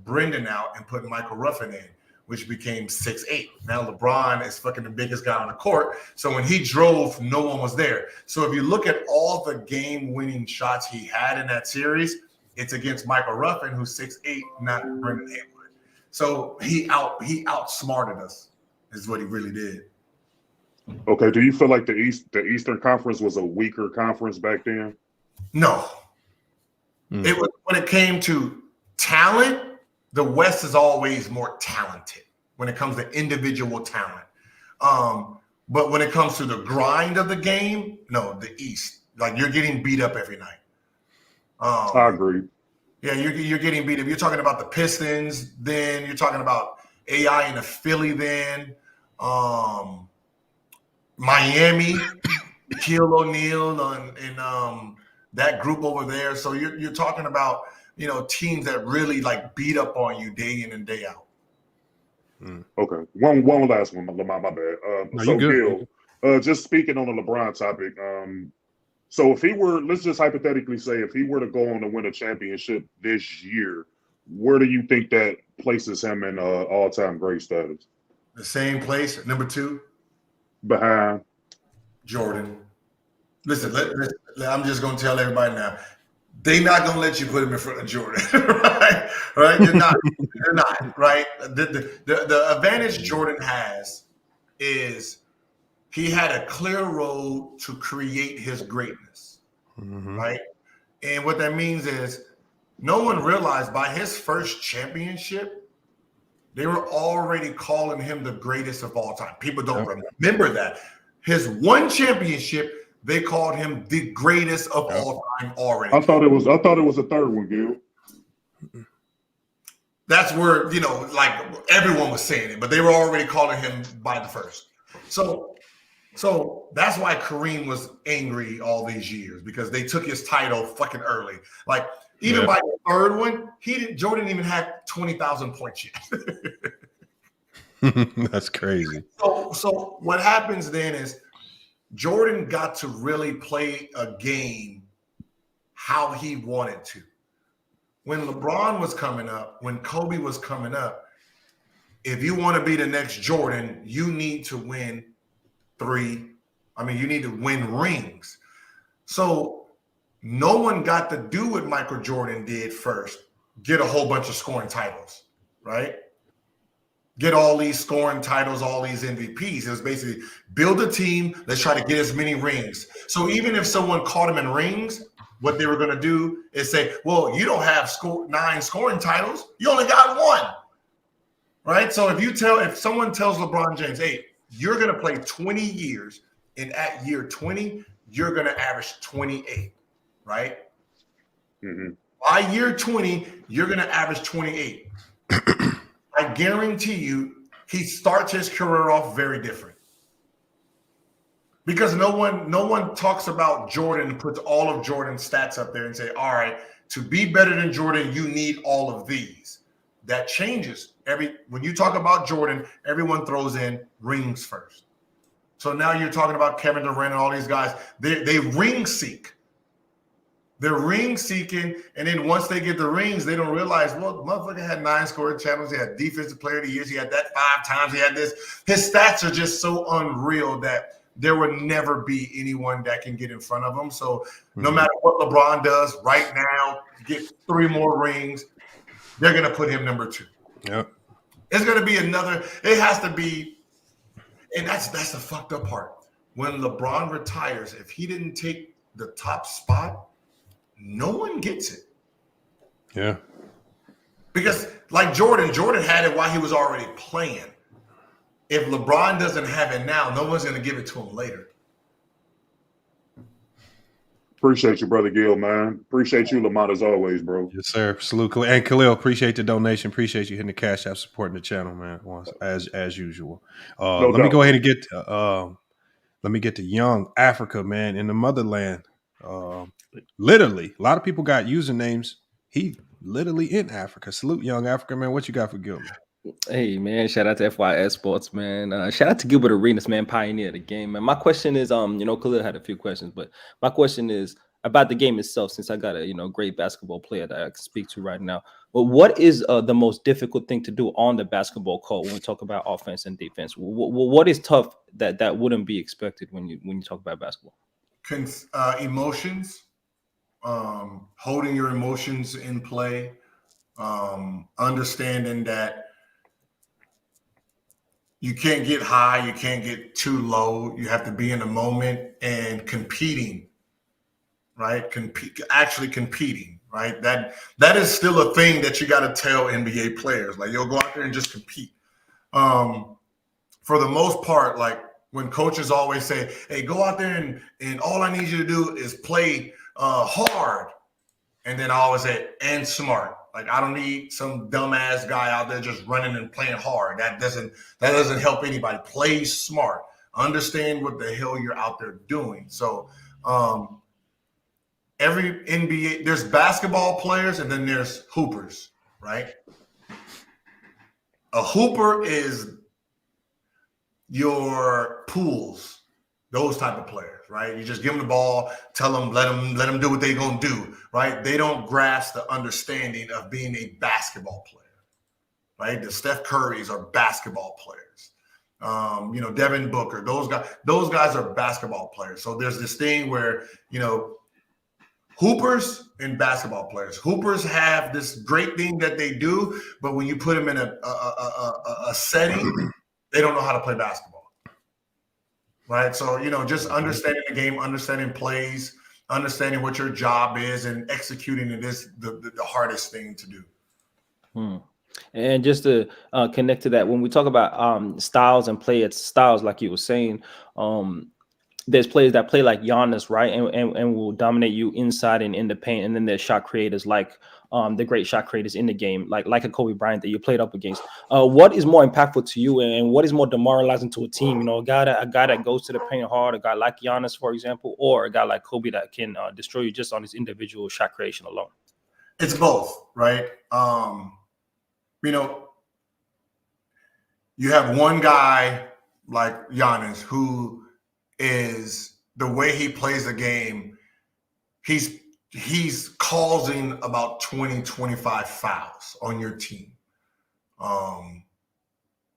Brendan out and put Michael Ruffin in, which became 6'8". Now LeBron is fucking the biggest guy on the court. So when he drove, no one was there. So if you look at all the game-winning shots he had in that series, it's against Michael Ruffin, who's 6'8", not Brendan Haywood. So he outsmarted us, is what he really did. Okay, do you feel like the Eastern Conference was a weaker conference back then? No. It was, when it came to talent, the West is always more talented when it comes to individual talent. But when it comes to the grind of the game, no, the East. Like, you're getting beat up every night. I agree. Yeah, you're getting beat up. You're talking about the Pistons, then you're talking about AI in the Philly then, Miami, Shaquille O'Neal and that group over there. So you're talking about, you know, teams that really like beat up on you day in and day out. Okay. One last one, Lamar, my bad. No, so you good. Gil, just speaking on the LeBron topic, so if he were, let's just hypothetically say, if he were to go on to win a championship this year, where do you think that places him in all-time great status? The same place, number 2. Behind Jordan. Listen, I'm just going to tell everybody now. They're not going to let you put him in front of Jordan, right? Right? You're not, right? The advantage Jordan has is he had a clear road to create his greatness, right? And what that means is no one realized by his first championship, they were already calling him the greatest of all time. People don't remember that. His one championship, they called him the greatest of all time already. I thought it was a third one, Gil. That's where, you know, like everyone was saying it, but they were already calling him by the first. So that's why Kareem was angry all these years, because they took his title fucking early. Like even by the third one, Jordan even had 20,000 points yet. That's crazy. So what happens then is Jordan got to really play a game how he wanted to. When LeBron was coming up, when Kobe was coming up, if you want to be the next Jordan, you need to win you need to win rings. So no one got to do what Michael Jordan did first, get a whole bunch of scoring titles, right? Get all these scoring titles, all these MVPs. It was basically build a team. Let's try to get as many rings. So even if someone caught him in rings, what they were going to do is say, well, you don't have 9 scoring titles. You only got 1, right? So if someone tells LeBron James, hey, you're going to play 20 years, and at year 20, you're going to average 28, right? By year 20, you're going to average 28. I guarantee you he starts his career off very different. Because no one talks about Jordan and puts all of Jordan's stats up there and say, all right, to be better than Jordan, you need all of these. That changes. When you talk about Jordan, everyone throws in rings first. So now you're talking about Kevin Durant and all these guys. They ring seek. They're ring seeking, and then once they get the rings, they don't realize, well, the motherfucker had 9 scoring champions. He had defensive player of the year. He had that 5 times. He had this. His stats are just so unreal that there would never be anyone that can get in front of him. So no matter what LeBron does right now, get 3 more rings, they're going to put him number 2. Yep. It's going to be another. It has to be, and that's the fucked up part. When LeBron retires, if he didn't take the top spot, no one gets it. Yeah. Because like Jordan had it while he was already playing. If LeBron doesn't have it now, no one's going to give it to him later. Appreciate you, Brother Gil, man. Appreciate you, Lamont, as always, bro. Yes, sir. Salute, Khalil. And Khalil, appreciate the donation. Appreciate you hitting the Cash App, supporting the channel, man. As usual. Let me go ahead and get to Young Africa, man, in the motherland. Literally, a lot of people got usernames. He literally in Africa. Salute, Young Africa, man. What you got for Gil, man? Hey, man, shout out to FYS Sports, man. Shout out to Gilbert Arenas, man, pioneer of the game, man. My question is, Khalil had a few questions, but my question is about the game itself, since I got a, great basketball player that I can speak to right now. But what is the most difficult thing to do on the basketball court when we talk about offense and defense? What is tough that wouldn't be expected when you talk about basketball? Emotions, holding your emotions in play, understanding that you can't get high, you can't get too low. You have to be in the moment and competing, right? Actually competing, right? That is still a thing that you got to tell NBA players. Like, you'll go out there and just compete. For the most part, like when coaches always say, hey, go out there and all I need you to do is play hard. And then I always say, and smart. Like, I don't need some dumbass guy out there just running and playing hard. That doesn't help anybody. Play smart. Understand what the hell you're out there doing. So every NBA, there's basketball players and then there's hoopers, right? A hooper is your pools, those type of players, right? You just give them the ball, tell them, let them do what they're going to do, right? They don't grasp the understanding of being a basketball player, right? The Steph Currys are basketball players. Devin Booker, those guys are basketball players. So there's this thing where, hoopers and basketball players. Hoopers have this great thing that they do, but when you put them in a setting, they don't know how to play basketball, right? So, just understanding the game, understanding plays, understanding what your job is, and executing it is the hardest thing to do. And just to connect to that, when we talk about styles and play, it's styles, like you were saying. There's players that play like Giannis, right, and will dominate you inside and in the paint. And then there's shot creators like the great shot creators in the game, like a Kobe Bryant that you played up against. What is more impactful to you, and what is more demoralizing to a team? A guy that goes to the paint hard, a guy like Giannis, for example, or a guy like Kobe that can destroy you just on his individual shot creation alone. It's both, right? You have one guy like Giannis who is, the way he plays the game, he's causing about 20-25 fouls on your team,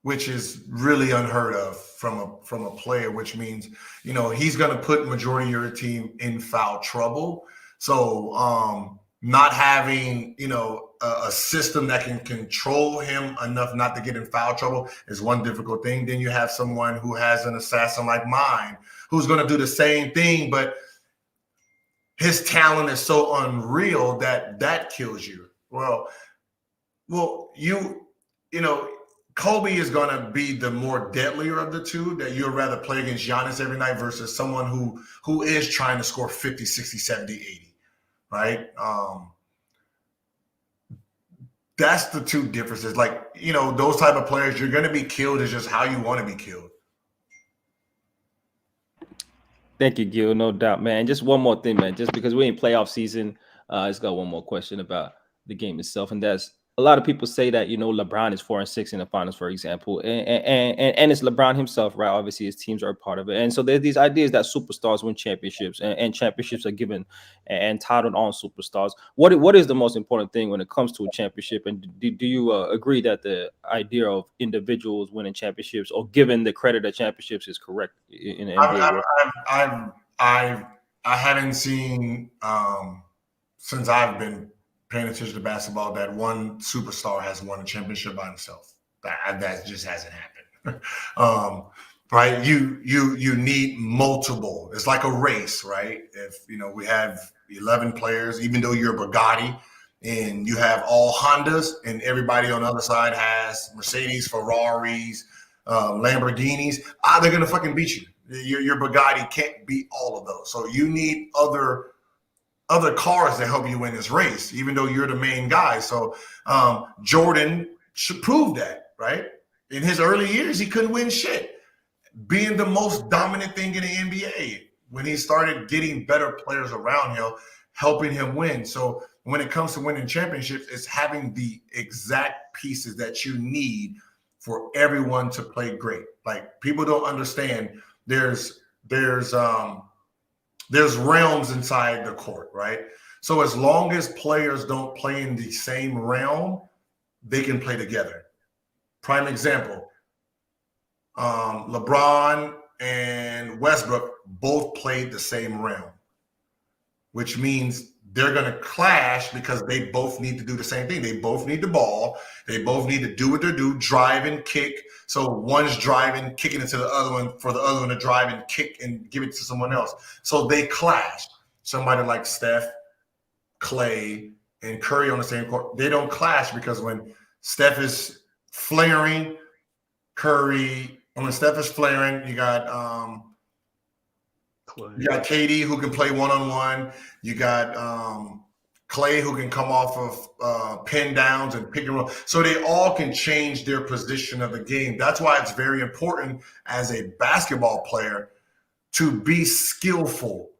which is really unheard of from a player, which means he's going to put majority of your team in foul trouble. So not having a system that can control him enough not to get in foul trouble is one difficult thing. Then you have someone who has an assassin like mine who's going to do the same thing, but his talent is so unreal that kills you. Well, Kobe is going to be the more deadlier of the two, that you'd rather play against Giannis every night versus someone who is trying to score 50, 60, 70, 80, right? That's the two differences. Like, those type of players, you're going to be killed is just how you want to be killed. Thank you, Gil. No doubt, man. Just one more thing, man. Just because we're in playoff season, I just got one more question about the game itself, and that's, a lot of people say that LeBron is 4-6 in the finals, for example, and it's LeBron himself, right? Obviously, his teams are a part of it, and so there's these ideas that superstars win championships, and championships are given and titled on superstars. What is the most important thing when it comes to a championship? And do you agree that the idea of individuals winning championships or giving the credit of championships is correct in the NBA? I haven't seen since I've been paying attention to basketball that one superstar has won a championship by himself. That just hasn't happened. Right? You need multiple. It's like a race, right? If we have 11 players, even though you're a Bugatti and you have all Hondas, and everybody on the other side has Mercedes, Ferraris, Lamborghinis, they're gonna fucking beat you. Your Bugatti can't beat all of those. So you need other cars that help you win this race, even though you're the main guy. So Jordan should prove that, right? In his early years, he couldn't win shit. Being the most dominant thing in the NBA, when he started getting better players around him, helping him win. So when it comes to winning championships, it's having the exact pieces that you need for everyone to play great. Like, people don't understand there's realms inside the court, right? So as long as players don't play in the same realm, they can play together. Prime example, LeBron and Westbrook both played the same realm, which means they're going to clash because they both need to do the same thing. They both need the ball. They both need to do what they do, drive and kick. So one's driving, kicking it to the other one for the other one to drive and kick and give it to someone else. So they clash. Somebody like Steph, Clay, and Curry on the same court, they don't clash because when Steph is flaring, when Steph is flaring, you got KD who can play one-on-one. You got Clay, who can come off of pin downs and pick and roll. So they all can change their position of the game. That's why it's very important as a basketball player to be skillful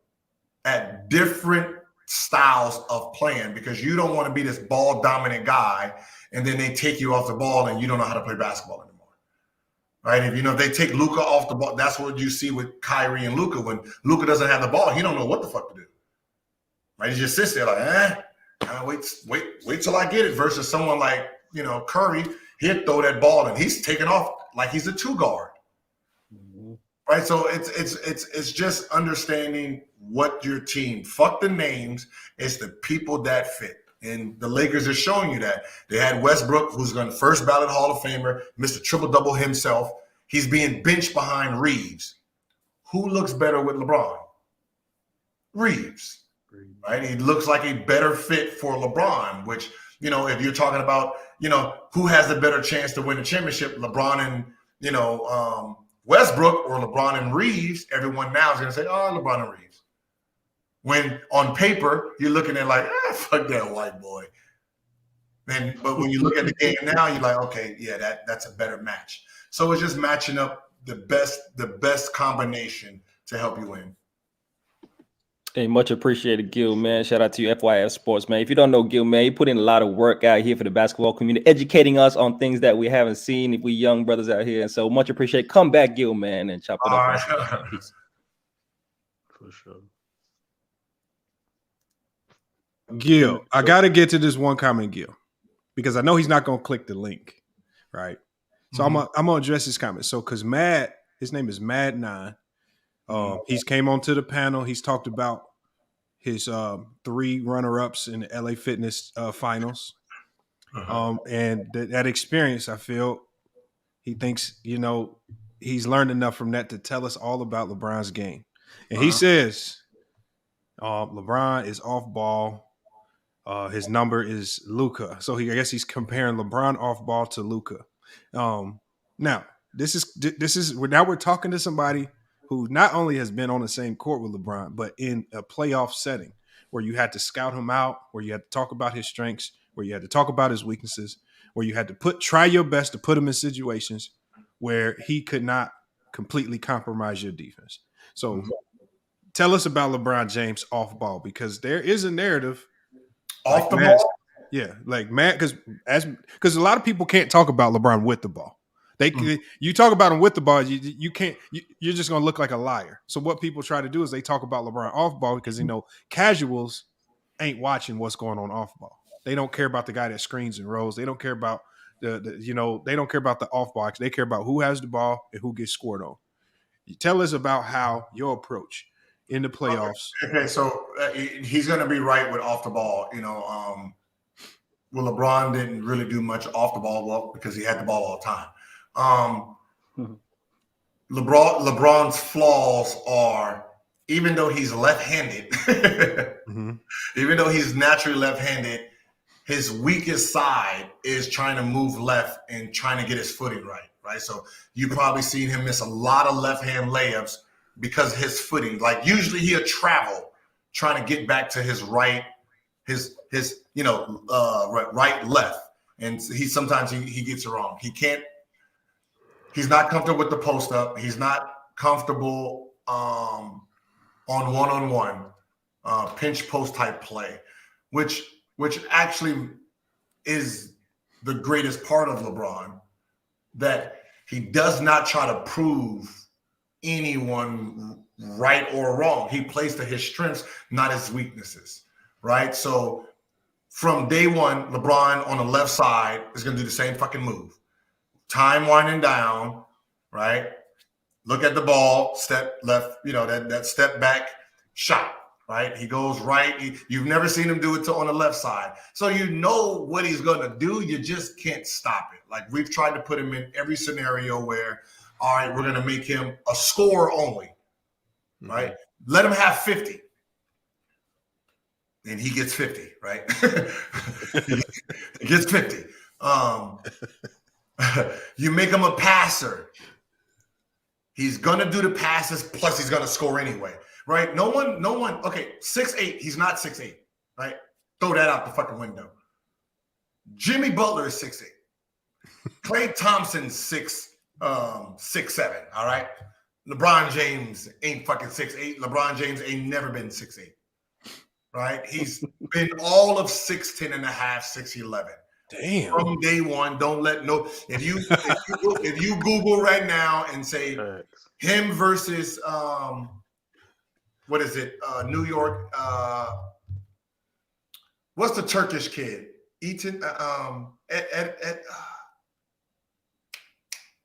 at different styles of playing, because you don't want to be this ball dominant guy and then they take you off the ball and you don't know how to play basketball anymore. Right? If they take Luka off the ball, that's what you see with Kyrie and Luka. When Luka doesn't have the ball, he don't know what the fuck to do. Right? He just sits there like, wait till I get it. Versus someone like, Curry, he'd throw that ball and he's taking off like he's a 2 guard. Mm-hmm. Right? So it's just understanding what your team, fuck the names, it's the people that fit. And the Lakers are showing you that. They had Westbrook, who's going to first ballot Hall of Famer, Mr. Triple-Double himself. He's being benched behind Reeves. Who looks better with LeBron? Reeves. Right? He looks like a better fit for LeBron, which, if you're talking about, who has a better chance to win a championship, LeBron and, Westbrook or LeBron and Reeves, everyone now is going to say, LeBron and Reeves. When on paper, you're looking at like, fuck that white boy. But when you look at the game now, you're like, okay, yeah, that's a better match. So it's just matching up the best combination to help you win. Hey, much appreciated, Gil, man. Shout out to you, FYF Sports, man. If you don't know Gil, man, he put in a lot of work out here for the basketball community, educating us on things that we haven't seen if we young brothers out here. And so much appreciate. Come back, Gil, man, and chop it up. Right. For sure. Gil, I got to get to this one comment, Gil, because I know he's not going to click the link, right? So I'm going to address his comment. So because Mad, his name is Mad9. He's came onto the panel. He's talked about his 3 runner-ups in the LA Fitness finals. And that experience, I feel he thinks, he's learned enough from that to tell us all about LeBron's game. And he says LeBron is off ball. His number is Luka. So I guess he's comparing LeBron off ball to Luka. Now this is now we're talking to somebody who not only has been on the same court with LeBron, but in a playoff setting where you had to scout him out, where you had to talk about his strengths, where you had to talk about his weaknesses, where you had to try your best to put him in situations where he could not completely compromise your defense. So tell us about LeBron James off ball, because there is a narrative off the ball. Yeah, like Matt, because a lot of people can't talk about LeBron with the ball. You talk about him with the ball, you can't. You're just going to look like a liar. So what people try to do is they talk about LeBron off ball because casuals ain't watching what's going on off ball. They don't care about the guy that screens and rolls. They don't care about they don't care about the off ball. They care about who has the ball and who gets scored on. You tell us about how your approach in the playoffs. Okay, so he's going to be right with off the ball. Well, LeBron didn't really do much off the ball, because he had the ball all the time. LeBron's flaws are, even though he's left-handed, even though he's naturally left-handed, his weakest side is trying to move left and trying to get his footing right? So you probably seen him miss a lot of left-hand layups because his footing. Like usually he'll travel trying to get back to his right, his right left, and sometimes he gets it wrong. He's not comfortable with the post up. He's not comfortable on one-on-one pinch post type play, which actually is the greatest part of LeBron, that he does not try to prove anyone right or wrong. He plays to his strengths, not his weaknesses, right? So from day one, LeBron on the left side is going to do the same fucking move. Time winding down, right? Look at the ball, step left, that step back shot, right? He goes right. You've never seen him do it on the left side. So you know what he's going to do. You just can't stop it. Like we've tried to put him in every scenario where, all right, we're going to make him a scorer only, right? Let him have 50. And he gets 50, right? He gets 50. You make him a passer. He's going to do the passes, plus he's going to score anyway, right? No one, okay, 6'8", he's not 6'8", right? Throw that out the fucking window. Jimmy Butler is 6'8". Klay Thompson's 6'7", all right? LeBron James ain't fucking 6'8". LeBron James ain't never been 6'8", right? He's been all of 6'10 and a half, 6'11". Damn. From day one, don't let no. If you Google right now and say him versus what is it? New York. What's the Turkish kid? Eaton.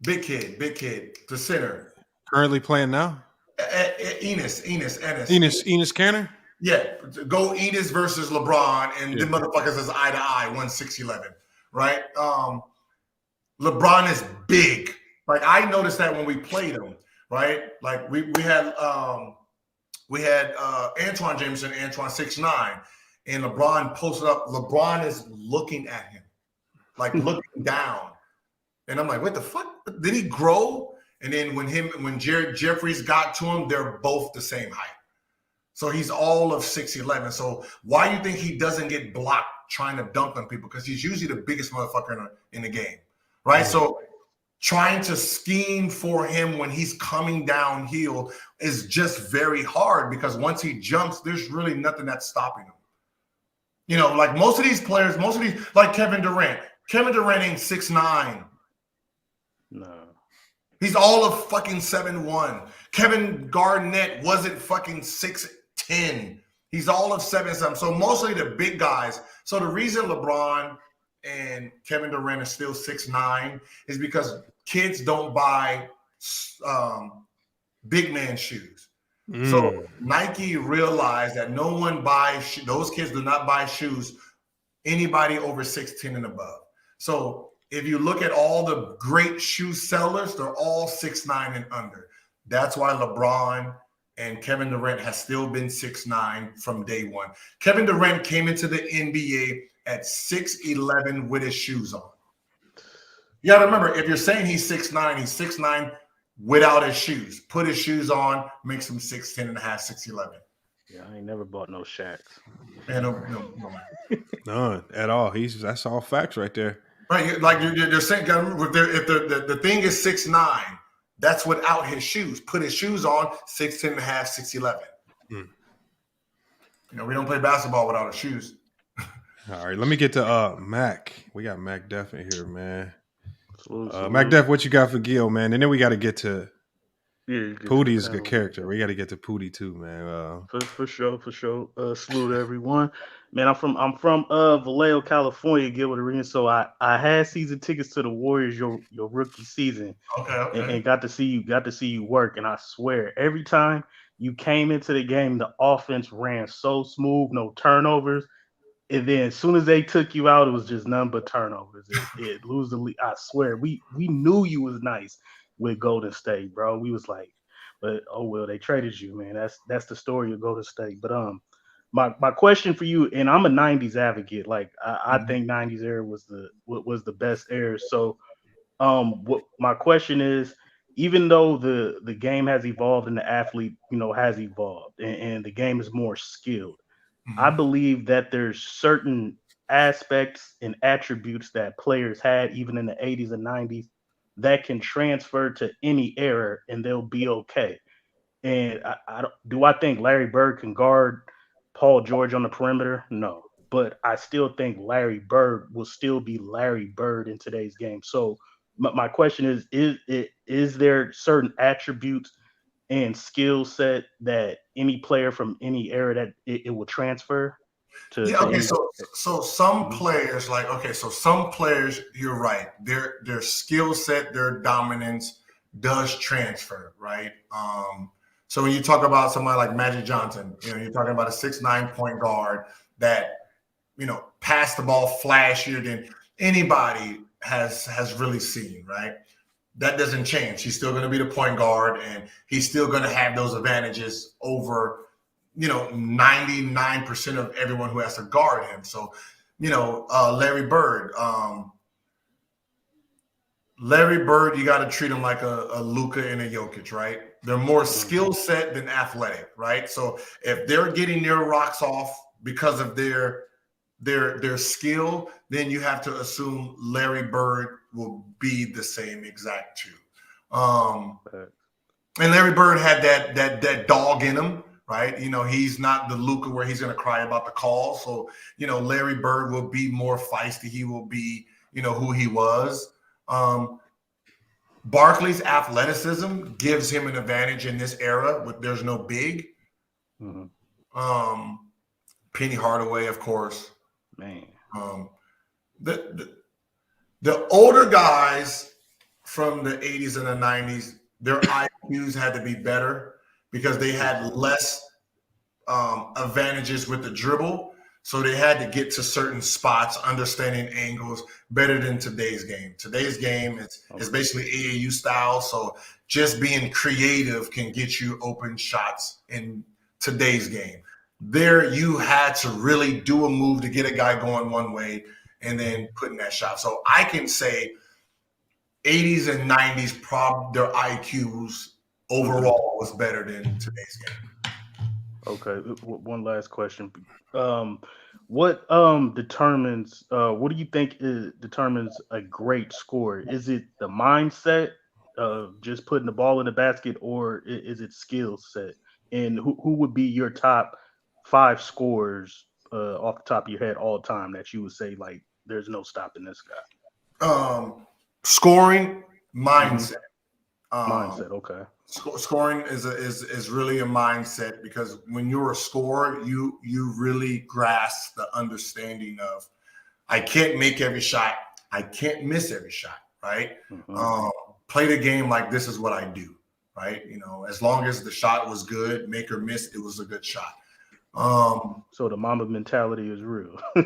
Big kid. The center. Currently playing now. Enes Kanter. Yeah, go Enes versus LeBron, and the motherfuckers is eye to eye, 1-6-11, right? LeBron is big. Like I noticed that when we played him, right? Like we had Antoine Jameson, Antoine 6'9", and LeBron posted up. LeBron is looking at him, like looking down, and I'm like, what the fuck? Did he grow? And then when Jared Jeffries got to him, they're both the same height. So he's all of 6'11". So why do you think he doesn't get blocked trying to dunk on people? Because he's usually the biggest motherfucker in the game, right? Mm-hmm. So trying to scheme for him when he's coming downhill is just very hard because once he jumps, there's really nothing that's stopping him. You know, like most of these players, like Kevin Durant. Kevin Durant ain't 6'9". No. He's all of fucking 7'1". Kevin Garnett wasn't fucking 6'10". He's all of 7'7". So mostly the big guys. So the reason LeBron and Kevin Durant are still 6'9" is because kids don't buy big man shoes. So Nike realized that no one buys those kids do not buy shoes anybody over 6'10" and above. So if you look at all the great shoe sellers, they're all 6'9" and under. That's why LeBron and Kevin Durant has still been 6'9" from day one. Kevin Durant came into the NBA at 6'11" with his shoes on. You got to remember, if you're saying he's 6'9", he's 6'9" without his shoes. Put his shoes on, makes him 6'10 and a half, 6'11. Yeah, I ain't never bought no Shaqs. Yeah, no. None at all. That's all facts right there. Right, like you're saying, if the thing is 6'9", that's without his shoes. Put his shoes on, 6'10 and a half, 6'11. You know, we don't play basketball without our shoes. All right, let me get to Mac. We got Mac Def in here, man. Mac Def, what you got for Gil, man? And then we got to get to Pootie's a good character. We got to get to Pootie too, man. For sure. Salute everyone, man. I'm from Vallejo, California, Gilbert Arenas. So I had season tickets to the Warriors your rookie season. Okay. And got to see you work. And I swear, every time you came into the game, the offense ran so smooth, no turnovers. And then as soon as they took you out, it was just none but turnovers. It lose the lead. I swear, we knew you was nice with Golden State, bro. We was like, but oh well, they traded you, man. That's the story of Golden State. But my question for you, and I'm a '90s advocate. Like I think '90s era was the best era. So what my question is, even though the game has evolved and the athlete, has evolved and the game is more skilled, I believe that there's certain aspects and attributes that players had even in the 80s and 90s that can transfer to any era and they'll be okay. And I think Larry Bird can guard Paul George on the perimeter? No. But I still think Larry Bird will still be Larry Bird in today's game. So my question is there certain attributes and skill set that any player from any era that it will transfer to? Yeah, okay. So some players, some players, you're right. Their skill set, their dominance does transfer, right? So when you talk about somebody like Magic Johnson, you're talking about a 6'9" point guard that, passed the ball flashier than anybody has really seen, right? That doesn't change. He's still going to be the point guard, and he's still going to have those advantages over, 99% of everyone who has to guard him. So, Larry Bird. Larry Bird, you got to treat him like a Luka and a Jokic, right? They're more skill set than athletic, right? So if they're getting their rocks off because of their their skill, then you have to assume Larry Bird will be the same exact too. And Larry Bird had that dog in him, right? You know, he's not the Luka where he's going to cry about the call. So, you know, Larry Bird will be more feisty. He will be, you know, who he was. Barkley's athleticism gives him an advantage in this era. There's no big. Penny Hardaway, of course. Man. The older guys from the 80s and the 90s, their IQs had to be better because they had less advantages with the dribble. So they had to get to certain spots, understanding angles better than today's game. Today's game is basically AAU style. So just being creative can get you open shots in today's game. There, you had to really do a move to get a guy going one way and then putting that shot. So I can say 80s and 90s, their IQs overall was better than today's game. Okay, one last question. What determines? What do you think determines a great score? Is it the mindset of just putting the ball in the basket, or is it skill set? And who would be your top 5 scorers off the top of your head all time that you would say like there's no stopping this guy? Scoring, mindset. Mindset, okay. Scoring is really a mindset because when you're a scorer, you really grasp the understanding of I can't make every shot, I can't miss every shot, right? Play the game like this is what I do, right? You know, as long as the shot was good, make or miss, it was a good shot. So the Mamba mentality is real. Yeah,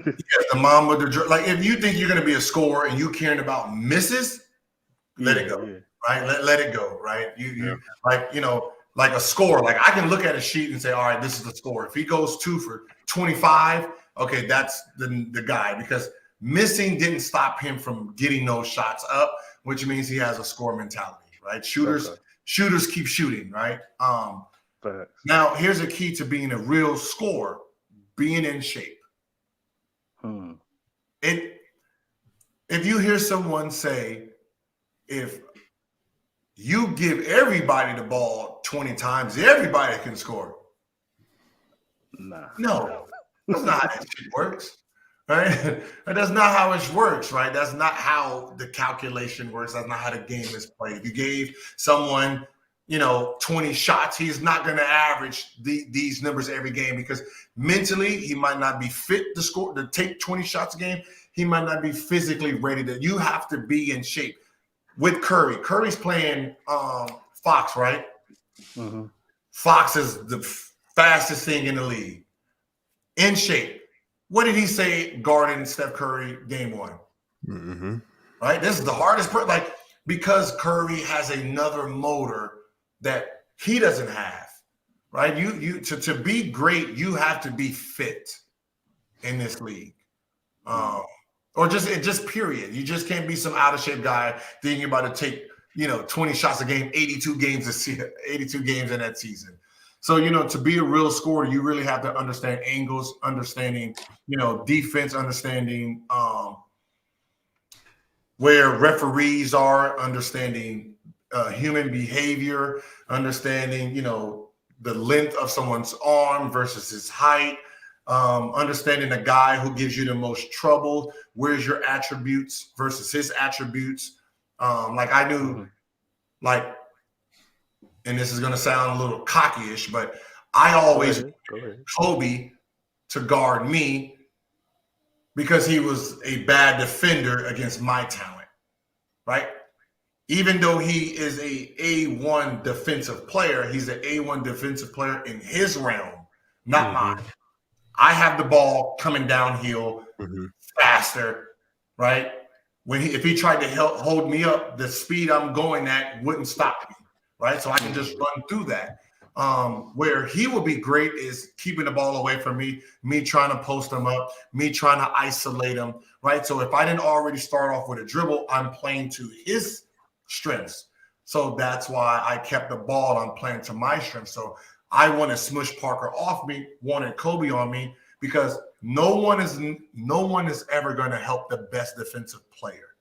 the Mamba, like if you think you're going to be a scorer and you caring about misses, let it go. Yeah. Right, let it go. Right, you like like a score. Like I can look at a sheet and say, all right, this is the score. If he goes 2 for 25, okay, that's the guy because missing didn't stop him from getting those shots up, which means he has a score mentality. Right, shooters keep shooting. Right. Now here's a key to being a real scorer: being in shape. If you hear someone say, if you give everybody the ball 20 times, everybody can score. No, that's not how that shit works, right? That's not how it works, right? That's not how the calculation works. That's not how the game is played. If you gave someone, 20 shots, he's not going to average these numbers every game because mentally he might not be fit to take 20 shots a game. He might not be physically ready to. You have to be in shape. With Curry. Curry's playing Fox, right? Fox is the fastest thing in the league. In shape. What did he say guarding Steph Curry game 1? Right? This is the hardest part. Like, because Curry has another motor that he doesn't have. Right? To be great, you have to be fit in this league. Or just period. You just can't be some out of shape guy thinking about to take 20 shots a game, 82 games in that season. So to be a real scorer, you really have to understand angles, understanding defense, understanding where referees are, understanding human behavior, understanding the length of someone's arm versus his height. Understanding the guy who gives you the most trouble, where's your attributes versus his attributes. Like I knew, and this is going to sound a little cocky-ish, but I always wanted Kobe to guard me because he was a bad defender against my talent, right? Even though he is a A1 defensive player, he's an A1 defensive player in his realm, not mine. I have the ball coming downhill faster, right? If he tried to hold me up, the speed I'm going at wouldn't stop me, right? So I can just run through that. Where he will be great is keeping the ball away from me trying to post him up, me trying to isolate him, right? So if I didn't already start off with a dribble, I'm playing to his strengths. So that's why I kept the ball. I'm playing to my strengths. So I wanted Smush Parker off me, wanted Kobe on me, because no one is ever going to help the best defensive player,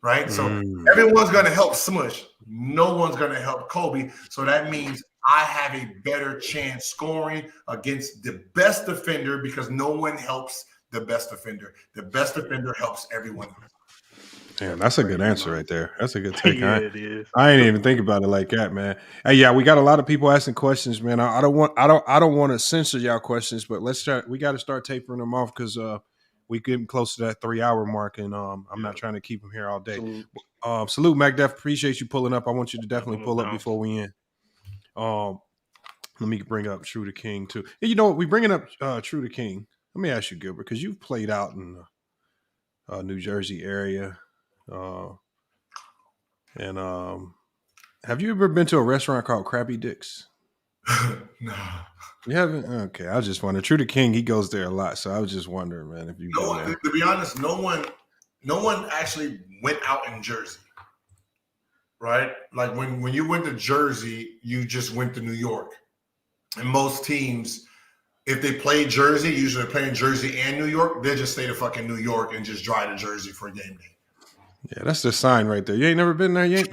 right? So everyone's going to help Smush. No one's going to help Kobe. So that means I have a better chance scoring against the best defender because no one helps the best defender. The best defender helps everyone else. Damn, that's a good answer right there. That's a good take. Yeah, it is. I ain't even think about it like that, man. Hey, yeah, we got a lot of people asking questions, man. I don't want to censor y'all questions, but let's start. We got to start tapering them off because we getting close to that 3-hour mark, and I'm not trying to keep them here all day. Salute, MacDef. Appreciate you pulling up. I want you to definitely pull up before we end. Let me bring up True to King too. Hey, you know what? We bringing up True to King. Let me ask you, Gilbert, because you've played out in the New Jersey area. Have you ever been to a restaurant called Krabby Dick's? No. You haven't? Okay, I was just wondering. True to King, he goes there a lot, so I was just wondering, man, if you to be honest, no one actually went out in Jersey. Right? Like when you went to Jersey, you just went to New York. And most teams, if they play Jersey, usually they're playing Jersey and New York, they just stay to fucking New York and just drive to Jersey for a game day. Yeah, that's the sign right there. You ain't never been there yet?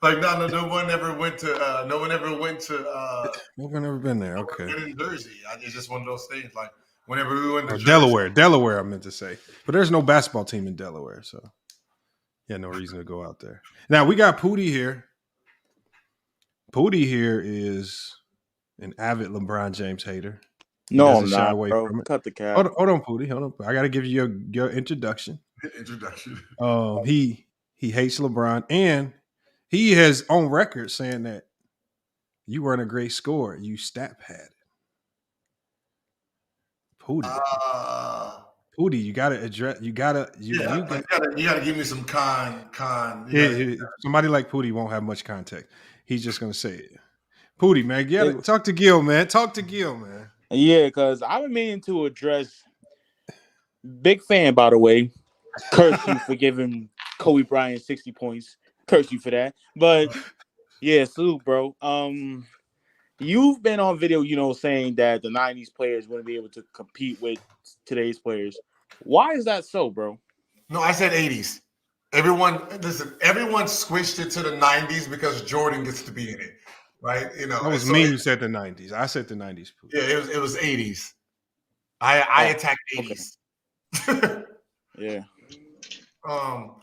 Like no one ever went to no one ever been there. Okay. In Jersey. It's just one of those things. Like whenever we went to Delaware, I meant to say. But there's no basketball team in Delaware, so yeah, no reason to go out there. Now we got Pootie here. Pootie here is an avid LeBron James hater. No, I'm not, bro. Cut the cap. Hold on, Pootie. Hold on. I got to give you your introduction. He hates LeBron, and he has on record saying that you weren't a great scorer. You stat padded. Pootie. Pootie, you gotta address. You gotta give me some con. Somebody like Pootie won't have much context. He's just gonna say it. Pootie, man, talk to Gil, man. Talk to Gil, man. Yeah, because I've been meaning to address. Big fan, by the way. Curse you for giving Kobe Bryant 60 points. Curse you for that. But yeah, salute, bro. You've been on video, saying that the 90s players wouldn't be able to compete with today's players. Why is that so, bro? No, I said 80s. Everyone switched it to the 90s because Jordan gets to be in it, right? That was me who said the 90s. I said the 90s. Yeah, it was 80s. I attacked 80s. Okay. Yeah.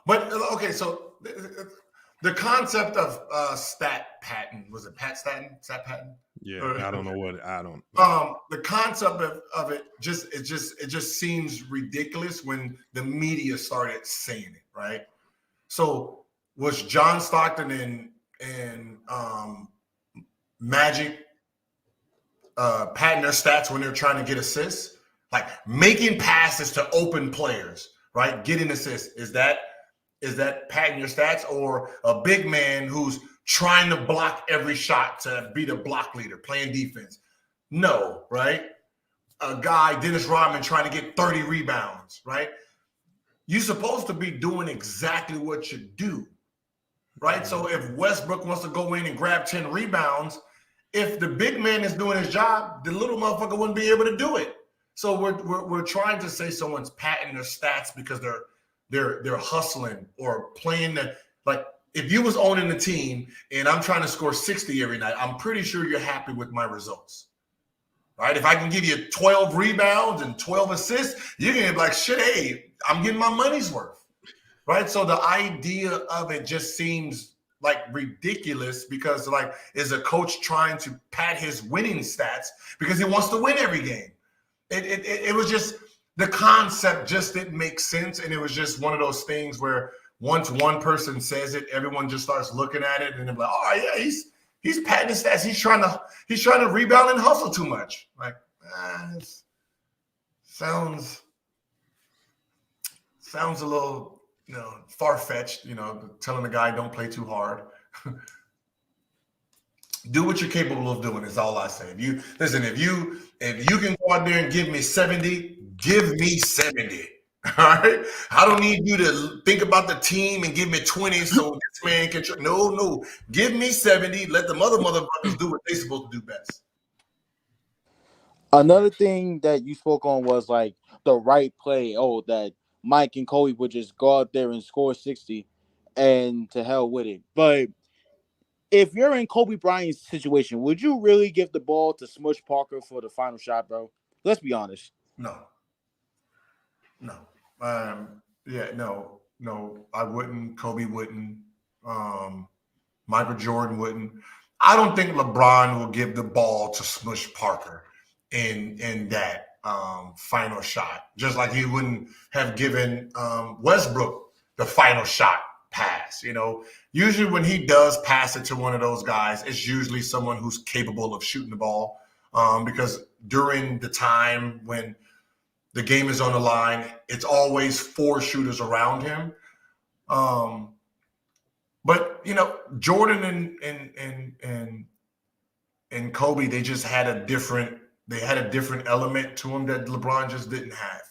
But okay, so the concept of stat patent, was it Pat Staten? Stat patent? Yeah, I don't know what I don't. The concept of it just seems ridiculous when the media started saying it, right? So was John Stockton and Magic patent their stats when they're trying to get assists? Like making passes to open players, right? Getting assists. Is that patent your stats, or a big man who's trying to block every shot to be the block leader, playing defense? No, right? A guy, Dennis Rodman, trying to get 30 rebounds, right? You're supposed to be doing exactly what you do, right? So if Westbrook wants to go in and grab 10 rebounds, if the big man is doing his job, the little motherfucker wouldn't be able to do it. So we're trying to say someone's patenting their stats because they're hustling or playing like if you was owning the team and I'm trying to score 60 every night, I'm pretty sure you're happy with my results. Right? If I can give you 12 rebounds and 12 assists, you're gonna be like, shit, hey, I'm getting my money's worth. Right? So the idea of it just seems like ridiculous because like is a coach trying to pad his winning stats because he wants to win every game. It was just the concept just didn't make sense, and it was just one of those things where once one person says it, everyone just starts looking at it and they're like, "Oh yeah, he's patenting stats. He's trying to rebound and hustle too much." Like, it sounds a little far-fetched. Telling the guy don't play too hard. Do what you're capable of doing is all I say. If you can go out there and give me 70, give me 70. All right. I don't need you to think about the team and give me 20 so this man can. No. Give me 70. Let the motherfuckers do what they're supposed to do best. Another thing that you spoke on was like the right play. Oh, that Mike and Kobe would just go out there and score 60 and to hell with it. But if you're in Kobe Bryant's situation, would you really give the ball to Smush Parker for the final shot, bro? Let's be honest. No. No, I wouldn't. Kobe wouldn't. Michael Jordan wouldn't. I don't think LeBron will give the ball to Smush Parker in that final shot. Just like he wouldn't have given Westbrook the final shot pass. Usually when he does pass it to one of those guys, it's usually someone who's capable of shooting the ball. Because during the time when the game is on the line, it's always 4 shooters around him. But Jordan and Kobe, they just had a different element to him that LeBron just didn't have,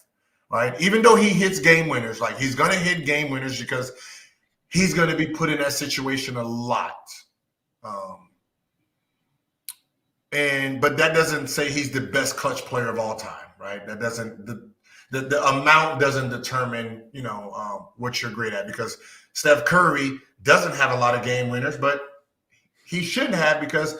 right? Even though he hits game winners, like he's gonna hit game winners because he's gonna be put in that situation a lot. But that doesn't say he's the best clutch player of all time, right? That doesn't the amount doesn't determine what you're great at, because Steph Curry doesn't have a lot of game winners, but he shouldn't have, because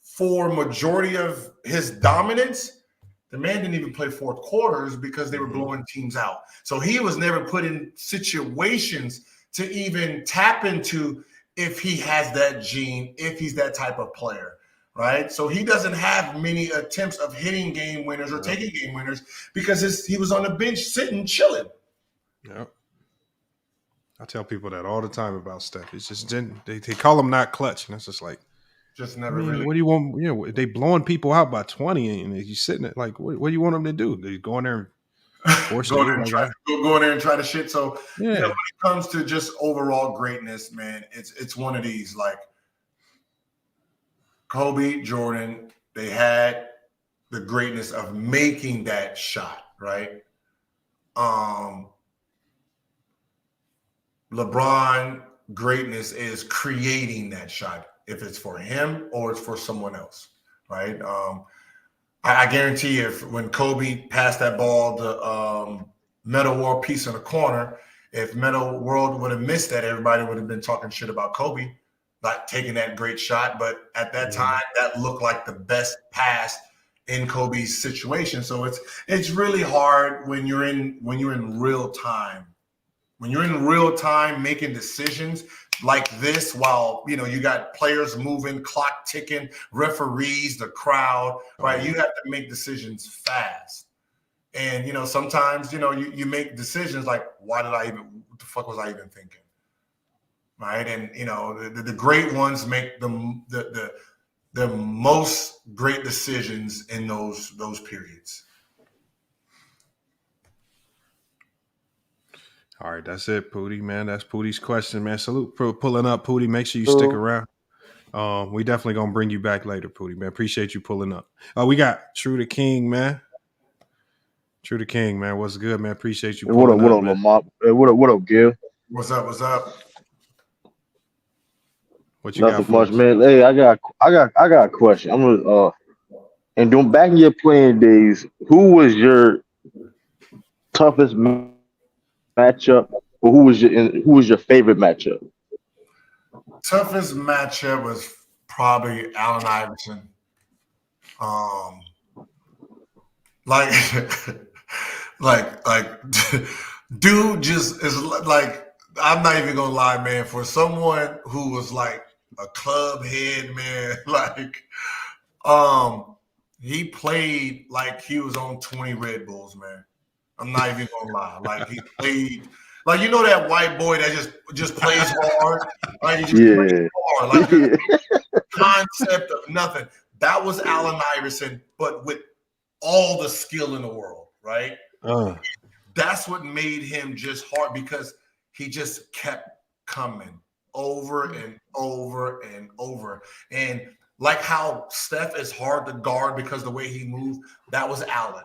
for majority of his dominance, the man didn't even play fourth quarters because they were blowing teams out. So he was never put in situations to even tap into if he has that gene, if he's that type of player, right? So he doesn't have many attempts of hitting game winners or taking game winners because he was on the bench sitting, chilling. Yeah. I tell people that all the time about Steph. It's just they call him not clutch, and it's just like, just never really. What do you want? They blowing people out by 20, and you sitting there like, what do you want them to do? They go in there and force go in there and try to shit. So yeah. When it comes to just overall greatness, man, it's one of these, like Kobe, Jordan, they had the greatness of making that shot, right? LeBron, greatness is creating that shot, if it's for him or it's for someone else, right? I guarantee you, when Kobe passed that ball to Metal World Peace in the corner, if Metal World would have missed that, everybody would have been talking shit about Kobe, not taking that great shot. But at that time, that looked like the best pass in Kobe's situation. So it's really hard when you're in real time. When you're in real time making decisions like this, while you got players moving, clock ticking, referees, the crowd, right? You have to make decisions fast. And sometimes you make decisions like, what the fuck was I even thinking? Right? And the great ones make the most great decisions in those periods. All right, that's it, Pootie, man. That's Pootie's question, man. Salute for pulling up, Pootie. Make sure you stick around. We definitely gonna bring you back later, Pootie, man. Appreciate you pulling up. We got True the King, man. True the King, man. What's good, man? Appreciate you pulling up. Lamont? What up, Gil? What's up? What you Nothing got for much, us? man. Hey, I got a question. I'm gonna and doing back in your playing days, who was your toughest matchup, or who was your favorite matchup? Toughest matchup was probably Allen Iverson. Like dude just is like, I'm not even gonna lie, man. For someone who was like a club head, man, like he played like he was on 20 Red Bulls, man. I'm not even gonna lie. Like he played like, that white boy that just plays hard. Like he just plays hard. Like the concept of nothing. That was Allen Iverson, but with all the skill in the world, right? That's what made him just hard, because he just kept coming over and over and over. And like how Steph is hard to guard because the way he moved, that was Allen,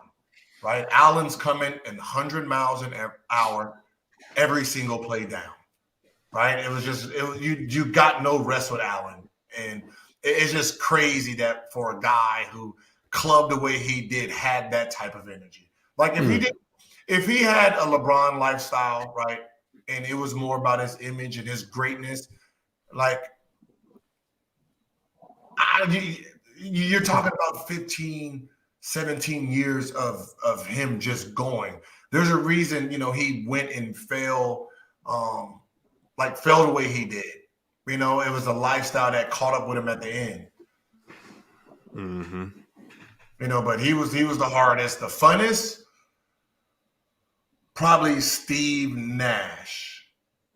right? Allen's coming in 100 miles an hour every single play down, right? You got no rest with Allen. And it's just crazy that for a guy who club the way he did had that type of energy. Like if he had a LeBron lifestyle, right, and it was more about his image and his greatness, like you're talking about 15, 17 years of him just going. There's a reason, he went and fell the way he did. It was a lifestyle that caught up with him at the end. Mm-hmm. But he was the hardest. The funnest, probably Steve Nash.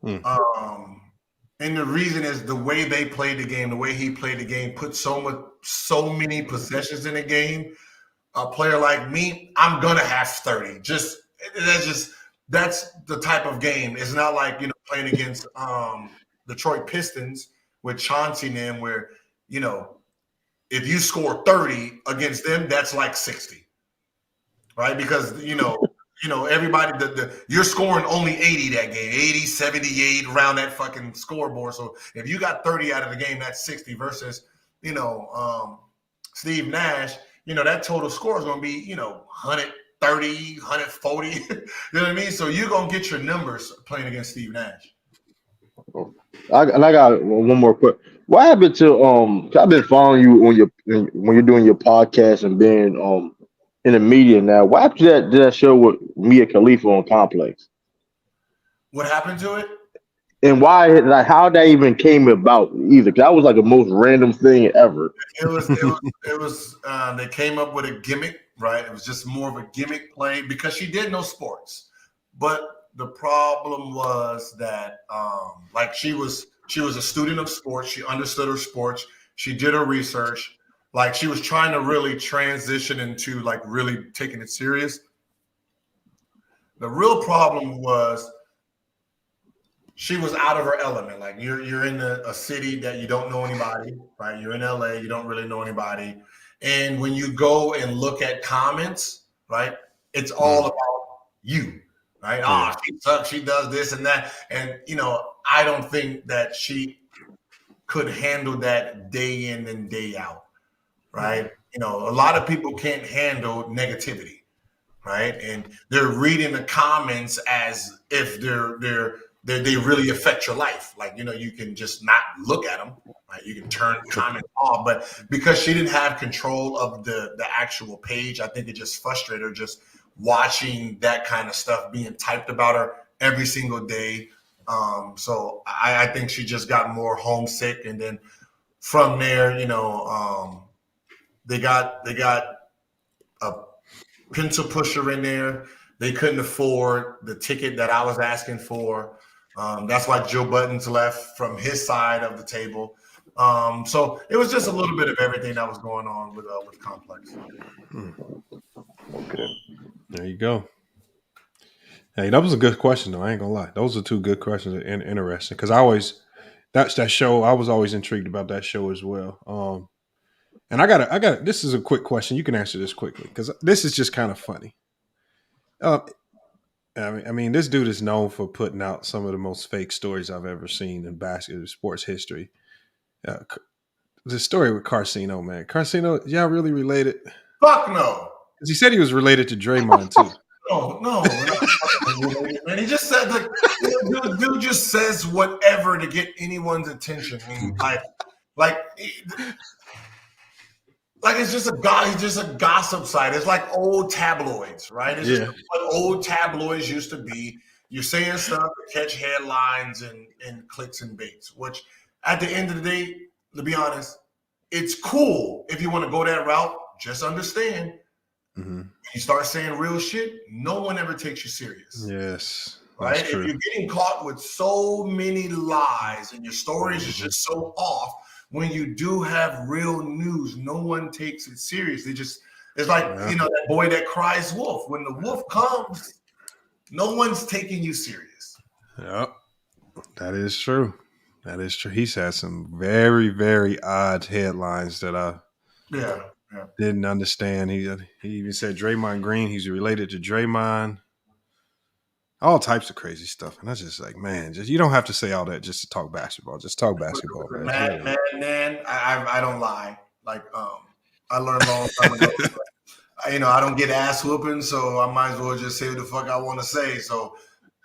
And the reason is the way they played the game, the way he played the game, put so many possessions in the game. A player like me, I'm gonna have 30. That's the type of game. It's not like playing against Detroit Pistons with Chauncey and them, where if you score 30 against them, that's like 60, right? Because everybody, you're scoring only 80 that game, 80, 78 around that fucking scoreboard. So if you got 30 out of the game, that's 60 versus, Steve Nash, that total score is going to be, 130, 140. You know what I mean? So you're going to get your numbers playing against Steve Nash. I got one more question. What happened to I've been following you when you're doing your podcast and being in the media now. What happened to that show with Mia Khalifa on Complex? What happened to it? And why, like, how that even came about either? Because that was like the most random thing ever. It was they came up with a gimmick, right? It was just more of a gimmick play because she did know sports. But the problem was that she was a student of sports. She understood her sports. She did her research. Like she was trying to really transition into like really taking it serious. The real problem was she was out of her element. Like you're in a city that you don't know anybody, right? You're in LA, you don't really know anybody. And when you go and look at comments, right, it's all about you, right? Oh, she sucks, she does this and that. And, I don't think that she could handle that day in and day out, right? A lot of people can't handle negativity, right? And they're reading the comments as if they really affect your life. Like, you can just not look at them, right? You can turn comments off. But because she didn't have control of the actual page, I think it just frustrated her just watching that kind of stuff being typed about her every single day. So I think she just got more homesick. And then from there, they got a pencil pusher in there. They couldn't afford the ticket that I was asking for. That's why Joe Buttons left from his side of the table. So it was just a little bit of everything that was going on with Complex. Okay, there you go. Hey, that was a good question, though. I ain't gonna lie; those are two good questions and interesting. Because that show. I was always intrigued about that show as well. And I got. This is a quick question. You can answer this quickly because this is just kind of funny. I mean, this dude is known for putting out some of the most fake stories I've ever seen in basketball sports history. The story with Carcino, man. Carcino, y'all really related? Fuck no. Because he said he was related to Draymond too. No. And he just said, like, dude just says whatever to get anyone's attention. I mean, like it's just a gossip site. It's like old tabloids, right? It's just what old tabloids used to be. You're saying stuff to catch headlines and clicks and baits, which at the end of the day, to be honest, it's cool if you want to go that route. Just understand, when you start saying real shit, no one ever takes you serious. Yes. Right? If True. you're getting caught with so many lies and your stories is just so off, when you do have real news, no one takes it serious. It's like, that boy that cries wolf. When the wolf comes, no one's taking you serious. Yep. That is true. He's had some very, very odd headlines that I didn't understand. He even said Draymond Green, he's related to Draymond. All types of crazy stuff. And I was just like, man, you don't have to say all that just to talk basketball. Just talk basketball, man. Man, I don't lie. Like, I learned a long time ago. I don't get ass whooping, so I might as well just say what the fuck I want to say. So,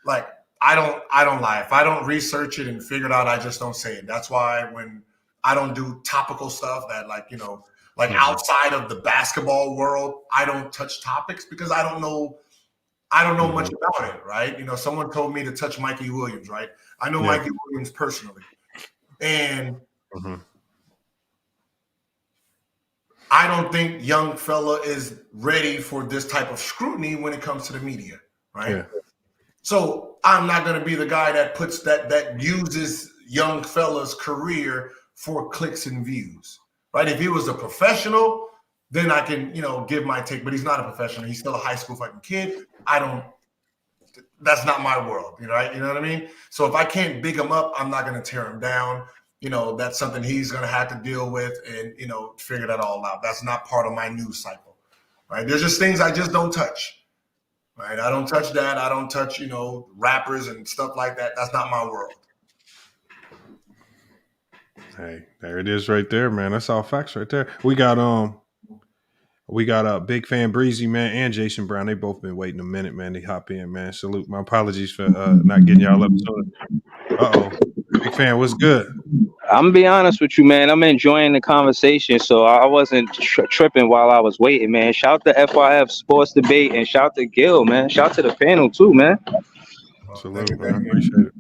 like, I don't lie. If I don't research it and figure it out, I just don't say it. That's why when I don't do topical stuff that, like, outside of the basketball world, I don't touch topics because I don't know much about it, right? Someone told me to touch Mikey Williams, right? I know Mikey Williams personally. And I don't think young fella is ready for this type of scrutiny when it comes to the media, right? Yeah. So I'm not going to be the guy that puts that uses young fella's career for clicks and views, right? If he was a professional, then I can, give my take, but he's not a professional. He's still a high school fucking kid. That's not my world, right? You know what I mean? So if I can't big him up, I'm not going to tear him down. That's something he's going to have to deal with and, figure that all out. That's not part of my news cycle, right? There's just things I just don't touch, right? I don't touch that. I don't touch, rappers and stuff like that. That's not my world. Hey, there it is right there, man. That's all facts right there. We got Big Fan Breezy, man, and Jason Brown. They both been waiting a minute, man. They hop in, man. Salute. My apologies for not getting y'all up sooner. Big Fan, what's good? I'm gonna be honest with you, man. I'm enjoying the conversation, so I wasn't tripping while I was waiting, man. Shout to FYF Sports Debate and shout to Gil, man. Shout to the panel too, man. Salute, man. Appreciate it.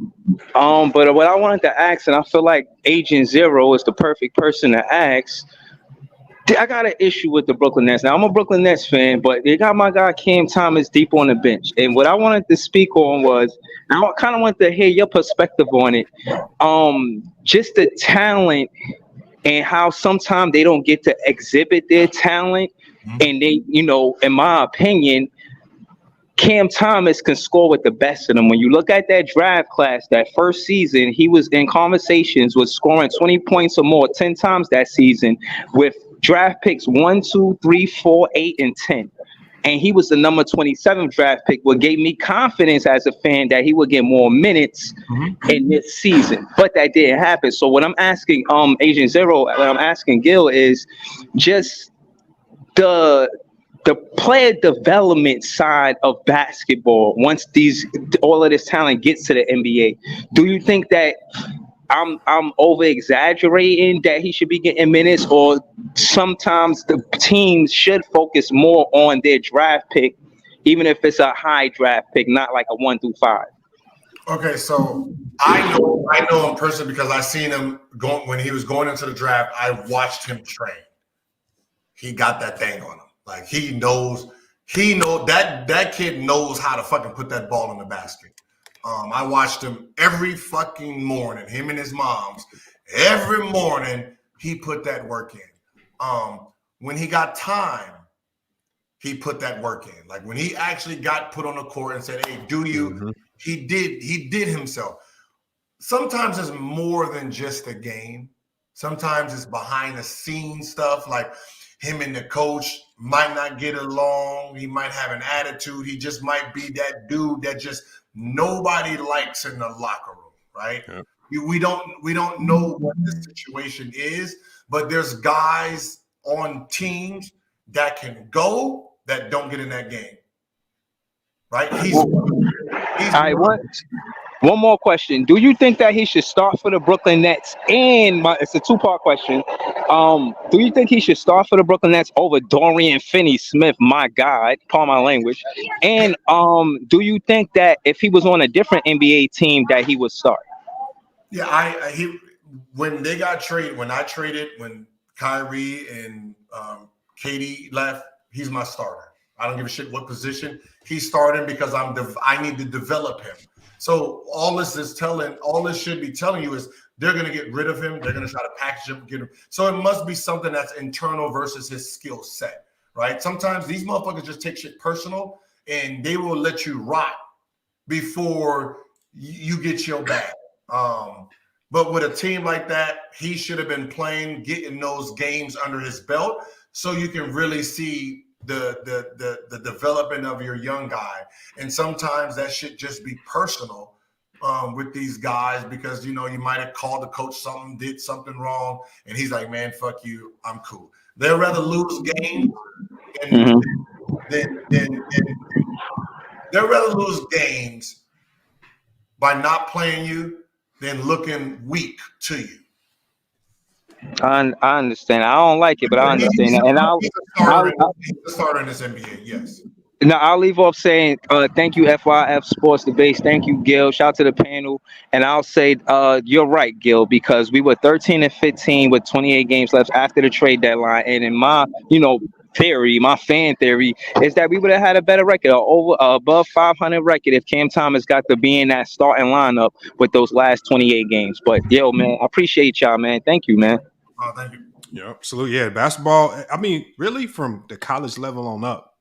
But what I wanted to ask, and I feel like Agent Zero is the perfect person to ask. I got an issue with the Brooklyn Nets. Now, I'm a Brooklyn Nets fan, but they got my guy Cam Thomas deep on the bench. And what I wanted to speak on was, I kind of wanted to hear your perspective on it. Just the talent and how sometimes they don't get to exhibit their talent. And they, in my opinion, Cam Thomas can score with the best of them. When you look at that draft class, that first season, he was in conversations with scoring 20 points or more 10 times that season with draft picks 1, 2, 3, 4, 8, and 10. And he was the number 27 draft pick, what gave me confidence as a fan that he would get more minutes in this season. But that didn't happen. So what I'm asking Agent Zero, what I'm asking Gil is just the player development side of basketball. Once all of this talent gets to the NBA, do you think that I'm over exaggerating that he should be getting minutes, or sometimes the teams should focus more on their draft pick, even if it's a high draft pick, not like a 1 through 5? Okay, so I know him personally because I seen him when he was going into the draft. I watched him train. He got that thing on him. Like he knows that kid knows how to fucking put that ball in the basket. I watched him every fucking morning, him and his moms. Every morning, he put that work in. When he got time, he put that work in. Like when he actually got put on the court and said, hey, do you? He did himself. Sometimes it's more than just a game. Sometimes it's behind the scenes stuff, like him and the coach might not get along. He might have an attitude. He just might be that dude that just nobody likes in the locker room, right? Yeah. We don't know what the situation is, but there's guys on teams that can go that don't get in that game, right? One more question. Do you think that he should start for the Brooklyn Nets? It's a two-part question. Do you think he should start for the Brooklyn Nets over Dorian Finney-Smith? My God, pardon my language. And do you think that if he was on a different NBA team that he would start? Yeah, when Kyrie and KD left, he's my starter. I don't give a shit what position he's starting because I need to develop him. So all this should be telling you is they're going to get rid of him. They're going to try to package him, get him. So it must be something that's internal versus his skill set, right? Sometimes these motherfuckers just take shit personal and they will let you rot before you get your bag. But with a team like that, he should have been playing, getting those games under his belt so you can really see the development of your young guy. And sometimes that should just be personal with these guys because, you know, you might have called the coach something, did something wrong, and he's like, man, fuck you, I'm cool. They'd rather lose games than they'd rather lose games by not playing you than looking weak to you. I understand. I don't like it, but I understand that. And He's a starter in this NBA, yes. Now I'll leave off saying thank you, FYF Sports Debates. Thank you, Gil. Shout out to the panel. And I'll say you're right, Gil, because we were 13-15 with 28 games left after the trade deadline. And in my, theory, my fan theory, is that we would have had a better record, above 500 record if Cam Thomas got to be in that starting lineup with those last 28 games. But yo, man, I appreciate y'all, man. Thank you, man. Oh, thank you. Yeah, absolutely. Yeah, basketball. I mean, really, from the college level on up,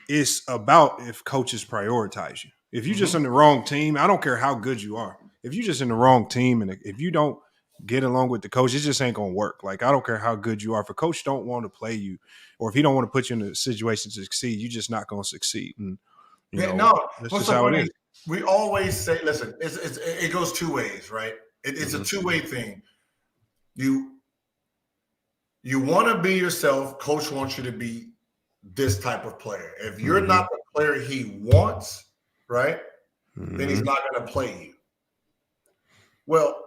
it's about if coaches prioritize you. If you're just in the wrong team, I don't care how good you are. If you're just in the wrong team and if you don't get along with the coach, it just ain't gonna work. Like, I don't care how good you are. If a coach don't want to play you, or if he don't want to put you in a situation to succeed, you're just not gonna succeed. And that's just how it is. We always say, listen, it goes two ways, right? It's a two-way thing. You want to be yourself. Coach wants you to be this type of player. If you're not the player he wants, right, then he's not going to play you. Well,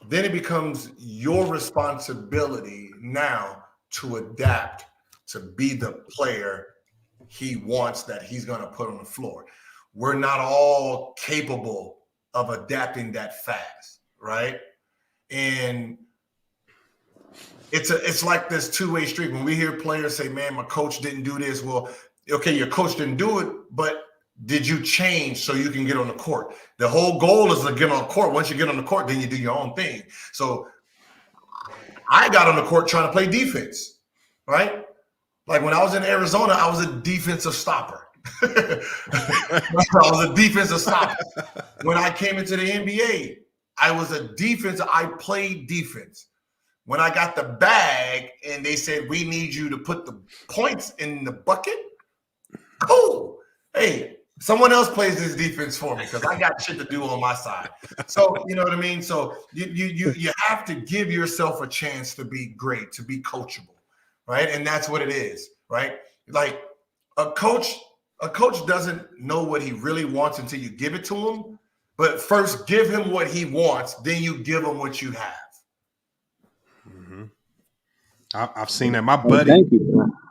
then it becomes your responsibility now to adapt to be the player he wants that he's going to put on the floor. We're not all capable of adapting that fast, right? And it's like this two-way street. When we hear players say, man, my coach didn't do this. Well, okay, your coach didn't do it, but did you change so you can get on the court? The whole goal is to get on the court. Once you get on the court, then you do your own thing. So I got on the court trying to play defense, right? Like when I was in Arizona, I was a defensive stopper. I was a defensive stopper. When I came into the NBA, I was a defensive. I played defense. When I got the bag and they said, we need you to put the points in the bucket, cool. Hey, someone else plays this defense for me because I got shit to do on my side. So, you know what I mean? So you have to give yourself a chance to be great, to be coachable, right? And that's what it is, right? Like a coach doesn't know what he really wants until you give it to him. But first, give him what he wants, then you give him what you have. I've seen that. My buddy,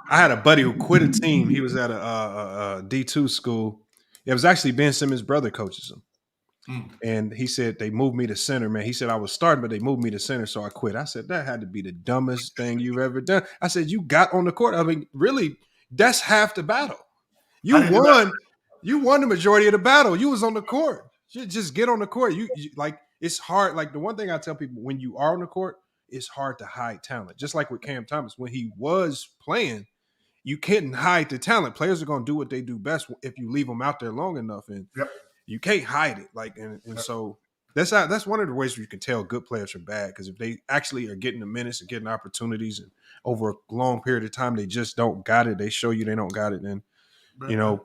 I had a buddy who quit a team. He was at a D2 school. It was actually Ben Simmons' brother coaches him. And he said they moved me to center, man. He said I was starting, but they moved me to center, so I quit. I said, that had to be the dumbest thing you've ever done. I said, you got on the court. I mean, really, that's half the battle. You won the majority of the battle. You was on the court. You just get on the court. You like, it's hard. Like the one thing I tell people, when you are on the court, it's hard to hide talent. Just like with Cam Thomas, when he was playing, you couldn't hide the talent. Players are going to do what they do best if you leave them out there long enough, and you can't hide it. Like, and so that's one of the ways where you can tell good players from bad, because if they actually are getting the minutes and getting opportunities, and over a long period of time they just don't got it, they show you they don't got it, then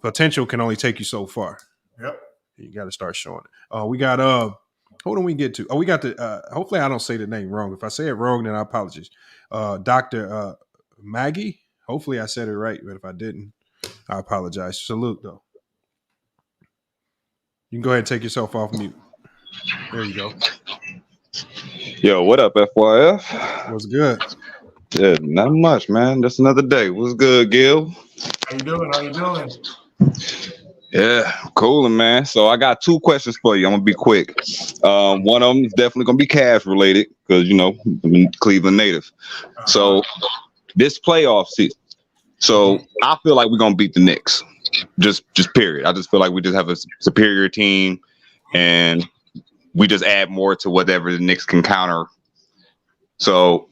potential can only take you so far. Yep, you got to start showing it. We got who do we get to? Oh, we got the hopefully I don't say the name wrong. If I say it wrong, then I apologize. Dr. Maggie. Hopefully I said it right, but if I didn't, I apologize. Salute, though. You can go ahead and take yourself off mute. There you go. Yo, what up, FYF? What's good? Yeah, not much, man. Just another day. What's good, Gil? How you doing? Yeah, cool, man. So I got two questions for you. I'm gonna be quick. One of them is definitely gonna be Cavs related because I'm a Cleveland native. So this playoff season, so I feel like we're gonna beat the Knicks. Just period. I just feel like we just have a superior team, and we just add more to whatever the Knicks can counter. So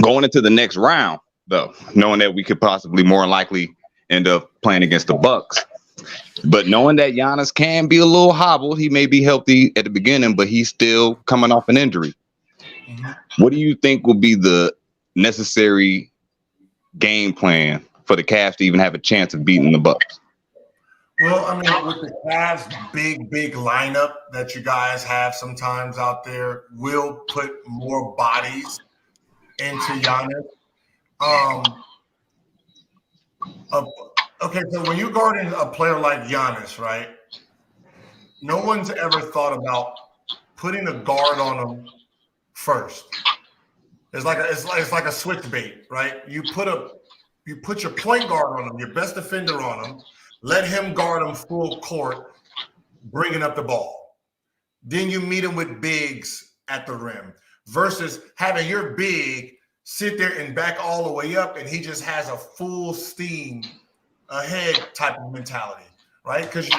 going into the next round, though, knowing that we could possibly more likely end up playing against the Bucks. But knowing that Giannis can be a little hobbled, he may be healthy at the beginning, but he's still coming off an injury. What do you think will be the necessary game plan for the Cavs to even have a chance of beating the Bucks? Well, I mean, with the Cavs' big lineup that you guys have sometimes out there, will put more bodies into Giannis. Okay, so when you're guarding a player like Giannis, right? No one's ever thought about putting a guard on him first. It's like a switch bait, right? You put your point guard on him, your best defender on him, let him guard him full court, bringing up the ball. Then you meet him with bigs at the rim versus having your big sit there and back all the way up, and he just has a full steam ahead type of mentality, right? Because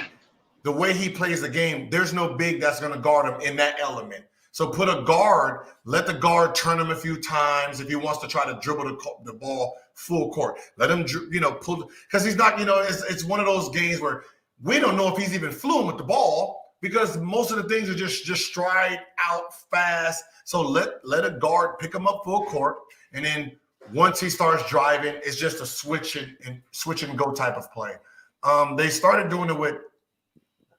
the way he plays the game, there's no big that's going to guard him in that element. So put a guard, let the guard turn him a few times if he wants to try to dribble the ball full court. Let him, pull, because he's not, it's one of those games where we don't know if he's even fluent with the ball because most of the things are just stride out fast. So let a guard pick him up full court, and then once he starts driving, it's just a switch and go type of play. They started doing it with,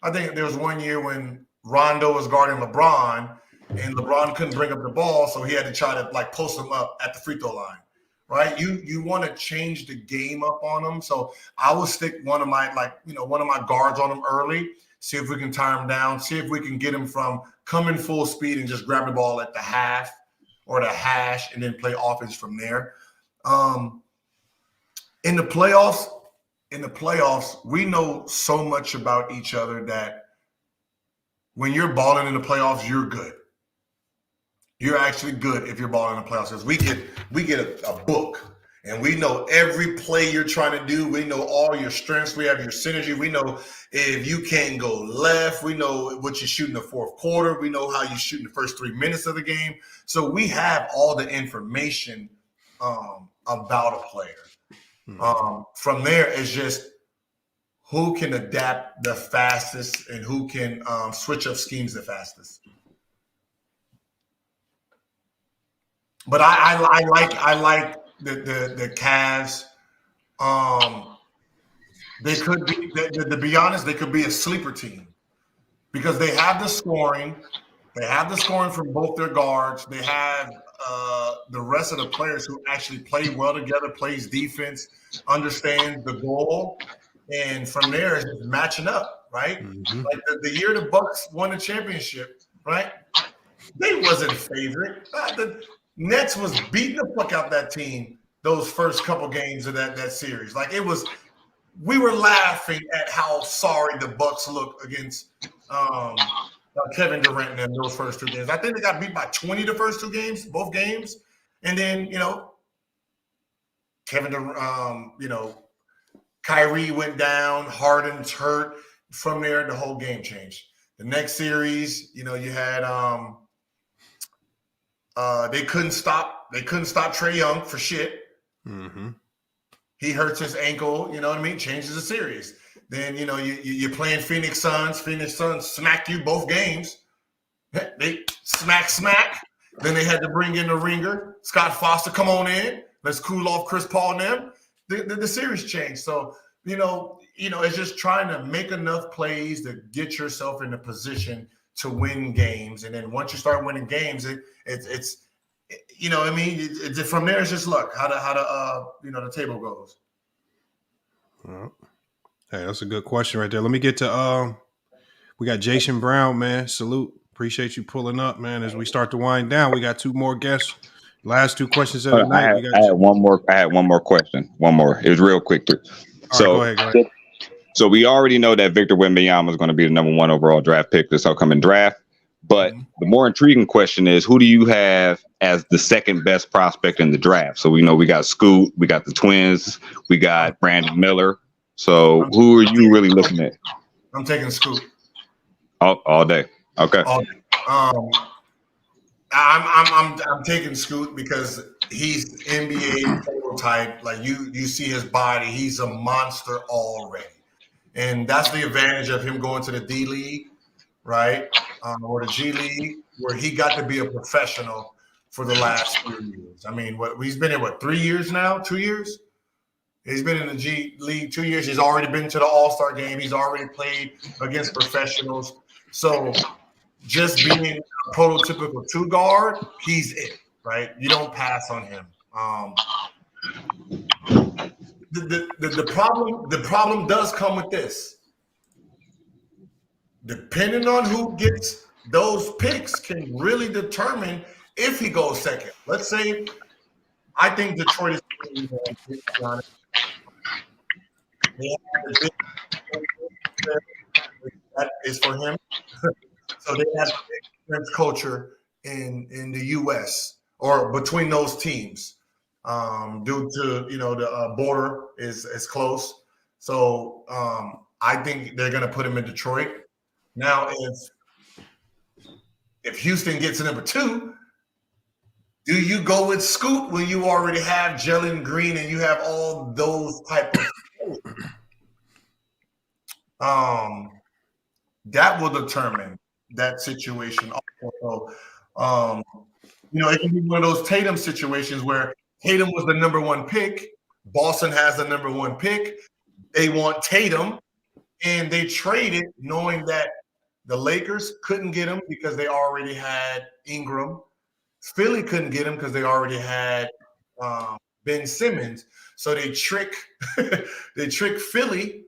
I think there was one year when Rondo was guarding LeBron, and LeBron couldn't bring up the ball, so he had to try to post him up at the free throw line, right? You want to change the game up on him. So I will stick one of my guards on him early, see if we can tire him down, see if we can get him from coming full speed and just grab the ball at the half or the hash and then play offense from there. In the playoffs, we know so much about each other that when you're balling in the playoffs, you're good. You're actually good if you're balling in the playoffs. Because we get a book, and we know every play you're trying to do. We know all your strengths. We have your synergy. We know if you can't go left. We know what you shoot in the fourth quarter. We know how you shoot in the first 3 minutes of the game. So we have all the information about a player. From there, it's just who can adapt the fastest and who can switch up schemes the fastest. But I like the Cavs. They could be, to be honest, they could be a sleeper team because they have the scoring. They have the scoring from both their guards. They have the rest of the players who actually play well together, plays defense, understands the goal, and from there it's just matching up, right? Mm-hmm. Like the year the Bucks won the championship, right? They wasn't favorite. The Nets was beating the fuck out that team those first couple games of that series. Like we were laughing at how sorry the Bucks looked against Kevin Durant and them those first 2 games. I think they got beat by 20 the first 2 games, both games. And then, Kevin Durant, Kyrie went down, Harden's hurt. From there, the whole game changed. The next series, you had they couldn't stop Trae Young for shit. Mm-hmm. He hurts his ankle, changes the series. Then, you're playing Phoenix Suns. Phoenix Suns smacked you both games. They smack. Then they had to bring in the ringer. Scott Foster, come on in. Let's cool off Chris Paul and them. The series changed. So, it's just trying to make enough plays to get yourself in a position to win games. And then once you start winning games, it's from there, it's just luck, how the table goes. Well, hey, that's a good question right there. Let me get to we got Jason Brown, man. Salute. Appreciate you pulling up, man. As we start to wind down, we got 2 more guests. Last 2 questions of the night. I had one more question. One more. It was real quick too. Go ahead. So we already know that Victor Wembanyama is going to be the number 1 overall draft pick this upcoming draft. But the more intriguing question is, who do you have as the second best prospect in the draft? So we know we got Scoot, we got the Twins, we got Brandon Miller. So who are you really looking at? I'm taking Scoot. All day. Okay. All day. I'm taking Scoot because he's NBA prototype. Like you see his body, he's a monster already, and that's the advantage of him going to the D League, right, or the G League, where he got to be a professional for the last few years. I mean, he's been in 3 years now, 2 years. He's been in the G League 2 years. He's already been to the All-Star game. He's already played against professionals. So just being a prototypical 2 guard, he's it, right? You don't pass on him. The problem does come with this. Depending on who gets those picks can really determine if he goes second. Let's say I think Detroit is that is for him. So they have French culture in the U.S. or between those teams due to the border is close. So I think they're going to put him in Detroit. Now, if Houston gets number 2, do you go with Scoot when you already have Jalen Green and you have all those type of that will determine that situation. Also, it can be one of those Tatum situations where Tatum was the number 1 pick. Boston has the number 1 pick. They want Tatum, and they traded knowing that the Lakers couldn't get him because they already had Ingram. Philly couldn't get him because they already had Ben Simmons. So they trick Philly.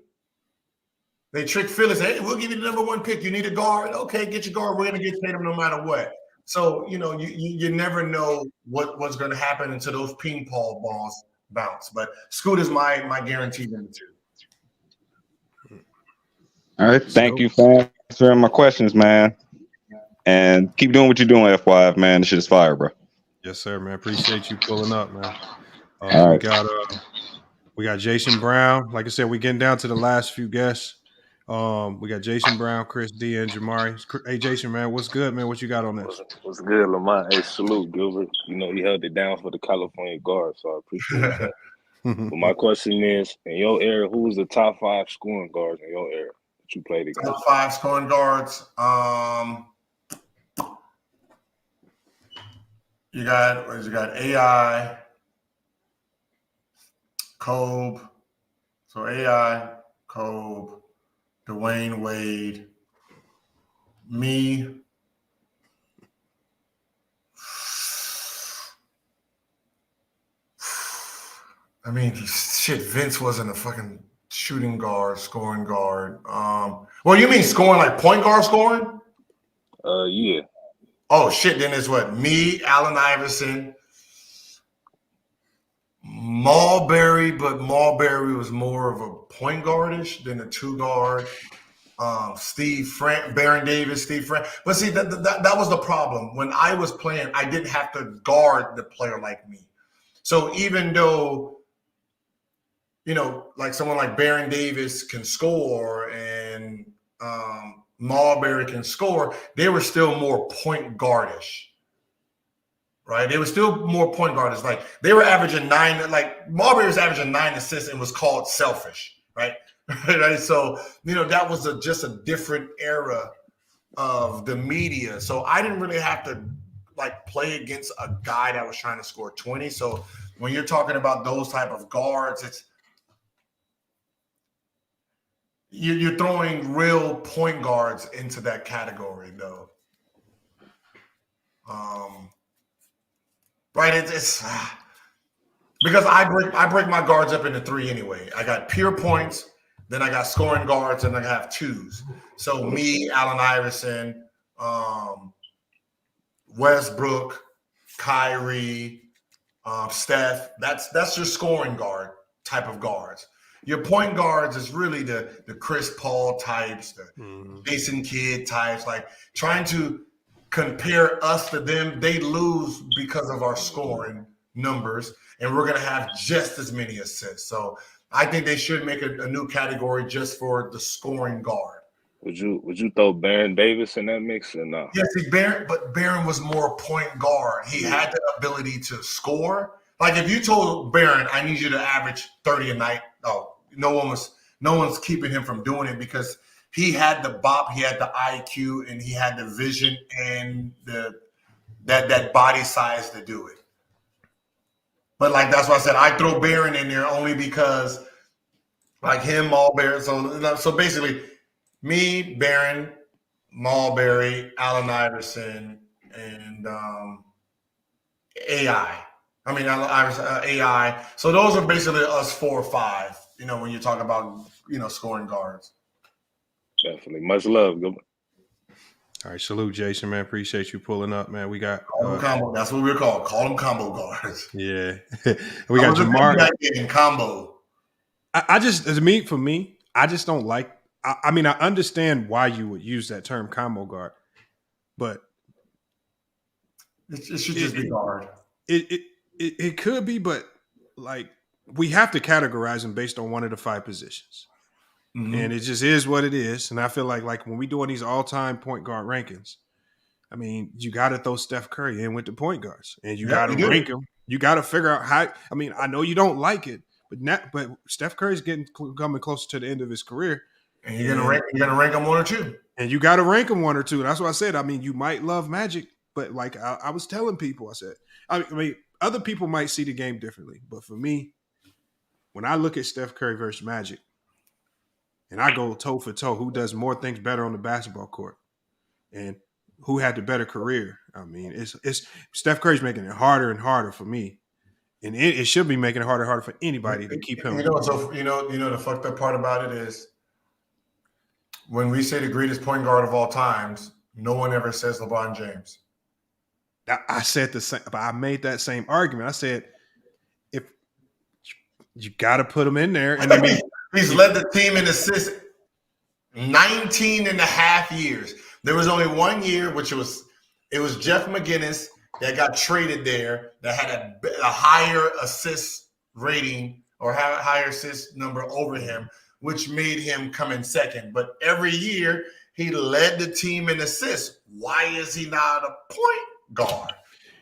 They trick Philly, say, hey, we'll give you the number 1 pick. You need a guard? Okay, get your guard. We're going to get Tatum no matter what. So, you never know what's going to happen until those ping pong balls bounce. But Scoot is my guaranteed number 2. All right. Thank you for answering my questions, man. And keep doing what you're doing, FYF, man. This shit is fire, bro. Yes, sir, man. Appreciate you pulling up, man. All right. We got Jason Brown. Like I said, we're getting down to the last few guests. We got Jason Brown, Chris D, and Jamari. Hey, Jason, man, what's good, man? What you got on this? What's good, Lamont? Hey, salute, Gilbert. You held it down for the California guard, so I appreciate that. But my question is, in your era, who was the top 5 scoring guards in your era that you played against? Top 5 scoring guards. You got AI, Kobe. So AI, Kobe, Dwayne Wade, me. I mean, shit, Vince wasn't a fucking shooting guard, scoring guard. Well, you mean scoring like point guard scoring? Yeah. Oh, shit, then it's what? Me, Allen Iverson, Marbury, but Marbury was more of a point guardish than a 2 guard. Baron Davis, Steve Frank. But see, that was the problem. When I was playing, I didn't have to guard the player like me. So even though, like someone like Baron Davis can score and Marbury can score, they were still more point guardish. Right? They were still more point guardish. Like they were averaging 9, like Marbury was averaging 9 assists and was called selfish, right? Right. So, that was just a different era of the media. So I didn't really have to play against a guy that was trying to score 20. So when you're talking about those type of guards, you're throwing real point guards into that category, though. Right? It's because I break my guards up into 3 anyway. I got pure points, then I got scoring guards, and I have 2s. So me, Allen Iverson, Westbrook, Kyrie, Steph. That's your scoring guard type of guards. Your point guards is really the Chris Paul types, the Jason Kidd types, like trying to compare us to them. They lose because of our scoring numbers, and we're going to have just as many assists. So I think they should make a new category just for the scoring guard. Would you throw Baron Davis in that mix or not? Yeah, see, Baron was more point guard. He had the ability to score. Like if you told Baron, I need you to average 30 a night, no one's keeping him from doing it because he had the bop, he had the IQ, and he had the vision and that body size to do it. But like that's why I said I throw Barron in there only because like him, Mulberry. So basically, me, Barron, Mulberry, Allen Iverson, and AI. I mean, AI. So those are basically us 4 or 5. You know, when you talk about scoring guards. Definitely, much love. Good. All right, salute, Jason, man. Appreciate you pulling up, man. We got combo. That's what we're called. Call them combo guards. Yeah, we got Jamar in combo. I just, for me, I just don't like. I mean, I understand why you would use that term combo guard, but it should just be guard. It could be, but like we have to categorize them based on one of the 5 positions. Mm-hmm. And it just is what it is. And I feel like when we doing these all-time point guard rankings, I mean, you got to throw Steph Curry in with the point guards, and you got to rank them. You got to figure out how. I mean, I know you don't like it, but Steph Curry's coming closer to the end of his career, and you're gonna rank him 1 or 2, and you got to rank him 1 or 2. That's what I said. I mean, you might love Magic, but like I was telling people, I said, I mean, other people might see the game differently, but for me, when I look at Steph Curry versus Magic. And I go toe for toe. Who does more things better on the basketball court, and who had the better career? I mean, it's Steph Curry's making it harder and harder for me, and it should be making it harder and harder for anybody to keep him. The fucked up part about it is when we say the greatest point guard of all times, no one ever says LeBron James. I said the same, but I made that same argument. I said if you got to put him in there, and I mean. He's led the team in assists 19 and a half years. There was only 1 year, which it was Jeff McGinnis that got traded there that had a higher assist rating or higher assist number over him, which made him come in second. But every year he led the team in assists. Why is he not a point guard?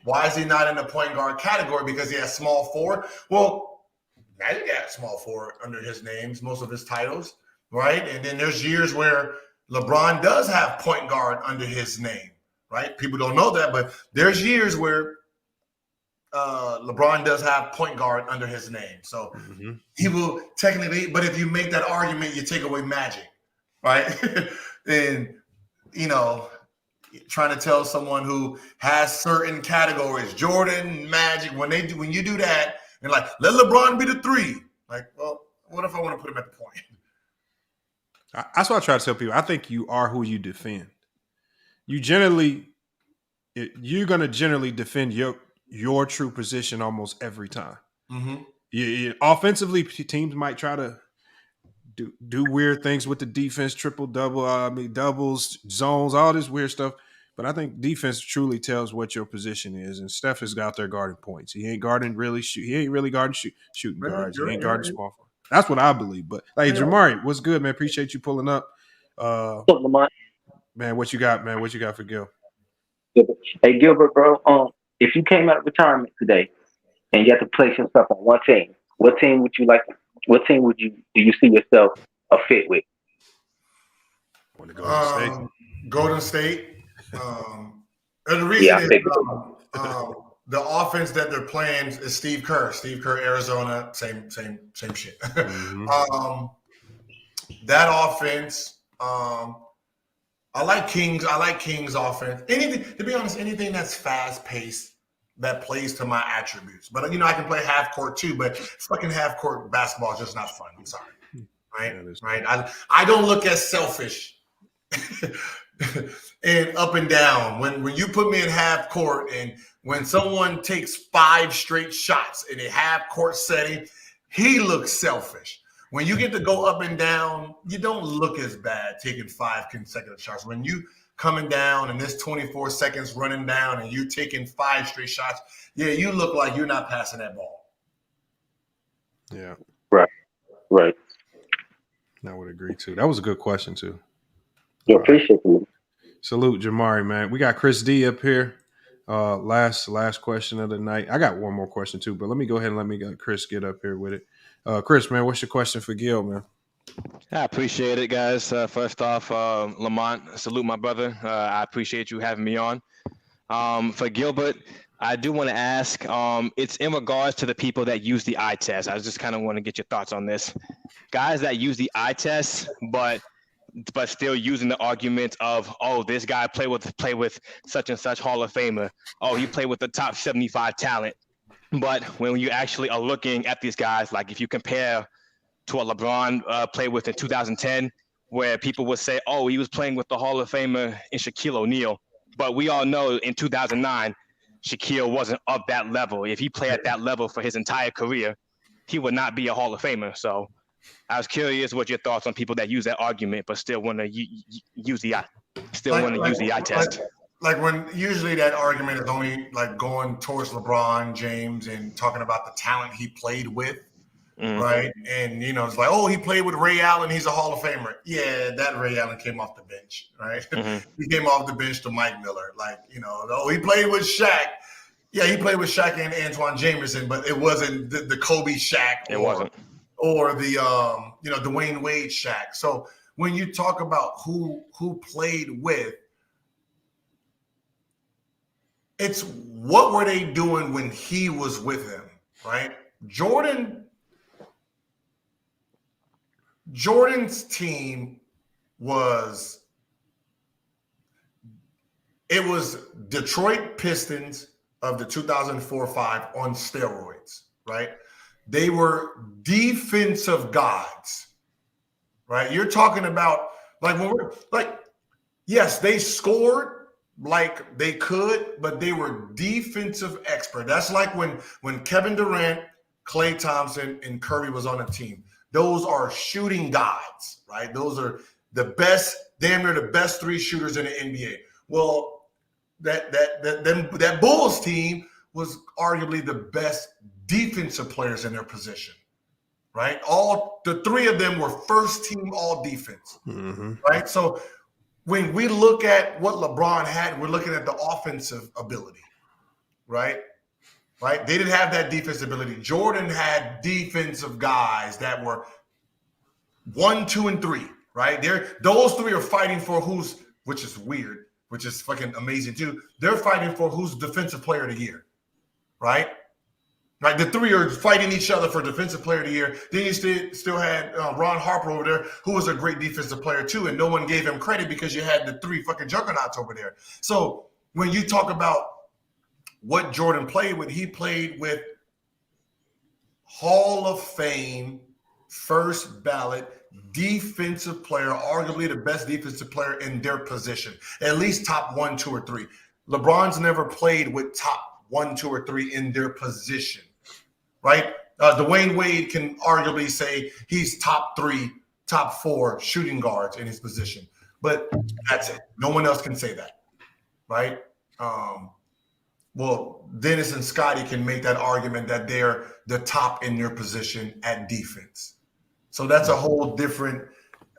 Why is he not in the point guard category? Because he has small forward? Well, now you got small forward under his names, most of his titles, right? And then there's years where LeBron does have point guard under his name, right? People don't know that, but there's years where LeBron does have point guard under his name. So he will technically, but if you make that argument, you take away Magic, right? And, trying to tell someone who has certain categories, Jordan, Magic, when you do that, and like, let LeBron be the 3. Like, well, what if I want to put him at the point? That's what I try to tell people. I think you are who you defend. You're going to generally defend your true position almost every time. Mm-hmm. Offensively, teams might try to do weird things with the defense, triple-double, doubles, zones, all this weird stuff. But I think defense truly tells what your position is, and Steph is out there guarding points. He ain't guarding really He ain't really guarding shooting guards. He ain't guarding small forward. That's what I believe. But hey, Jamari, what's good, man? Appreciate you pulling up. Man, what you got, man? What you got for Gil? Hey, Gilbert, bro. If you came out of retirement today and you had to place yourself on one team, what team would you like? What team do you see yourself a fit with? Want to go to State? Golden State. The reason is the offense that they're playing is Steve Kerr. Steve Kerr, Arizona, same shit. Mm-hmm. That offense, I like Kings. I like Kings offense. Anything, to be honest, anything that's fast paced that plays to my attributes. But I can play half court too. But fucking half court basketball is just not fun. I'm sorry, right? I don't look as selfish. And up and down. When you put me in half court and when someone takes 5 straight shots in a half court setting, he looks selfish. When you get to go up and down, you don't look as bad taking 5 consecutive shots. When you coming down and this 24 seconds running down and you taking 5 straight shots, you look like you're not passing that ball. Yeah. Right. I would agree too. That was a good question too. Yeah, appreciate it. Salute, Jamari, man. We got Chris D up here. Last question of the night. I got one more question too, but let me go ahead and let Chris get up here with it. Chris, man, what's your question for Gil, man? I appreciate it, guys. First off, Lamont, salute my brother. I appreciate you having me on. For Gilbert, I do want to ask. It's in regards to the people that use the eye test. I just kind of want to get your thoughts on this. Guys that use the eye test, but still using the argument of, oh, this guy play with such and such Hall of Famer. Oh, he played with the top 75 talent. But when you actually are looking at these guys, like if you compare to what LeBron played with in 2010, where people would say, oh, he was playing with the Hall of Famer in Shaquille O'Neal. But we all know in 2009, Shaquille wasn't of that level. If he played at that level for his entire career, he would not be a Hall of Famer. So I was curious what your thoughts on people that use that argument, but still want to use the eye test. Like when usually that argument is only like going towards LeBron James and talking about the talent he played with, right? And it's like, oh, he played with Ray Allen, he's a Hall of Famer. Yeah, that Ray Allen came off the bench, right? He came off the bench to Mike Miller. Like, oh, he played with Shaq. Yeah, he played with Shaq and Antoine Jameson, but it wasn't the Kobe Shaq. It wasn't. Or the Dwayne Wade Shaq. So when you talk about who played with, it's what were they doing when he was with them, right? Jordan's team was Detroit Pistons of the 2004-05 on steroids, right? They were defensive gods, right? You're talking about yes, they scored like they could, but they were defensive expert. That's like when Kevin Durant, Klay Thompson, and Curry was on a team. Those are shooting gods, right? Those are the best, damn near the best three shooters in the NBA. Well, that Bulls team was arguably the best defensive players in their position, right? All the three of them were first team all defense, right? So when we look at what LeBron had, we're looking at the offensive ability, right? Right? They didn't have that defensive ability. Jordan had defensive guys that were 1, 2, and 3, right? Those three are fighting for which is weird, which is fucking amazing too. They're fighting for who's defensive player of the year, right? Right, the three are fighting each other for defensive player of the year. Then you still had Ron Harper over there, who was a great defensive player too, and no one gave him credit because you had the three fucking juggernauts over there. So when you talk about what Jordan played with, he played with Hall of Fame, first ballot defensive player, arguably the best defensive player in their position, at least top 1, 2, or 3. LeBron's never played with top 1, 2, or 3 in their position. Right? Dwayne Wade can arguably say he's top 3, top 4 shooting guards in his position. But that's it. No one else can say that. Right? Well, Dennis and Scotty can make that argument that they're the top in their position at defense. So that's a whole different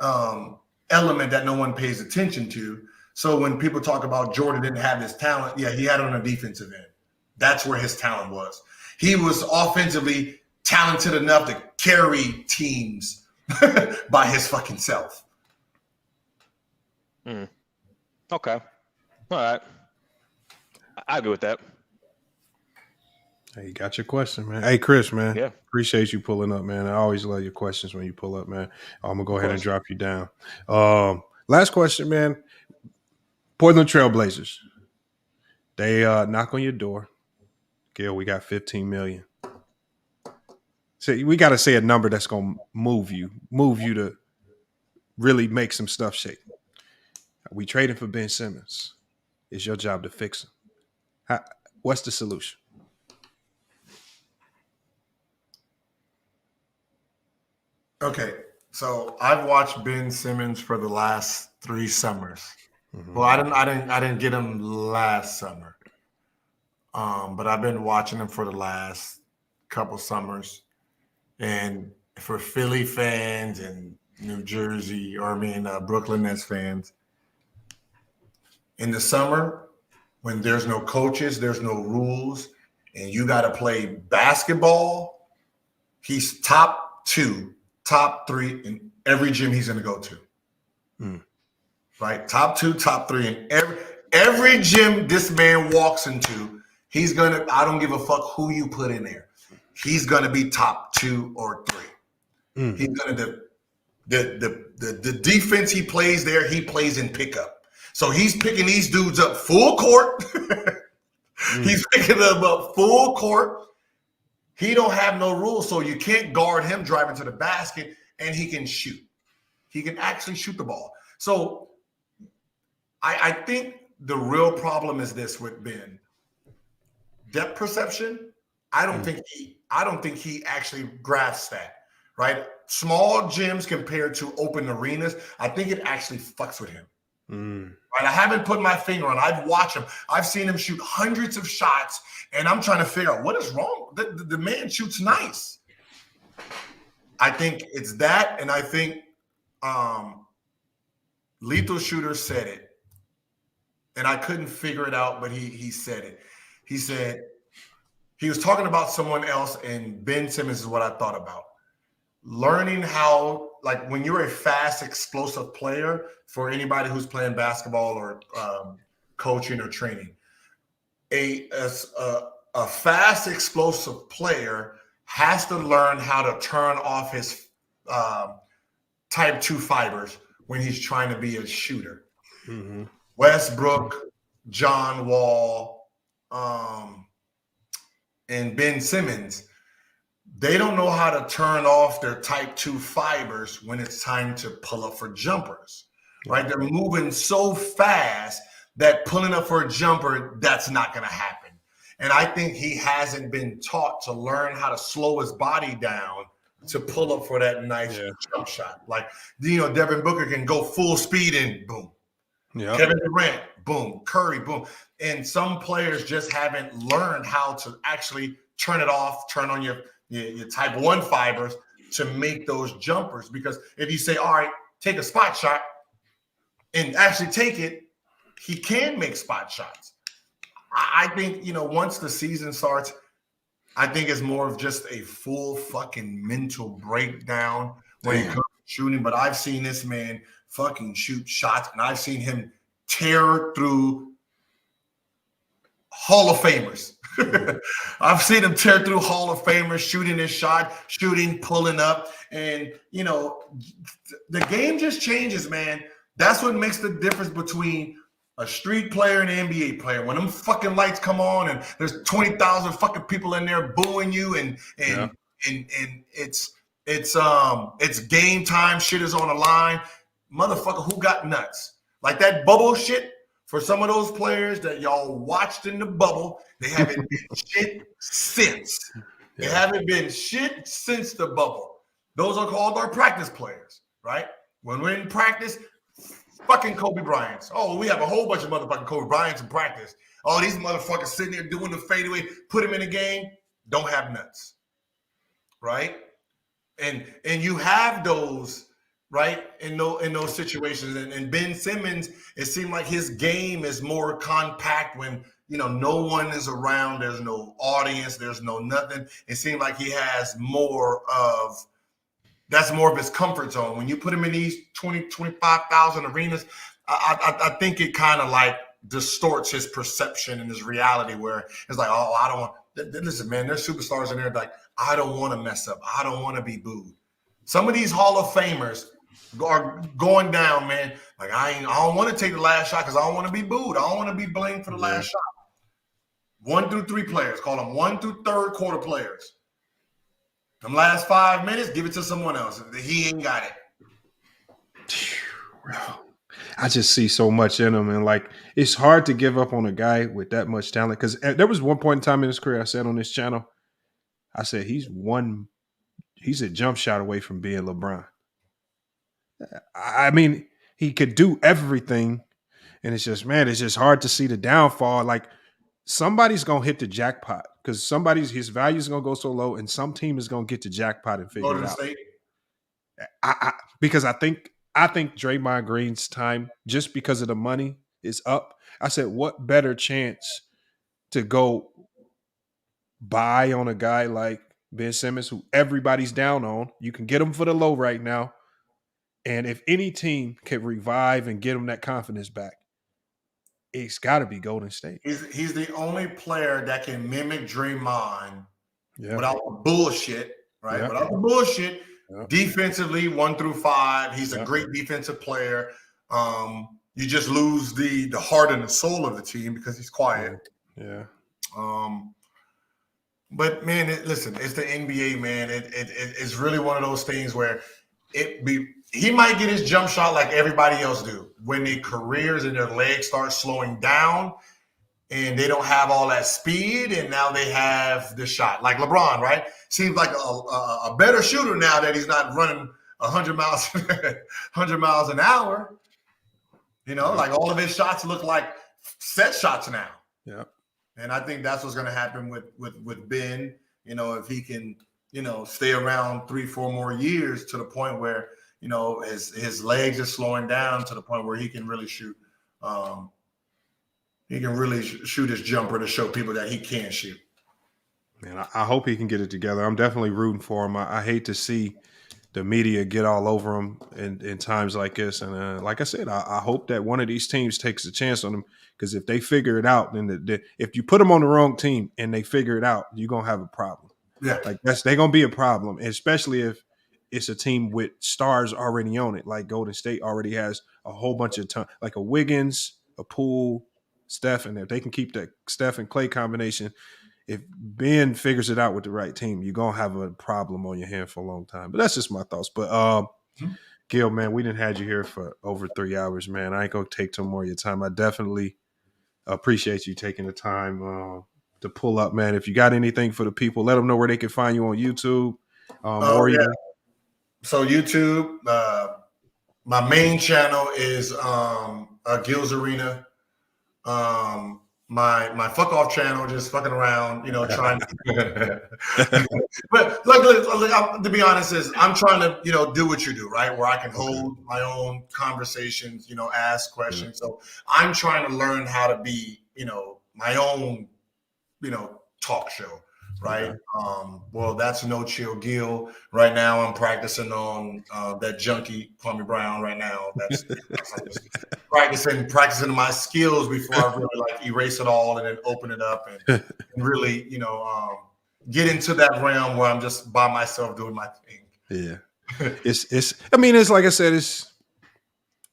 element that no one pays attention to. So when people talk about Jordan didn't have this talent, yeah, he had it on a defensive end. That's where his talent was. He was offensively talented enough to carry teams by his fucking self. Okay. All right. I agree with that. Hey, you got your question, man. Hey, Chris, man. Yeah. Appreciate you pulling up, man. I always love your questions when you pull up, man. I'm going to go ahead and drop you down. Last question, man. Portland Trailblazers. They knock on your door. Gil, we got $15 million. So we got to say a number that's going to move you to really make some stuff shake. We trading for Ben Simmons. It's your job to fix him. What's the solution? Okay, so I've watched Ben Simmons for the last 3 summers. Well, I didn't get him last summer. But I've been watching him for the last couple summers. And for Philly fans and Brooklyn Nets fans, in the summer, when there's no coaches, there's no rules, and you got to play basketball, he's top 2, top 3 in every gym he's going to go to. Right? Top 2, top 3 in every gym this man walks into. I don't give a fuck who you put in there. He's gonna be top 2 or 3. He's gonna the defense he plays there, he plays in pickup. So he's picking these dudes up full court. He's picking them up full court. He don't have no rules, so you can't guard him driving to the basket, and he can shoot. He can actually shoot the ball. So I think the real problem is this with Ben. Depth perception, I don't think he actually grasps that, right? Small gyms compared to open arenas, I think it actually fucks with him. Right? I haven't put my finger on it. I've watched him. I've seen him shoot hundreds of shots, and I'm trying to figure out what is wrong. The man shoots nice. I think it's that, and I think Lethal Shooter said it, and I couldn't figure it out, but he said it. He said he was talking about someone else, and Ben Simmons is what I thought about. Learning how, like when you're a fast, explosive player, for anybody who's playing basketball or coaching or training, a fast, explosive player has to learn how to turn off his type 2 fibers when he's trying to be a shooter. Westbrook, John Wall, and Ben Simmons, they don't know how to turn off their type 2 fibers when it's time to pull up for jumpers, right? They're moving so fast that pulling up for a jumper, that's not going to happen. And I think he hasn't been taught to learn how to slow his body down to pull up for that nice jump shot. Like, Devin Booker can go full speed and boom. Kevin Durant, boom. Curry, boom. And some players just haven't learned how to actually turn it off, turn on your type 1 fibers to make those jumpers. Because if you say, all right, take a spot shot and actually take it, he can make spot shots. I think, once the season starts, I think it's more of just a full fucking mental breakdown when it comes to shooting. But I've seen this man fucking shoot shots, and I've seen him tear through Hall of Famers. I've seen him tear through Hall of Famers, shooting his shot, pulling up. And, the game just changes, man. That's what makes the difference between a street player and an NBA player. When them fucking lights come on and there's 20,000 fucking people in there booing you and it's game time, shit is on the line. Motherfucker, who got nuts? Like that bubble shit, for some of those players that y'all watched in the bubble, they haven't been shit since. They haven't been shit since the bubble. Those are called our practice players, right? When we're in practice, fucking Kobe Bryants. Oh, we have a whole bunch of motherfucking Kobe Bryants in practice. Oh, these motherfuckers sitting there doing the fadeaway, put him in the game, don't have nuts, right? And you have those, right, in those situations. And Ben Simmons, it seemed like his game is more compact when, no one is around, there's no audience, there's no nothing. It seemed like he has that's more of his comfort zone. When you put him in these 20, 25,000 arenas, I think it kind of like distorts his perception and his reality, where it's like, oh, I don't want, listen, man, there's superstars in there like, I don't want to mess up. I don't want to be booed. Some of these Hall of Famers are going down, man. Like, I don't want to take the last shot because I don't want to be booed. I don't want to be blamed for the last shot. 1 through 3 players, call them 1 through 3rd quarter players. Them last 5 minutes, give it to someone else. He ain't got it. I just see so much in him, and like it's hard to give up on a guy with that much talent. Because there was one point in time in his career, I said on this channel, I said he's a jump shot away from being LeBron. I mean, he could do everything, and it's just, man, it's just hard to see the downfall. Like somebody's gonna hit the jackpot because his value is gonna go so low, and some team is gonna get the jackpot and figure it out. Because I think Draymond Green's time, just because of the money, is up. I said, what better chance to go buy on a guy like Ben Simmons, who everybody's down on? You can get him for the low right now. And if any team can revive and get him that confidence back, it's got to be Golden State. He's the only player that can mimic Draymond Yeah. without the bullshit, right? Yeah. Without the bullshit. Yeah. Defensively, 1 through 5, he's a great defensive player. You just lose the heart and the soul of the team because he's quiet. Yeah. But man, listen, it's the NBA, man. It's really one of those things where he might get his jump shot like everybody else do. When their careers and their legs start slowing down and they don't have all that speed, and now they have the shot. Like LeBron, right? Seems like a better shooter now that he's not running 100 miles an hour. You know, like all of his shots look like set shots now. Yeah. And I think that's what's going to happen with Ben. You know, if he can, stay around 3-4 more years to the point where, his legs are slowing down to the point where he can really shoot. He can really shoot his jumper to show people that he can shoot. Man, I hope he can get it together. I'm definitely rooting for him. I hate to see the media get all over him in times like this. And like I said, I hope that one of these teams takes a chance on him, because if they figure it out, then if you put them on the wrong team and they figure it out, you're going to have a problem. Yeah. Like they're going to be a problem, especially if it's a team with stars already on it. Like Golden State already has a whole bunch of like a Wiggins, a Poole, Steph, and if they can keep that Steph and Clay combination, if Ben figures it out with the right team, you're going to have a problem on your hand for a long time. But that's just my thoughts. But Gil, man, we didn't had you here for over 3 hours, man. I ain't going to take too more of your time. I definitely appreciate you taking the time to pull up, man. If you got anything for the people, let them know where they can find you on YouTube. Even. So YouTube, my main channel is Gil's Arena. My fuck off channel, just fucking around, trying to. But look, to be honest, I'm trying to, do what you do, right? Where I can hold my own conversations, ask questions. So I'm trying to learn how to be, my own, talk show, right? Well, that's No Chill Gil. Right now, I'm practicing on that junkie Kwame Brown. Right now, that's practicing my skills before I really erase it all and then open it up and really, get into that realm where I'm just by myself doing my thing. Yeah, it's. I mean, it's like I said.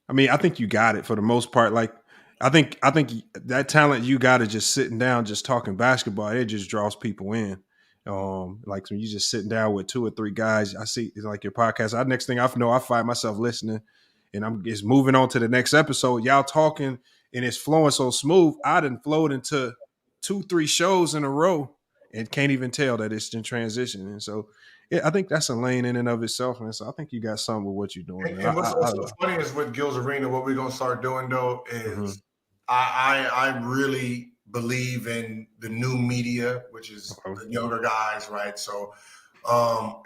I think you got it for the most part. Like, I think that talent you got is just sitting down, just talking basketball. It just draws people in. Like when you just sitting down with 2 or 3 guys, I see it's like your podcast. Next thing I know, I find myself listening, and I'm just moving on to the next episode. Y'all talking, and it's flowing so smooth. I done flowed into 2-3 shows in a row, and can't even tell that it's in transition. And so, I think that's a lane in and of itself, man. So I think you got something with what you're doing. And what's so funny is with Gil's Arena, what we're gonna start doing though is I really believe in the new media, which is the younger guys, right? So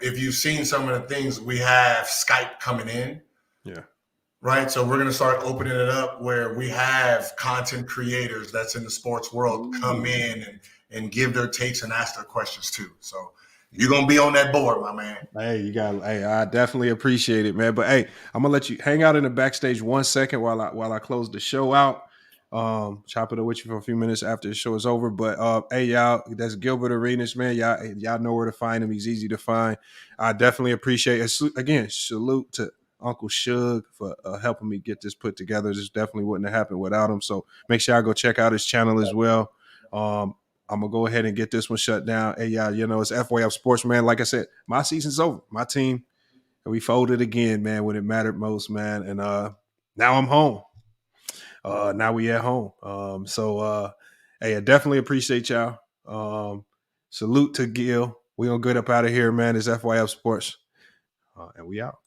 if you've seen some of the things, we have Skype coming in. Yeah. Right. So we're going to start opening it up where we have content creators that's in the sports world come in and give their takes and ask their questions too. So you're going to be on that board, my man. Hey, I definitely appreciate it, man. But hey, I'm gonna let you hang out in the backstage 1 second while I close the show out. Chop it up with you for a few minutes after the show is over. But hey, y'all, that's Gilbert Arenas, man. Y'all know where to find him. He's easy to find. I definitely appreciate it. Again, salute to Uncle Shug for helping me get this put together. This definitely wouldn't have happened without him. So make sure I go check out his channel as well. I'm gonna go ahead and get this one shut down. Hey, y'all, it's FYF Sports, man. Like I said, my season's over. My team, we folded again, man, when it mattered most, man. And now I'm home. Now we at home. Hey, I definitely appreciate y'all. Salute to Gil. We gonna get up out of here, man. It's FYF Sports, and we out.